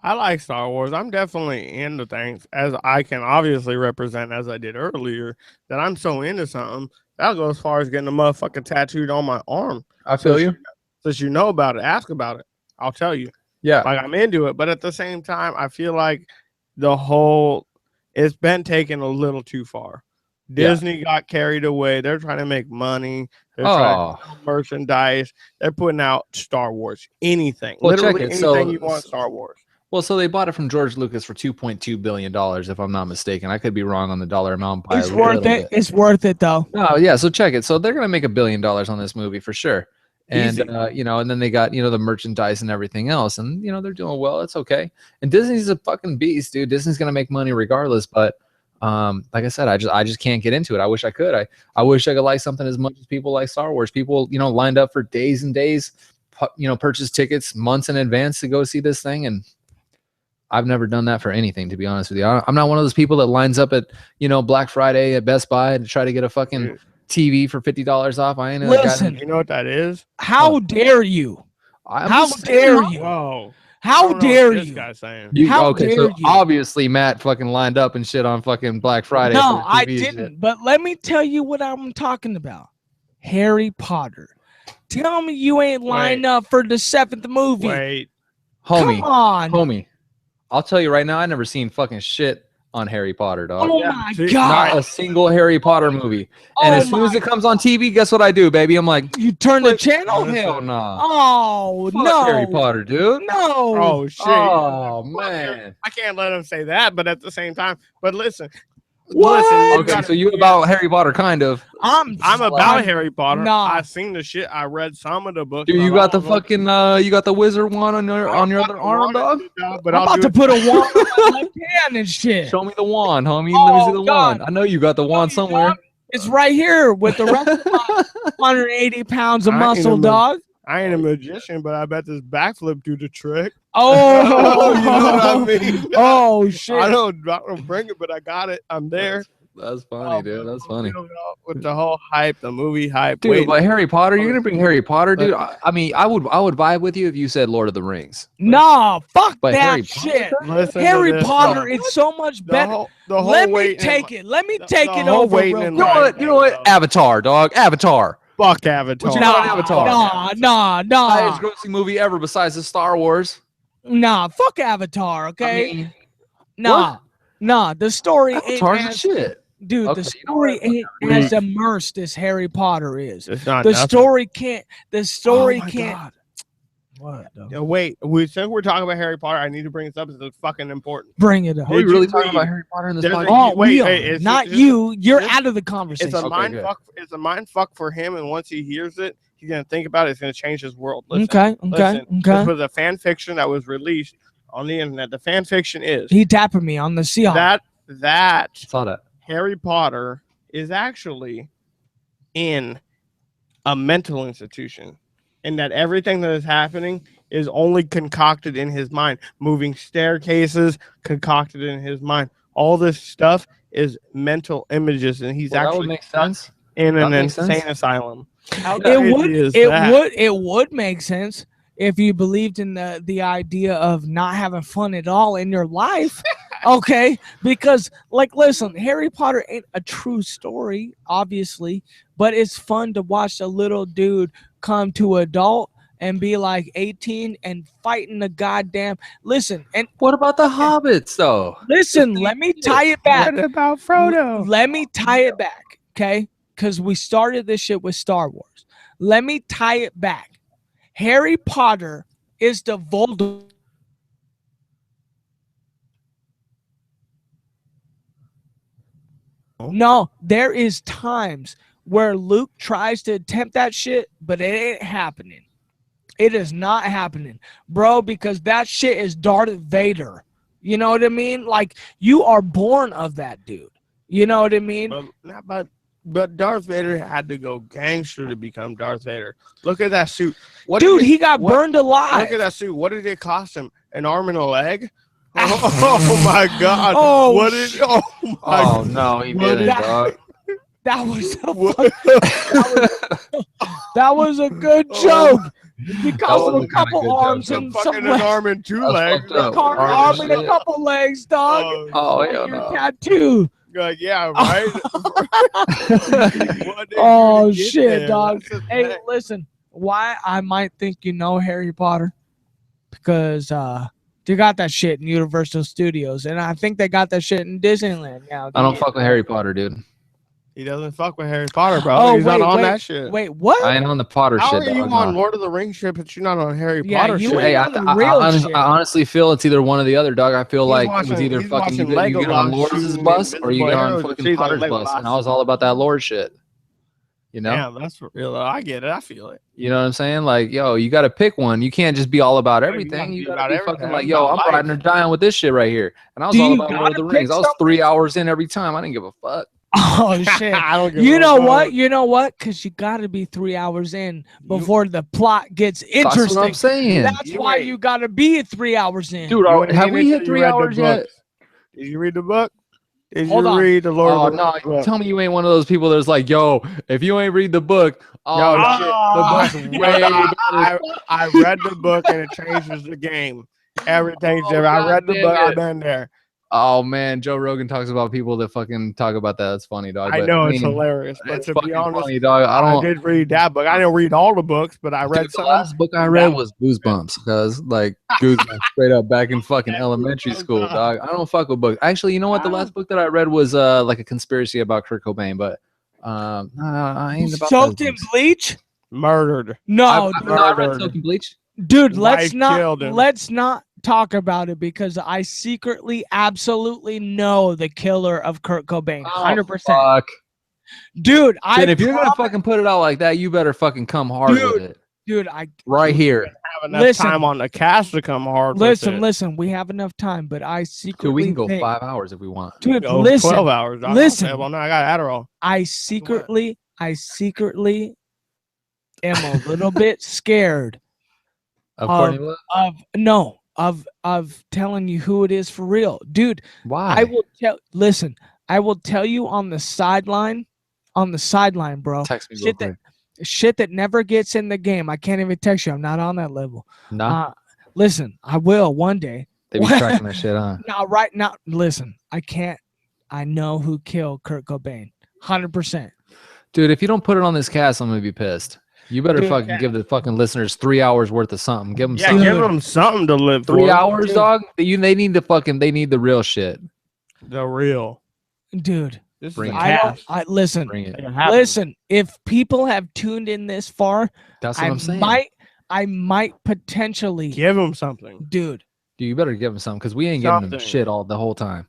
I like Star Wars. I'm definitely into things, as I can obviously represent, as I did earlier, that I'm so into something. That'll go as far as getting a motherfucking tattooed on my arm. I feel you. Since you know about it, ask about it. I'll tell you. Yeah. Like, I'm into it. But at the same time, I feel like it's been taken a little too far. Disney got carried away. They're trying to make money. They're trying to sell merchandise. They're putting out Star Wars. Anything. Well, literally anything you want, Star Wars. Well, so they bought it from George Lucas for $2.2 billion, if I'm not mistaken. I could be wrong on the dollar amount. It's worth it. It's worth it, though. Oh, yeah. So check it. So they're going to make $1 billion on this movie for sure. And, and then they got, the merchandise and everything else. And, they're doing well. It's okay. And Disney's a fucking beast, dude. Disney's going to make money regardless. But like I said, I just can't get into it. I wish I could. I wish I could like something as much as people like Star Wars. People, lined up for days and days, purchase tickets months in advance to go see this thing. And I've never done that for anything, to be honest with you. I'm not one of those people that lines up at, Black Friday at Best Buy to try to get a fucking TV for $50 off. I ain't. Listen, you know what that is? How dare you? How dare you? Whoa. How dare you? This guy's saying. How dare you? Obviously Matt fucking lined up and shit on fucking Black Friday. No, I didn't. But let me tell you what I'm talking about. Harry Potter. Tell me you ain't lined up for the 7th movie. Wait. Homie. Come on. Homie. I'll tell you right now, I never seen fucking shit on Harry Potter, dog. Oh my God. Not a single Harry Potter movie. And as soon as it comes on TV, guess what I do, baby? I'm like, you turn the channel? Hell no. Oh, Fuck no. Harry Potter, dude. No. Oh, shit. Oh, man. I can't let him say that, but at the same time, but listen. What? Okay, so you about Harry Potter, kind of. I'm about Harry Potter. Nah. I seen the shit. I read some of the books. Dude, you got the fucking you got the wizard one on your other arm, dog? But I'm about to put a wand on my left hand and shit. Show me the wand, homie. Let me see the wand. I know you got the wand somewhere. It's right here with the rest of my 180 pounds of muscle, dog. I ain't a magician, but I bet this backflip do the trick. Oh, you know what I mean? Oh shit! I don't bring it, but I got it. I'm there. That's funny, dude. That's funny. With the whole hype, the movie hype, dude. But Harry Potter, you're gonna bring Harry Potter, dude. I mean, I would vibe with you if you said Lord of the Rings. No, fuck that shit. Harry Potter, it's so much better. Let me take it. Let me take it over. You know what? Avatar, dog. Avatar. Fuck Avatar. Avatar. Nah. Highest grossing movie ever besides the Star Wars. Nah, fuck Avatar, okay? I mean, nah, the story Avatar's ain't shit. Dude, okay, the story ain't as immersed as Harry Potter is. It's not the story can't. The story can't. God. What? Wait, since we're talking about Harry Potter, I need to bring this up. It's fucking important. Bring it up. Are we really talking about Harry Potter in this podcast? Oh, we are. Not you. You're out of the conversation. It's a mind fuck. It's a mind fuck for him, and once he hears it, he's gonna think about it. It's gonna change his world. Listen, okay. This was a fan fiction that was released on the internet. The fan fiction is he tapping me on the Seahawks. That saw that Harry Potter is actually in a mental institution, and that everything that is happening is only concocted in his mind. Moving staircases, concocted in his mind. All this stuff is mental images, and he's actually that would make sense. In an insane asylum. It would make sense if you believed in the idea of not having fun at all in your life. Okay, because like, listen, Harry Potter ain't a true story, obviously, but it's fun to watch a little dude come to adult and be like 18 and fighting the goddamn. Listen, and what about the hobbits though? Listen, let me tie it back. What about Frodo? Let me tie it back, okay? Because we started this shit with Star Wars. Let me tie it back. Harry Potter is the Voldemort. No, there is times where Luke tries to attempt that shit, but it ain't happening. It is not happening, bro, because that shit is Darth Vader. You know what I mean? Like, you are born of that dude. You know what I mean? But Darth Vader had to go gangster to become Darth Vader. Look at that suit. He got burned alive. Look at that suit. What did it cost him? An arm and a leg? Oh my God! No, he didn't, dog. That was a good joke. Because of a couple arms and some legs. An arm and two legs. Arm and a couple legs, dog. Oh, hell your no. Tattoo. Yeah, right. Oh shit, dog. Hey, listen. Why I might think you know Harry Potter? Because they got that shit in Universal Studios, and I think they got that shit in Disneyland now. I don't fuck with Harry Potter, dude. He doesn't fuck with Harry Potter, bro. He's not on that shit. Wait, what? I ain't on the Potter shit. How are you on Lord of the Rings shit, but you're not on Harry Potter shit? Hey, I honestly feel it's either one or the other, dog. I feel like it was either fucking you get on Lord's bus or you get on fucking Potter's bus, and I was all about that Lord shit. You know? Yeah, that's for real. I get it. I feel it. You know what I'm saying? Like, yo, you got to pick one. You can't just be all about everything. You got to be fucking like, yo, I'm riding or dying with this shit right here. And I was all about Lord of the Rings. I was 3 hours in every time. I didn't give a fuck. Oh shit! You know what? You know what? Because you got to be 3 hours in before the plot gets interesting. That's what I'm saying. That's why you got to be 3 hours in. Dude, have we hit 3 hours yet? Did you read the book? Did Hold you on. read the Lord? Oh no! Tell me you ain't one of those people that's like, yo, if you ain't read the book, the book's way better. I read the book and it changes the game. Everything's there. I read the book. I've been there. Oh man, Joe Rogan talks about people that fucking talk about that. That's funny, dog. I know it's hilarious, but to be honest, funny, dog. I did read that book. I didn't read all the books, but I read some. The last book I read was Goosebumps, because like Goosebumps straight up back in fucking elementary school, dog. I don't fuck with books. Actually, you know what? The last book that I read was like a conspiracy about Kurt Cobain, but I ain't about soaked in bleach, murdered. No, I read Soaked in Bleach. Dude, let's not talk about it, because I secretly absolutely know the killer of Kurt Cobain. 100%. Dude, if you're gonna fucking put it out like that, you better fucking come hard with it. Dude, right here. Have enough time on the cast to come hard. Listen, we have enough time, but I secretly we can go 5 hours if we want. Dude, listen. 12 hours. Listen. Well, no, I got Adderall. I secretly am a little bit scared of telling you who it is for real, dude. Why? I will tell you on the sideline, bro. Text me shit that never gets in the game. I can't even text you. I'm not on that level. No. Listen, I will one day. They be tracking that shit on. Now, right now, listen, I can't. I know who killed Kurt Cobain. 100%. Dude, if you don't put it on this cast, I'm gonna be pissed. You better fucking give the fucking listeners 3 hours worth of something. Give them something. Give them something to live for. 3 hours, dog. They need the real shit. The real. Dude. Listen. Listen. If people have tuned in this far, that's what I'm saying. I might potentially give him something, dude. You better give him something because we ain't giving him shit the whole time.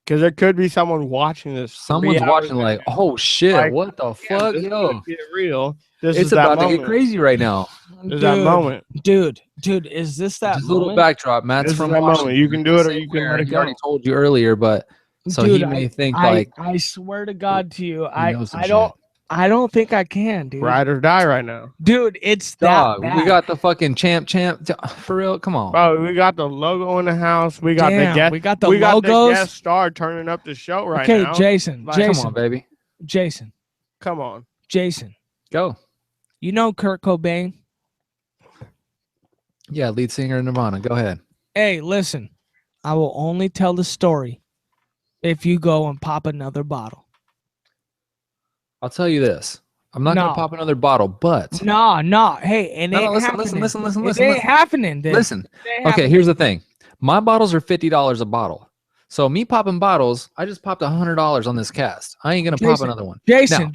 Because there could be someone watching this. Someone's watching like, oh shit, like, what the fuck, yo? Get real. It's about to get crazy right now. There's that moment, dude. Is this that just a little backdrop? Matt's from that Washington. moment. You can do it, or you can let it go. He go. already told you earlier, but so dude, he may think like. I swear to God to you, I don't think I can, dude. Ride or die right now, dude. It's dog. That bad. We got the fucking champ for real. Come on, bro. We got the logo in the house. We got the guest. We got the logos. Got the guest star turning up the show right now. Okay, Jason. Like, Jason, come on, baby. Jason, come on, Jason. Go. You know Kurt Cobain? Yeah, lead singer in Nirvana. Go ahead. Hey, listen. I will only tell the story if you go and pop another bottle. I'll tell you this. I'm not gonna pop another bottle, but no. Hey, it ain't happening. Listen. It ain't happening. Then. Listen. Okay, here's the thing. My bottles are $50 a bottle. So me popping bottles, I just popped $100 on this cast. I ain't gonna pop another one. Jason,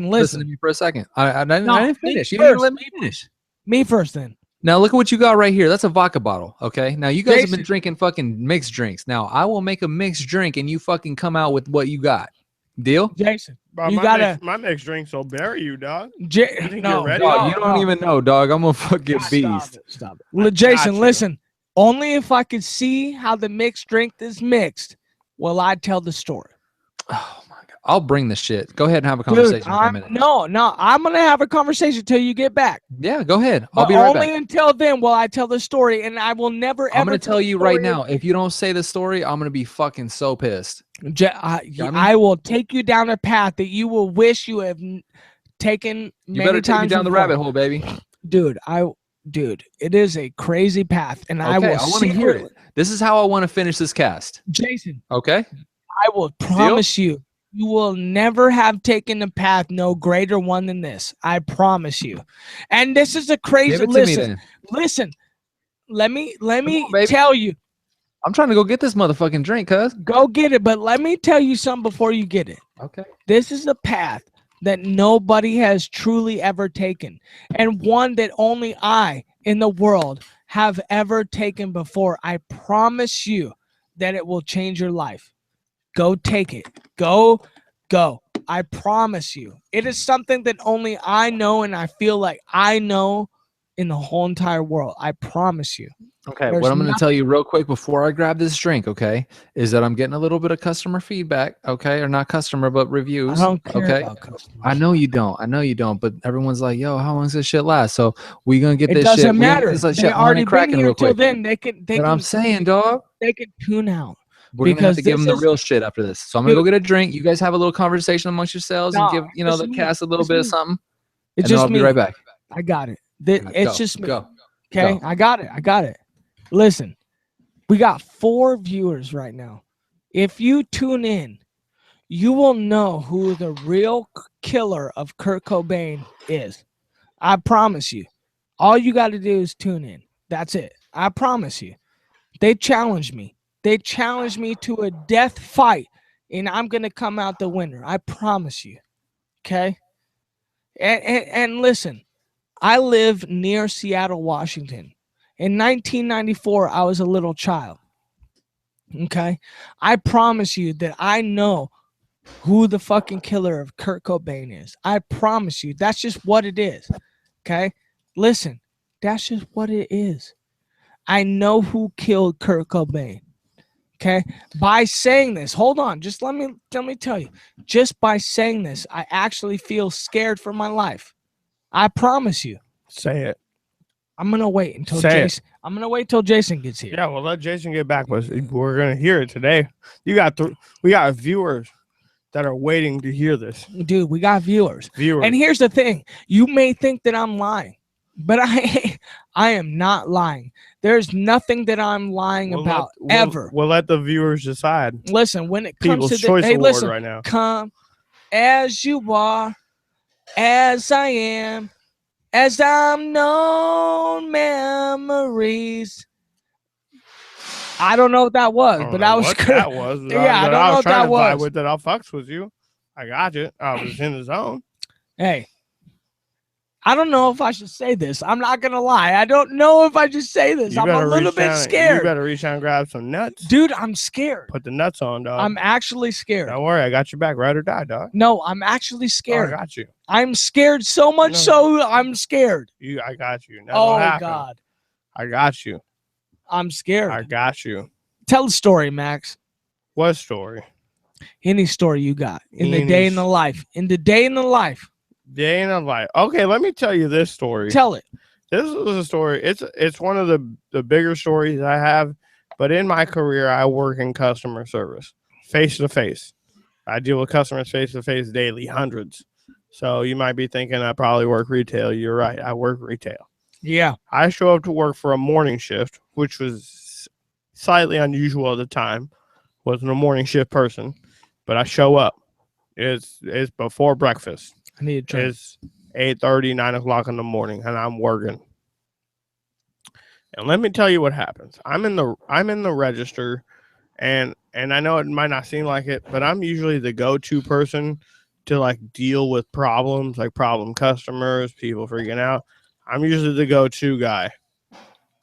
listen to me for a second. I didn't finish. You didn't let me finish. Me first, then. Now look at what you got right here. That's a vodka bottle. Okay. Now you guys have been drinking fucking mixed drinks. Now I will make a mixed drink, and you fucking come out with what you got. Deal, Jason? Bro, you my next drink will bury you, dog. No, ready? Dog, you don't even know, dog. I'm a fucking beast. Stop it. Jason, listen. Only if I could see how the mixed drink is mixed will I tell the story. Oh my god, I'll bring the shit. Go ahead and have a conversation. Dude, no, I'm gonna have a conversation till you get back. Yeah, go ahead. I'll be right back. Only until then will I tell the story, and I will never ever. I'm gonna tell you right now. If you don't say the story, I'm gonna be fucking so pissed. I will take you down a path that you will wish you have taken many times. You better take me down the rabbit hole, baby. Dude, it is a crazy path, and I want to hear it. This is how I want to finish this cast, Jason. Okay, I will promise you will never have taken a path no greater one than this. I promise you. And this is a crazy. Listen. Let me tell you. I'm trying to go get this motherfucking drink, cuz. Go get it, but let me tell you something before you get it. Okay. This is a path that nobody has truly ever taken, and one that only I in the world have ever taken before. I promise you that it will change your life. Go take it. Go. I promise you. It is something that only I know, and I feel like I know in the whole entire world. I promise you. Okay, what I'm going to tell you real quick before I grab this drink, okay, is that I'm getting a little bit of customer feedback, okay, or not customer, but reviews. I don't care about customers. I know you don't, but everyone's like, yo, how long does this shit last? So we going to get this shit. It doesn't matter. They already been here real quick. Till then. They can. I'm saying, dog. They can tune out. We're going to have to give them the real shit after this. So I'm going to go get a drink. You guys have a little conversation amongst yourselves and give, the cast a little bit of something. It's just I'll be right back. I got it. It's just me. Go. Okay, I got it. Listen, we got 4 viewers right now. If you tune in, you will know who the real killer of Kurt Cobain is. I promise you. All you got to do is tune in. That's it. I promise you. They challenged me. They challenged me to a death fight, and I'm going to come out the winner. I promise you. Okay? And listen, I live near Seattle, Washington. In 1994, I was a little child. Okay? I promise you that I know who the fucking killer of Kurt Cobain is. I promise you. That's just what it is. Okay? Listen, that's just what it is. I know who killed Kurt Cobain. Okay? By saying this, hold on. Just let me tell you. Just by saying this, I actually feel scared for my life. I promise you. Say it. I'm gonna wait until Jason. I'm gonna wait till Jason gets here. Yeah, well, let Jason get back. We're gonna hear it today. We got viewers that are waiting to hear this. Dude, we got viewers. And here's the thing: you may think that I'm lying, but I am not lying. There's nothing that I'm lying about ever. We'll let the viewers decide. Listen, when it comes People's to Choice Award right now. Come as you are, as I am. As I'm known memories. I don't know what that was, but I was what that was. Yeah, I don't know what that was. With that, I'll fucks with you. I got you. I was in the zone. Hey, I don't know if I should say this. I'm not gonna lie. I don't know if I should say this. I'm a little bit scared. You better reach down and grab some nuts. Dude, I'm scared. Put the nuts on, dog. I'm actually scared. Don't worry, I got your back. Ride or die, dog. No, I'm actually scared. Oh, I got you. I'm scared so much so I'm scared. I got you. Oh, God. I got you. I'm scared. I got you. Tell a story, Max. What story? Any story you got in the day in the life. In the day in the life. Day in the life. Okay, let me tell you this story. Tell it. This is a story. It's one of the bigger stories I have, but in my career, I work in customer service, face to face. I deal with customers face to face daily, hundreds. So you might be thinking I probably work retail. You're right. I work retail. Yeah. I show up to work for a morning shift, which was slightly unusual at the time. Wasn't a morning shift person, but I show up. It's before breakfast. I need a drink. It's 8:30, 9 o'clock in the morning, and I'm working. And let me tell you what happens. I'm in the register, and I know it might not seem like it, but I'm usually the go-to person to like deal with problems, like problem customers, people freaking out. I'm usually the go-to guy.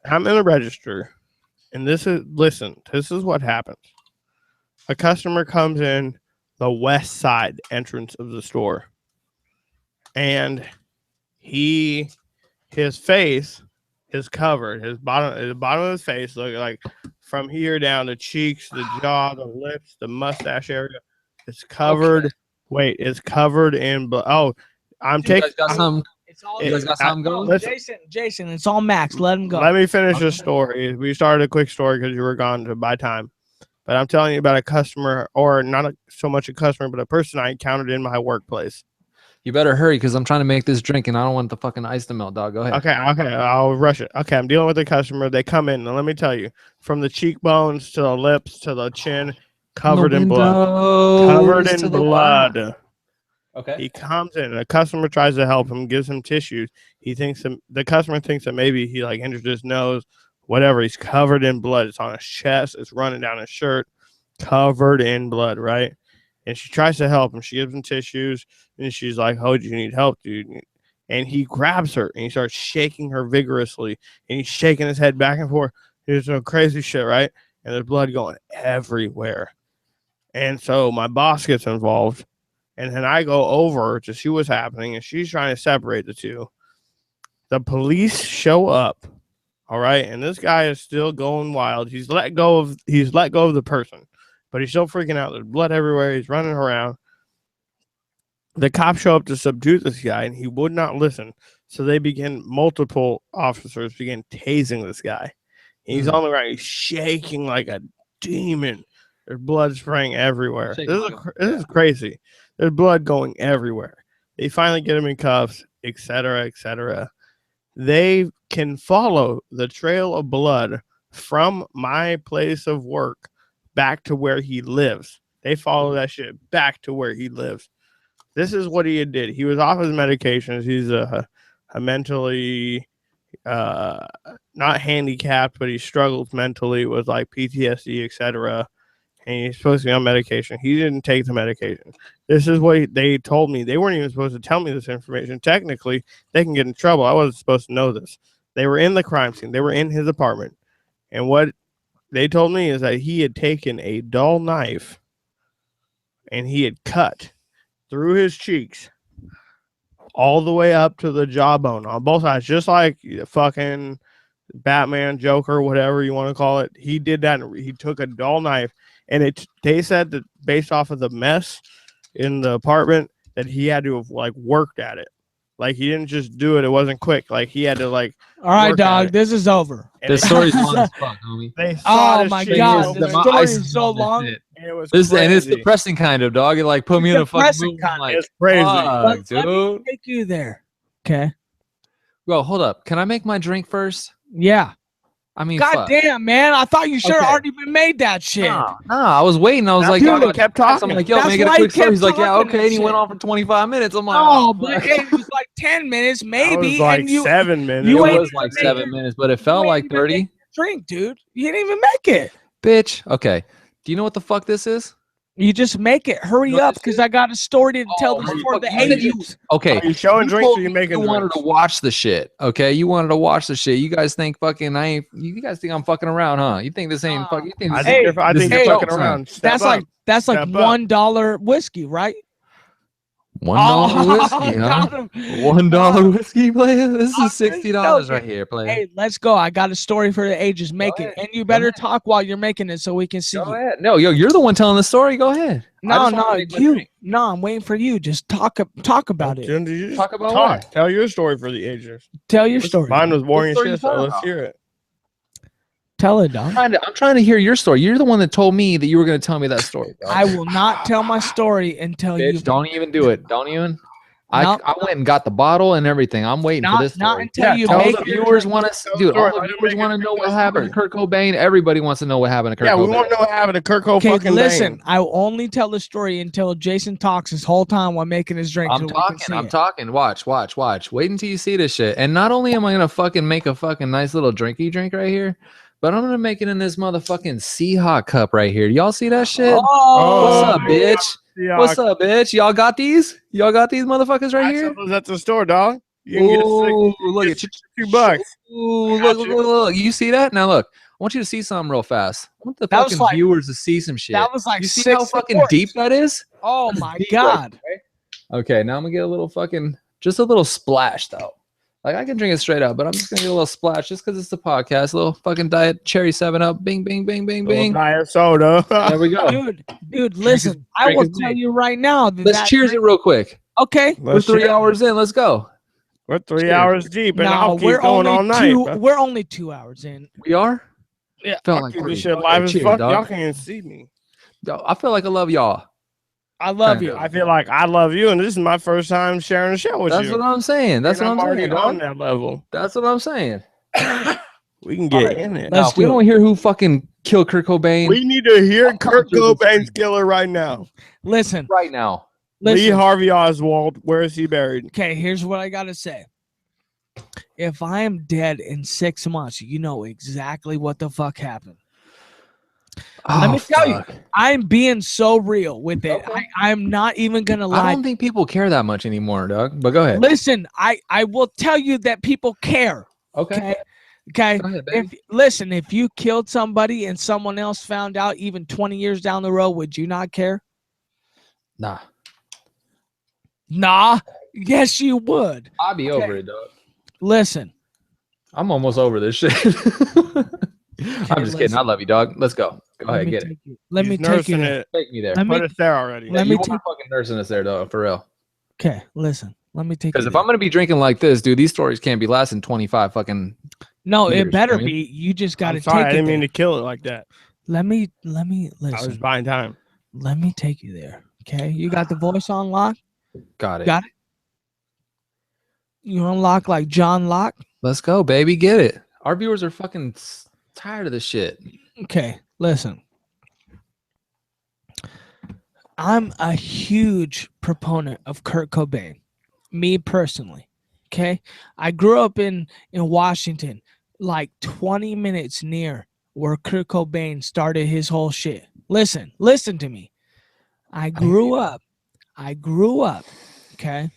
I'm in the register, and this is what happens. A customer comes in the west side entrance of the store, and his face is covered. The bottom of his face, look like from here down, the cheeks, the jaw, the lips, the mustache area, it's covered. Okay. Wait, it's covered in blood. Oh, I'm taking. You guys got something going? Jason, it's all Max. Let him go. Let me finish this story. We started a quick story because you were gone to buy time. But I'm telling you about a customer, or not so much a customer, but a person I encountered in my workplace. You better hurry because I'm trying to make this drink and I don't want the fucking ice to melt, dog. Go ahead. Okay, I'll rush it. Okay, I'm dealing with a customer. They come in, and let me tell you, from the cheekbones to the lips to the chin, covered in blood. Covered in blood. Okay. He comes in, and a customer tries to help him, gives him tissues. The customer thinks that maybe he like injured his nose, whatever. He's covered in blood. It's on his chest. It's running down his shirt, covered in blood, right? And she tries to help him. She gives him tissues, and she's like, "Oh, do you need help, dude?" And he grabs her, and he starts shaking her vigorously, and he's shaking his head back and forth. He's doing crazy shit, right? And there's blood going everywhere. And so my boss gets involved, and then I go over to see what's happening, and she's trying to separate the two. The police show up, all right, and this guy is still going wild. He's let go of the person. But he's still freaking out. There's blood everywhere. He's running around. The cops show up to subdue this guy, and he would not listen. So multiple officers began tasing this guy. He's on the ground. He's shaking like a demon. There's blood spraying everywhere. This is crazy. There's blood going everywhere. They finally get him in cuffs, etc., etc. They can follow the trail of blood from my place of work back to where he lives. They follow that shit back to where he lives. This is what he did. He was off his medications. He's a mentally not handicapped, but he struggles mentally with like PTSD, etc. And he's supposed to be on medication. He didn't take the medication. This is what they told me. They weren't even supposed to tell me this information. Technically, they can get in trouble. I wasn't supposed to know this. They were in the crime scene. They were in his apartment. And what they told me is that he had taken a dull knife and he had cut through his cheeks all the way up to the jawbone on both sides, just like fucking Batman, Joker, whatever you want to call it. He did that. He took a dull knife, and they said that based off of the mess in the apartment that he had to have like worked at it. Like he didn't just do it. It wasn't quick. Like he had to like. All right, dog. This is over. This story's long as fuck, homie. Oh my god, the story is so long. It was and it's depressing kind of, dog. It like put me in a fucking mood. Like, it's crazy, dude. Let me take you there. Okay. Well, hold up. Can I make my drink first? Yeah. I mean, God damn, man! I thought you should have already been made that shit. No, I was waiting. I was like, yo, kept talking. I'm like, yo, make it a quick story. He's like, yeah, okay. And he went on for 25 minutes. I'm like, oh, but it was like 10 minutes, maybe. It was like 7 minutes. It was like 7 minutes, but it felt like 30. Drink, dude. You didn't even make it, bitch. Okay. Do you know what the fuck this is? You just make it. Hurry up, because I got a story to tell this for the ages. Okay. Are you showing drinks or you making drinks? You wanted to watch the shit, okay? You wanted to watch the shit. You guys think fucking you guys think I'm fucking around, huh? You think this ain't fucking? You think I think you're fucking around. That's like $1 whiskey, right? $1 whiskey, huh? $1 whiskey, player. This is $60 right here, player. Hey, let's go. I got a story for the ages. Make it, and you better talk while you're making it so we can see. Go ahead. No, you're the one telling the story. Go ahead. No, you. No, I'm waiting for you. Just talk about it. Talk about what? Tell your story for the ages. Tell your story. Mine was boring as shit, so let's hear it. Tell it, dog. I'm trying to hear your story. You're the one that told me that you were going to tell me that story. Dog. I will not tell my story until you. Don't even do it. Don't even. I went and got the bottle and everything. I'm waiting for this story. Not until you make the viewers want to do it. All the viewers want to know what happened to Kurt Cobain. Everybody wants to know what happened to Kurt Cobain. Yeah, we want to know what happened to Kurt Cobain. Okay, listen. I will only tell the story until Jason talks his whole time while making his drink. I'm talking. Watch. Wait until you see this shit. And not only am I gonna fucking make a fucking nice little drinky drink right here, but I'm gonna make it in this motherfucking Seahawk cup right here. Y'all see that shit? What's up, bitch? What's up, bitch? Y'all got these? Y'all got these motherfuckers right here? That's the store, dog. You can get look at $2. Ooh, look. You see that? Now look. I want you to see something real fast. I want the fucking viewers to see some shit. That was like, you see how fucking deep that is? Oh my god. Okay, now I'm gonna get a little fucking, just a little splash though. Like I can drink it straight up, but I'm just gonna get a little splash just because it's a podcast. A little fucking diet cherry 7-Up. Bing, bing, bing, bing, bing. Diet soda. There we go. Dude, listen. I will tell you right now. Let's cheers it real quick. Okay. We're 3 hours in. Let's go. We're 3 hours deep, and I'll keep going all night. We're only 2 hours in. We are? Yeah. Felt like this shit live as fuck. Y'all can't even see me. I feel like I love y'all. I love you. I feel like I love you, and this is my first time sharing a show with you. That's what I'm saying. That's what I'm saying. On that level. That's what I'm saying. We can get in it. Now, if we don't hear who fucking killed Kurt Cobain, we need to hear Kurt Cobain's killer right now. Listen. Right now. Lee Harvey Oswald. Where is he buried? Okay, here's what I gotta say. If I am dead in 6 months, you know exactly what the fuck happened. Let me tell you, I'm being so real with it. Okay. I'm not even gonna lie. I don't think people care that much anymore, Doug. But go ahead. Listen, I will tell you that people care. Okay. Go ahead, if you killed somebody and someone else found out even 20 years down the road, would you not care? Nah. Yes, you would. I'll be over it, Doug. Listen. I'm almost over this shit. I'm just kidding. I love you, dog. Let's go. Go ahead, get it. Let me take you there. Take me there. Put us there already. You are fucking nursing us there, dog, for real. Okay, listen. Let me take you. Because if I'm gonna be drinking like this, dude, these stories can't be lasting 25 fucking. No, it better be. You just got to take it. I didn't mean to kill it like that. Let me listen. I was buying time. Let me take you there. Okay, you got the voice on lock. Got it. Got it. You unlock like John Locke. Let's go, baby. Get it. Our viewers are fucking tired of this shit. Okay, listen. I'm a huge proponent of Kurt Cobain. Me personally. Okay? I grew up in Washington, like 20 minutes near where Kurt Cobain started his whole shit. Listen to me. I grew up, okay?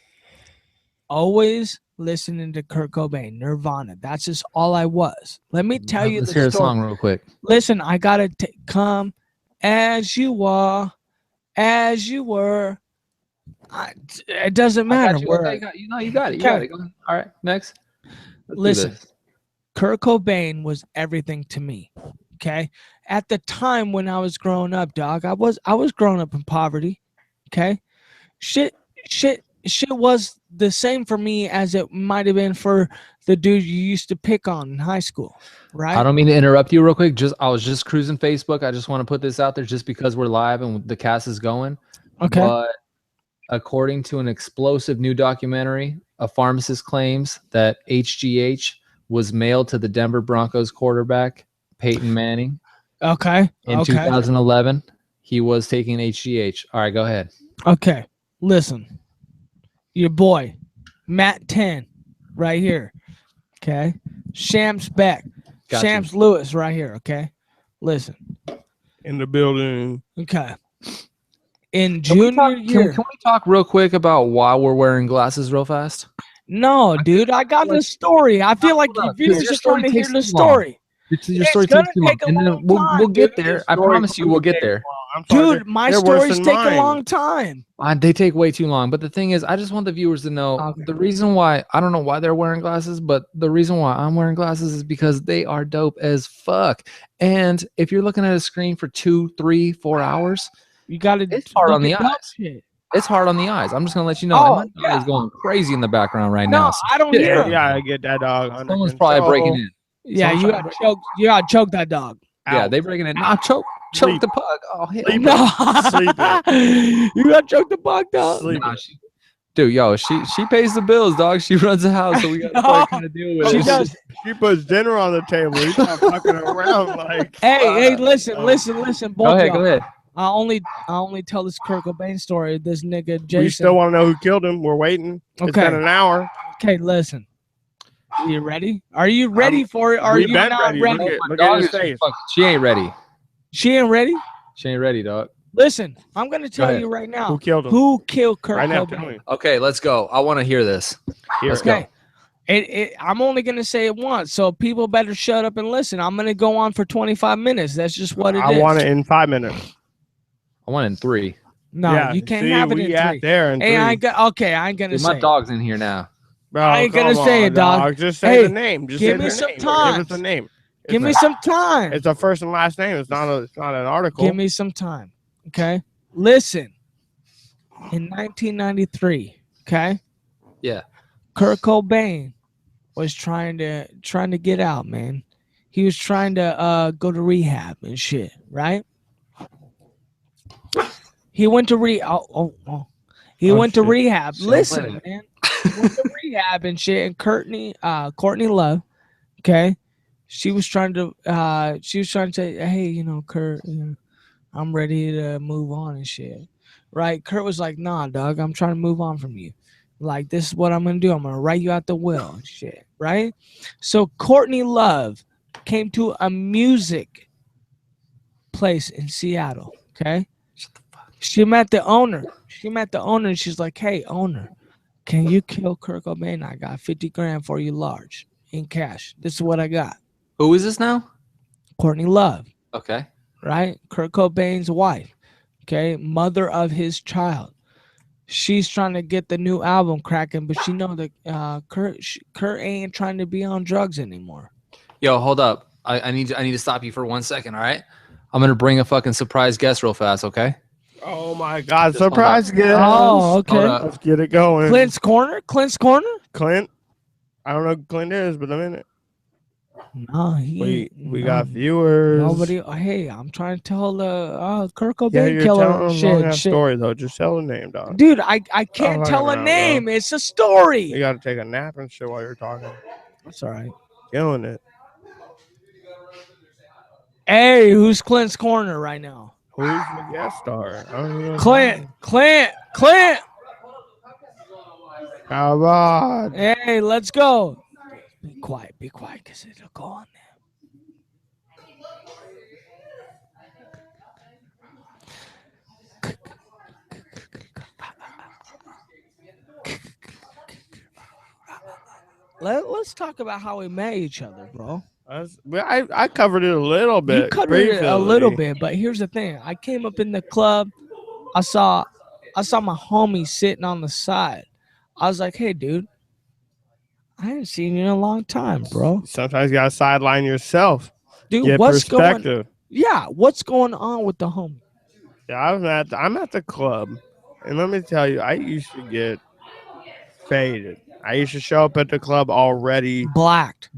Always listening to Kurt Cobain, Nirvana. That's just all I was. Let me tell you the story. Let's hear a song real quick. Listen, I gotta come as you are, as you were. It doesn't matter. You got it. You got it. Go ahead. All right, next. Listen, Kurt Cobain was everything to me. Okay, at the time when I was growing up, dog, I was growing up in poverty. Okay, shit was the same for me as it might have been for the dude you used to pick on in high school, right? I don't mean to interrupt you real quick. I was just cruising Facebook. I just want to put this out there just because we're live and the cast is going. Okay. But according to an explosive new documentary, a pharmacist claims that HGH was mailed to the Denver Broncos quarterback, Peyton Manning. Okay. In 2011, he was taking HGH. All right, go ahead. Okay. Listen. Your boy, Matt 10, right here. Okay. Shams Beck. Shams Lewis right here. Okay. Listen. In the building. Okay. in junior year. Can we talk real quick about why we're wearing glasses real fast? No, dude, I got the story. I feel like your viewers are trying to hear the story. Your story takes too long, and then we'll get there. I promise you, we'll get there. Dude, my stories take a long time. They take way too long. But the thing is, I just want the viewers to know the reason why. I don't know why they're wearing glasses, but the reason why I'm wearing glasses is because they are dope as fuck. And if you're looking at a screen for 2, 3, 4 hours, you gotta. It's hard on the eyes. It's hard on the eyes. I'm just gonna let you know. Oh, and my dog is going crazy in the background right now. No, I don't hear him. Yeah, I get that dog. Someone's probably breaking in. Yeah, you got choke. You got choke that dog. Yeah, they breaking it. Nah, choke the pug. Oh hell no! You got choke the pug, dog. Nah, dude, yo, she pays the bills, dog. She runs the house, so we got to kind of deal with she it. Does. She puts dinner on the table. He's not fucking around like. Hey, listen. Go ahead. I only tell this Kurt Cobain story. This nigga Jason. We still want to know who killed him. We're waiting. Okay. It's been an hour. Okay, listen. Are you ready? Are you ready for it? Are you not ready? Look at his face. She ain't ready. She ain't ready? She ain't ready, dog. Listen, I'm gonna tell you right now. Who killed him? Who killed Kurt right now, Cobain? Okay, let's go. I want to hear this. Let's go. I'm only gonna say it once, so people better shut up and listen. I'm gonna go on for 25 minutes. That's just what it is. I want it in 5 minutes. I want it in 3. No, you can't have it in 3. There in 3. I ain't gonna say. My dog's in here now. Bro, I ain't gonna say it, dog. Just say the name. Just give me some time. Give us a name. Give me some time. It's a first and last name. It's not an article. Give me some time. Okay. Listen. In 1993, okay? Yeah. Kurt Cobain was trying to get out, man. He was trying to go to rehab and shit, right? He went to He went to rehab. Listen, man. He went to rehab and shit. And Courtney Love, okay, she was trying to say, hey, you know, Kurt, I'm ready to move on and shit, right? Kurt was like, nah, dog, I'm trying to move on from you. Like, this is what I'm gonna do. I'm gonna write you out the will and shit, right? So Courtney Love came to a music place in Seattle, okay? She met the owner. And she's like, hey, owner, can you kill Kurt Cobain? I got 50 grand for you large in cash. This is what I got. Who is this now? Courtney Love. Okay. Right? Kurt Cobain's wife. Okay. Mother of his child. She's trying to get the new album cracking, but she know that Kurt ain't trying to be on drugs anymore. Yo, hold up. I need to stop you for 1 second, all right? I'm going to bring a fucking surprise guest real fast, okay? Oh my God! Surprise guest. Oh, okay. Let's get it going. Clint's corner. Clint. I don't know who Clint is, but I'm in it. No, we got viewers. Nobody. Hey, I'm trying to tell the Kurt Cobain killer shit. Story though. Just tell the name, dog. Dude, I can't tell a name. Bro. It's a story. You got to take a nap and shit while you're talking. That's all right. Killing it. Hey, who's Clint's corner right now? Who's the guest star? Clint. How about? Hey, let's go. Be quiet, because it'll go on there. Let's talk about how we met each other, bro. I covered it a little bit. You covered it a little bit, but here's the thing. I came up in the club. I saw my homie sitting on the side. I was like, hey, dude, I haven't seen you in a long time, bro. Sometimes you got to sideline yourself. Dude, get what's perspective. What's going on with the homie? Yeah, I'm at the club. And let me tell you, I used to get faded. I used to show up at the club already blacked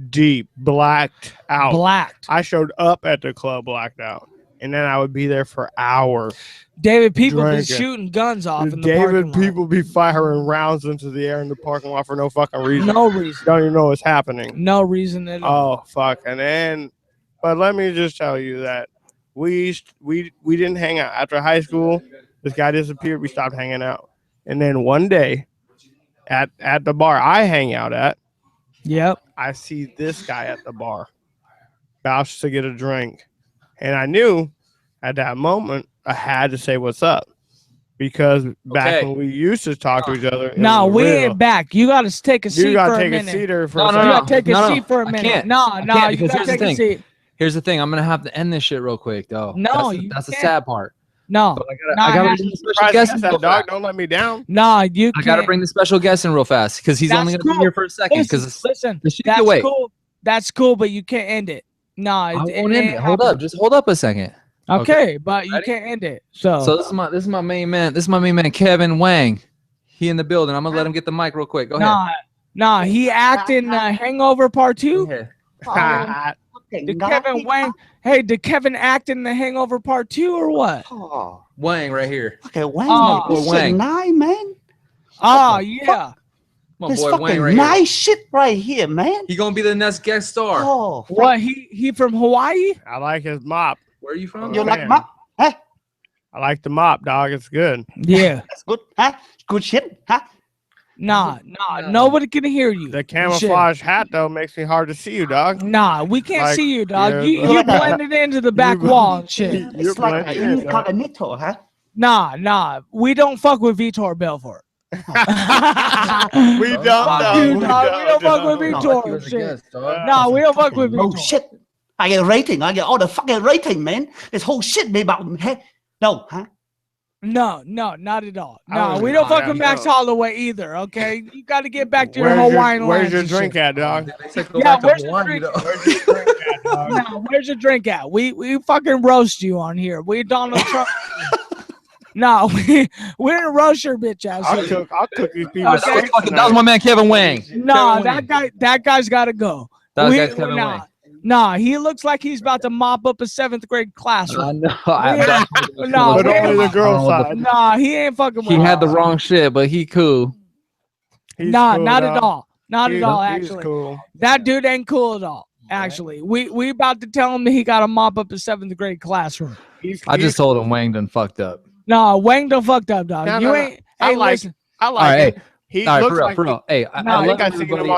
out. I showed up at the club blacked out, and then I would be there for hours. David, people be shooting guns off in the parking lot. People be firing rounds into the air in the parking lot for no fucking reason. No reason. Don't even know what's happening. No reason at all. Oh fuck! And then, but let me just tell you that we didn't hang out after high school. This guy disappeared. We stopped hanging out, and then one day. At the bar I hang out at, yep, I see this guy at the bar, about to get a drink, and I knew at that moment I had to say what's up. because back when we used to talk to each other. No, we ain't back. You got to take a seat for a minute. You got to take a seater for a second. You got to take a seat for a minute. No, you got to take a seat. Here's the thing. I'm gonna have to end this shit real quick, though. No, that's the sad part. No, I gotta bring the special guest in real fast. Don't let me down. No, you can't. I gotta bring the special guest in real fast because he's only gonna be here for a second. Listen, that's cool. That's cool, but you can't end it. No, I won't end it. Hold up, just hold up a second. Okay, but you can't end it. So this is my main man. This is my main man, Kevin Wang. He in the building. I'm gonna let him get the mic real quick. Go ahead. Nah, he acting Hangover Part 2. Did Kevin Wang? Hey, did Kevin act in the Hangover Part 2 or what? Oh, Wang right here. Okay, Wang. This is nice, man. Oh yeah. My this boy fucking Wang right nice here. shit right here, man. He gonna be the next guest star. Oh, what? He from Hawaii? I like his mop. Where are you from? You like mop? Huh? I like the mop, dog. It's good. Yeah. That's good, huh? Good shit, huh? Nah, nobody can hear you. The camouflage hat though makes me hard to see you, dog. Nah, we can't see you, dog. You blended into the back wall and shit. It's like an incognito, huh? Nah, we don't fuck with Vitor Belfort. We don't. We don't fuck with Vitor. Shit. Nah, we don't fuck with Vitor. Oh shit! I get a rating. I get all the fucking rating, man. This whole shit be about no, huh? No, not at all. No, we don't fuck with Max Holloway either. Okay, you got to get back to your Hawaiian. Where's your drink at, dog? Yeah, where's your drink at? No, where's your drink at? We fucking roast you on here. We Donald Trump. No, we didn't roast your bitch ass. I'll cook these people. That was my man Kevin Wang. No, that guy's got to go. That guy's Kevin Wang. Nah, he looks like he's about to mop up a 7th grade classroom. No, but only the girl side. Nah, he ain't fucking with He had the wrong shit, but he cool. Not at all. Not at all, actually. Cool. That dude ain't cool at all, actually. We about to tell him that he got to mop up a 7th grade classroom. I just told him Wang done fucked up. No, Wang done fucked up, dog. Hey, listen. I like it. He looks for real. Hey, I love everybody.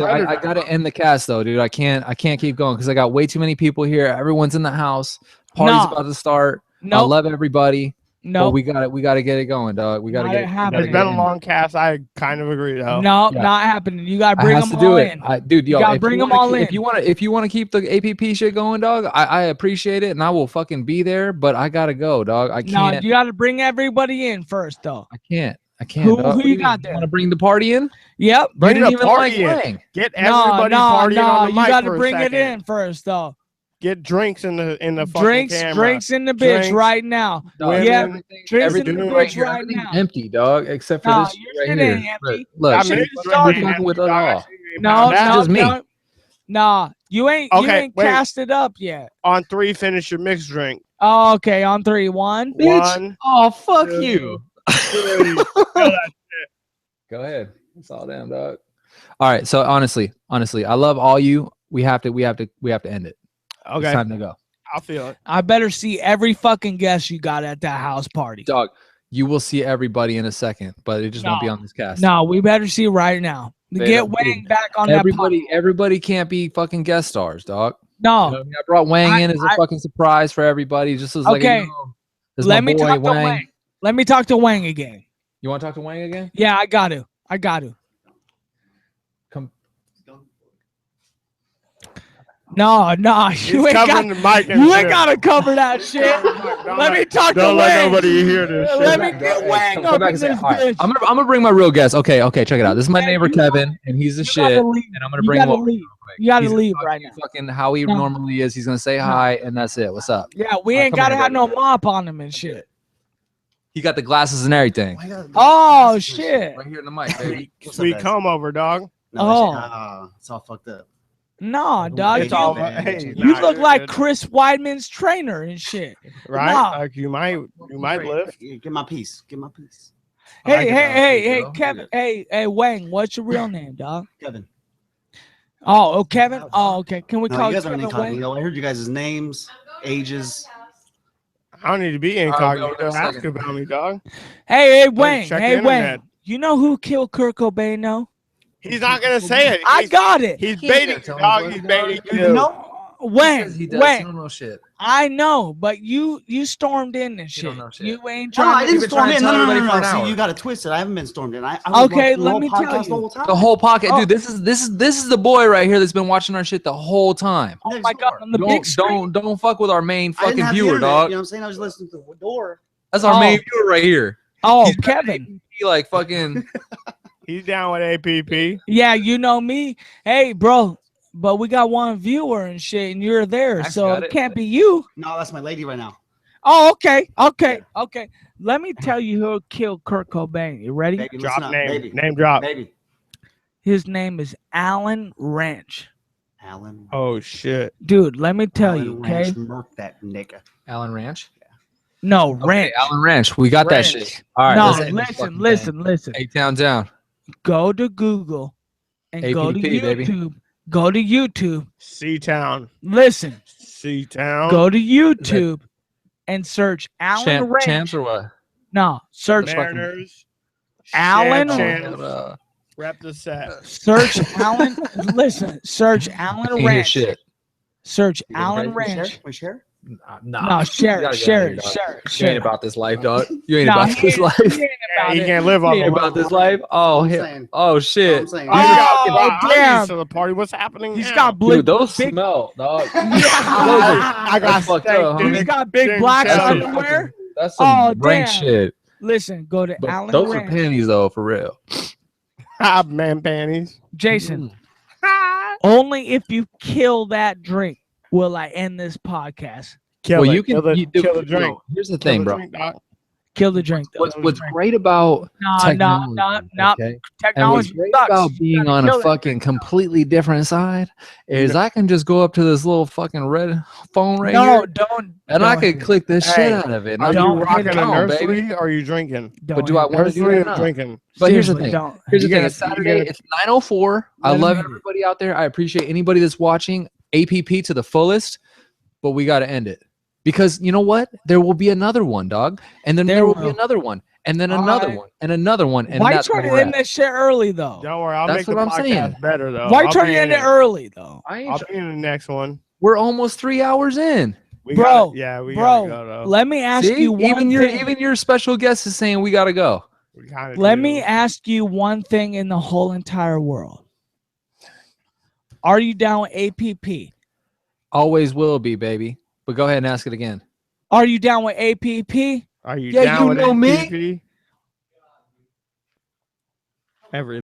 I gotta end the cast though, dude. I can't keep going because I got way too many people here. Everyone's in the house. Party's about to start. I love everybody. No, we gotta get it going, dog. We gotta get it. It's been a long cast. I kind of agree though. No, not happening. You gotta bring them all in. Dude, you gotta bring them all in. If you want to keep the A.P.P. shit going, dog, I appreciate it and I will fucking be there. But I gotta go, dog. I can't. No, you gotta bring everybody in first, though. I can't. Who you got there? Want to bring the party in? Yep. Bring the party in. Get everybody partying on the mic. You got to bring it in first, though. Get drinks in the fucking camera. Drinks in the bitch right now. Dog, yeah, drinks in the bitch right now. Empty, dog, except for this right here. Empty. Look, we're fucking with it all. No, that's just me. Nah, you ain't cast it up yet. On 3, finish your mixed drink. Oh, okay, on 3, 1. Bitch. Oh, fuck you. Go ahead. It's all damn, dog. All right. So honestly, I love all you. We have to end it. Okay. It's time to go. I'll feel it. I better see every fucking guest you got at that house party. Dog, you will see everybody in a second, but it just won't be on this cast. No, we better see right now. Get Wang back on that party. Everybody can't be fucking guest stars, dog. No. You know, I brought Wang in as a fucking surprise for everybody. Just as like, let me talk to Wang. Let me talk to Wang again. You want to talk to Wang again? Yeah, I got to. Come. He's No, you ain't got to cover that shit. Let me talk to Wang. Don't let nobody hear this shit. Let me get Wang up in this bitch. I'm gonna bring my real guest. Okay, check it out. This is my neighbor Kevin, and he's the shit. And I'm gonna bring him. You gotta leave right now. Fucking how he normally is. He's gonna say hi, and that's it. What's up? Yeah, we ain't gotta have no mop on him and shit. He got the glasses and everything. Oh shit! Right here in the mic, baby. Sweet comb over, dog. No, it's all fucked up. No, dog. You look like Chris Weidman's trainer and shit. Right? No. Like you might lift. Get my piece. Hey, Kevin. Hey, Wang. What's your real name, dog? Kevin. Oh, Kevin. Oh, okay. Can we call you Kevin Wang? I heard you guys' names, ages. I don't need to be incognito. Ask about me, dog. Hey, Wang. Hey, Wang. You know who killed Kurt Cobain? No. He's not gonna say it. I got it. He's baiting you, dog. He's baiting you. No. When? He does. When? He don't know shit. I know, but you stormed in and shit. don't know shit. You ain't No, trying I didn't been storm trying to in. tell No. everybody for an See, hour. you got it twisted. I haven't been stormed in. I was Okay, watching the let whole me tell podcast you. the whole time. The whole pocket, Oh. dude. This is the boy right here that's been watching our shit the whole time. Oh my God, on the big screen. Don't fuck with our main I didn't fucking have the viewer, internet, dog. You know what I'm saying? I was listening to the door. That's our main viewer right here. Oh, He's got Kevin. A.P.P. like fucking. He's down with A.P.P. Yeah, you know me. Hey, bro, but we got one viewer and shit, and you're there, Max so got it it. can't be you. No, that's my lady right now. Oh, okay. Let me tell you who killed Kurt Cobain. You ready? Baby, Drop listen up. name. Baby. Name drop. Baby. His name is Alan Ranch. Alan. Oh shit. Dude, let me tell Alan you, Ranch okay? murked that nigga. Alan Ranch. No, Okay, Ranch. Alan Ranch. We got that Ranch. shit. All right. No, let's end this fucking thing. listen. A-Town down. Go to Google and go to A.P.P., baby. YouTube. Go to YouTube. C-Town. Listen. C-Town. Go to YouTube and search Alan Ranch. Champs or what? No, search Mariners. Alan- Champs. Rep the set. Search Alan. Listen, search Alan Can't hear Ranch. shit. Search You gonna Alan pay- Ranch. We share? No, share it. You ain't about this life, dog. You ain't No, about he this ain't- life. he ain't about He it. can't live off You ain't of about this life. Oh, I'm hell. saying. Oh shit. I'm saying. Oh, damn. To the party. What's happening He's now? got Dude, those big. smell, dog. I got That's fucked up, steak, He's dude. got big Didn't black tell you. underwear. That's some Oh, rank damn. shit. Listen, go to But Alan those are Ranch. panties though, for real. Hot man panties. Jason, only if you kill that drink will I end this podcast. Kill Well, it. you can kill the drink. no, here's the Kill thing, the bro. drink, dog. Kill the drink. Though. What's great about technology, No. okay? And what's Technology great sucks. about You being gotta on a kill that fucking drink. completely different side is I can just go up to this little fucking red phone right No, here, don't. and I don't can hit it. click this Hey, shit out of it. And Are I you Don't can rocking hit a it. on, baby. nursery or are you drinking? But do I hit it. want to do Nursery that? or No. drinking? But here's the Seriously, thing. don't. Here's the You thing. gotta- It's you Saturday. gotta- It's 9:04. I Let him love hit it. everybody out there. I appreciate anybody that's watching APP to the fullest. But we got to end it because you know what? There will be another one, dog, and then there will be another one, and then another one, and another one, and Why you that's trying where to we're end at. this shit early though? Don't worry. I'll That's make the what I'm podcast saying. better, though. Why you I'll trying be to end in it early though? I'll be in the next one. We're almost 3 hours in. We Bro, gotta, yeah, we bro, gotta go, though. let me ask See, you one thing. even your special guest is saying we got to go. We kinda Let do. me ask you one thing in the whole entire world. Are you down with APP? Always will be, baby. But go ahead and ask it again. Are you down with APP? Are you Yeah, down you with know me. APP? Every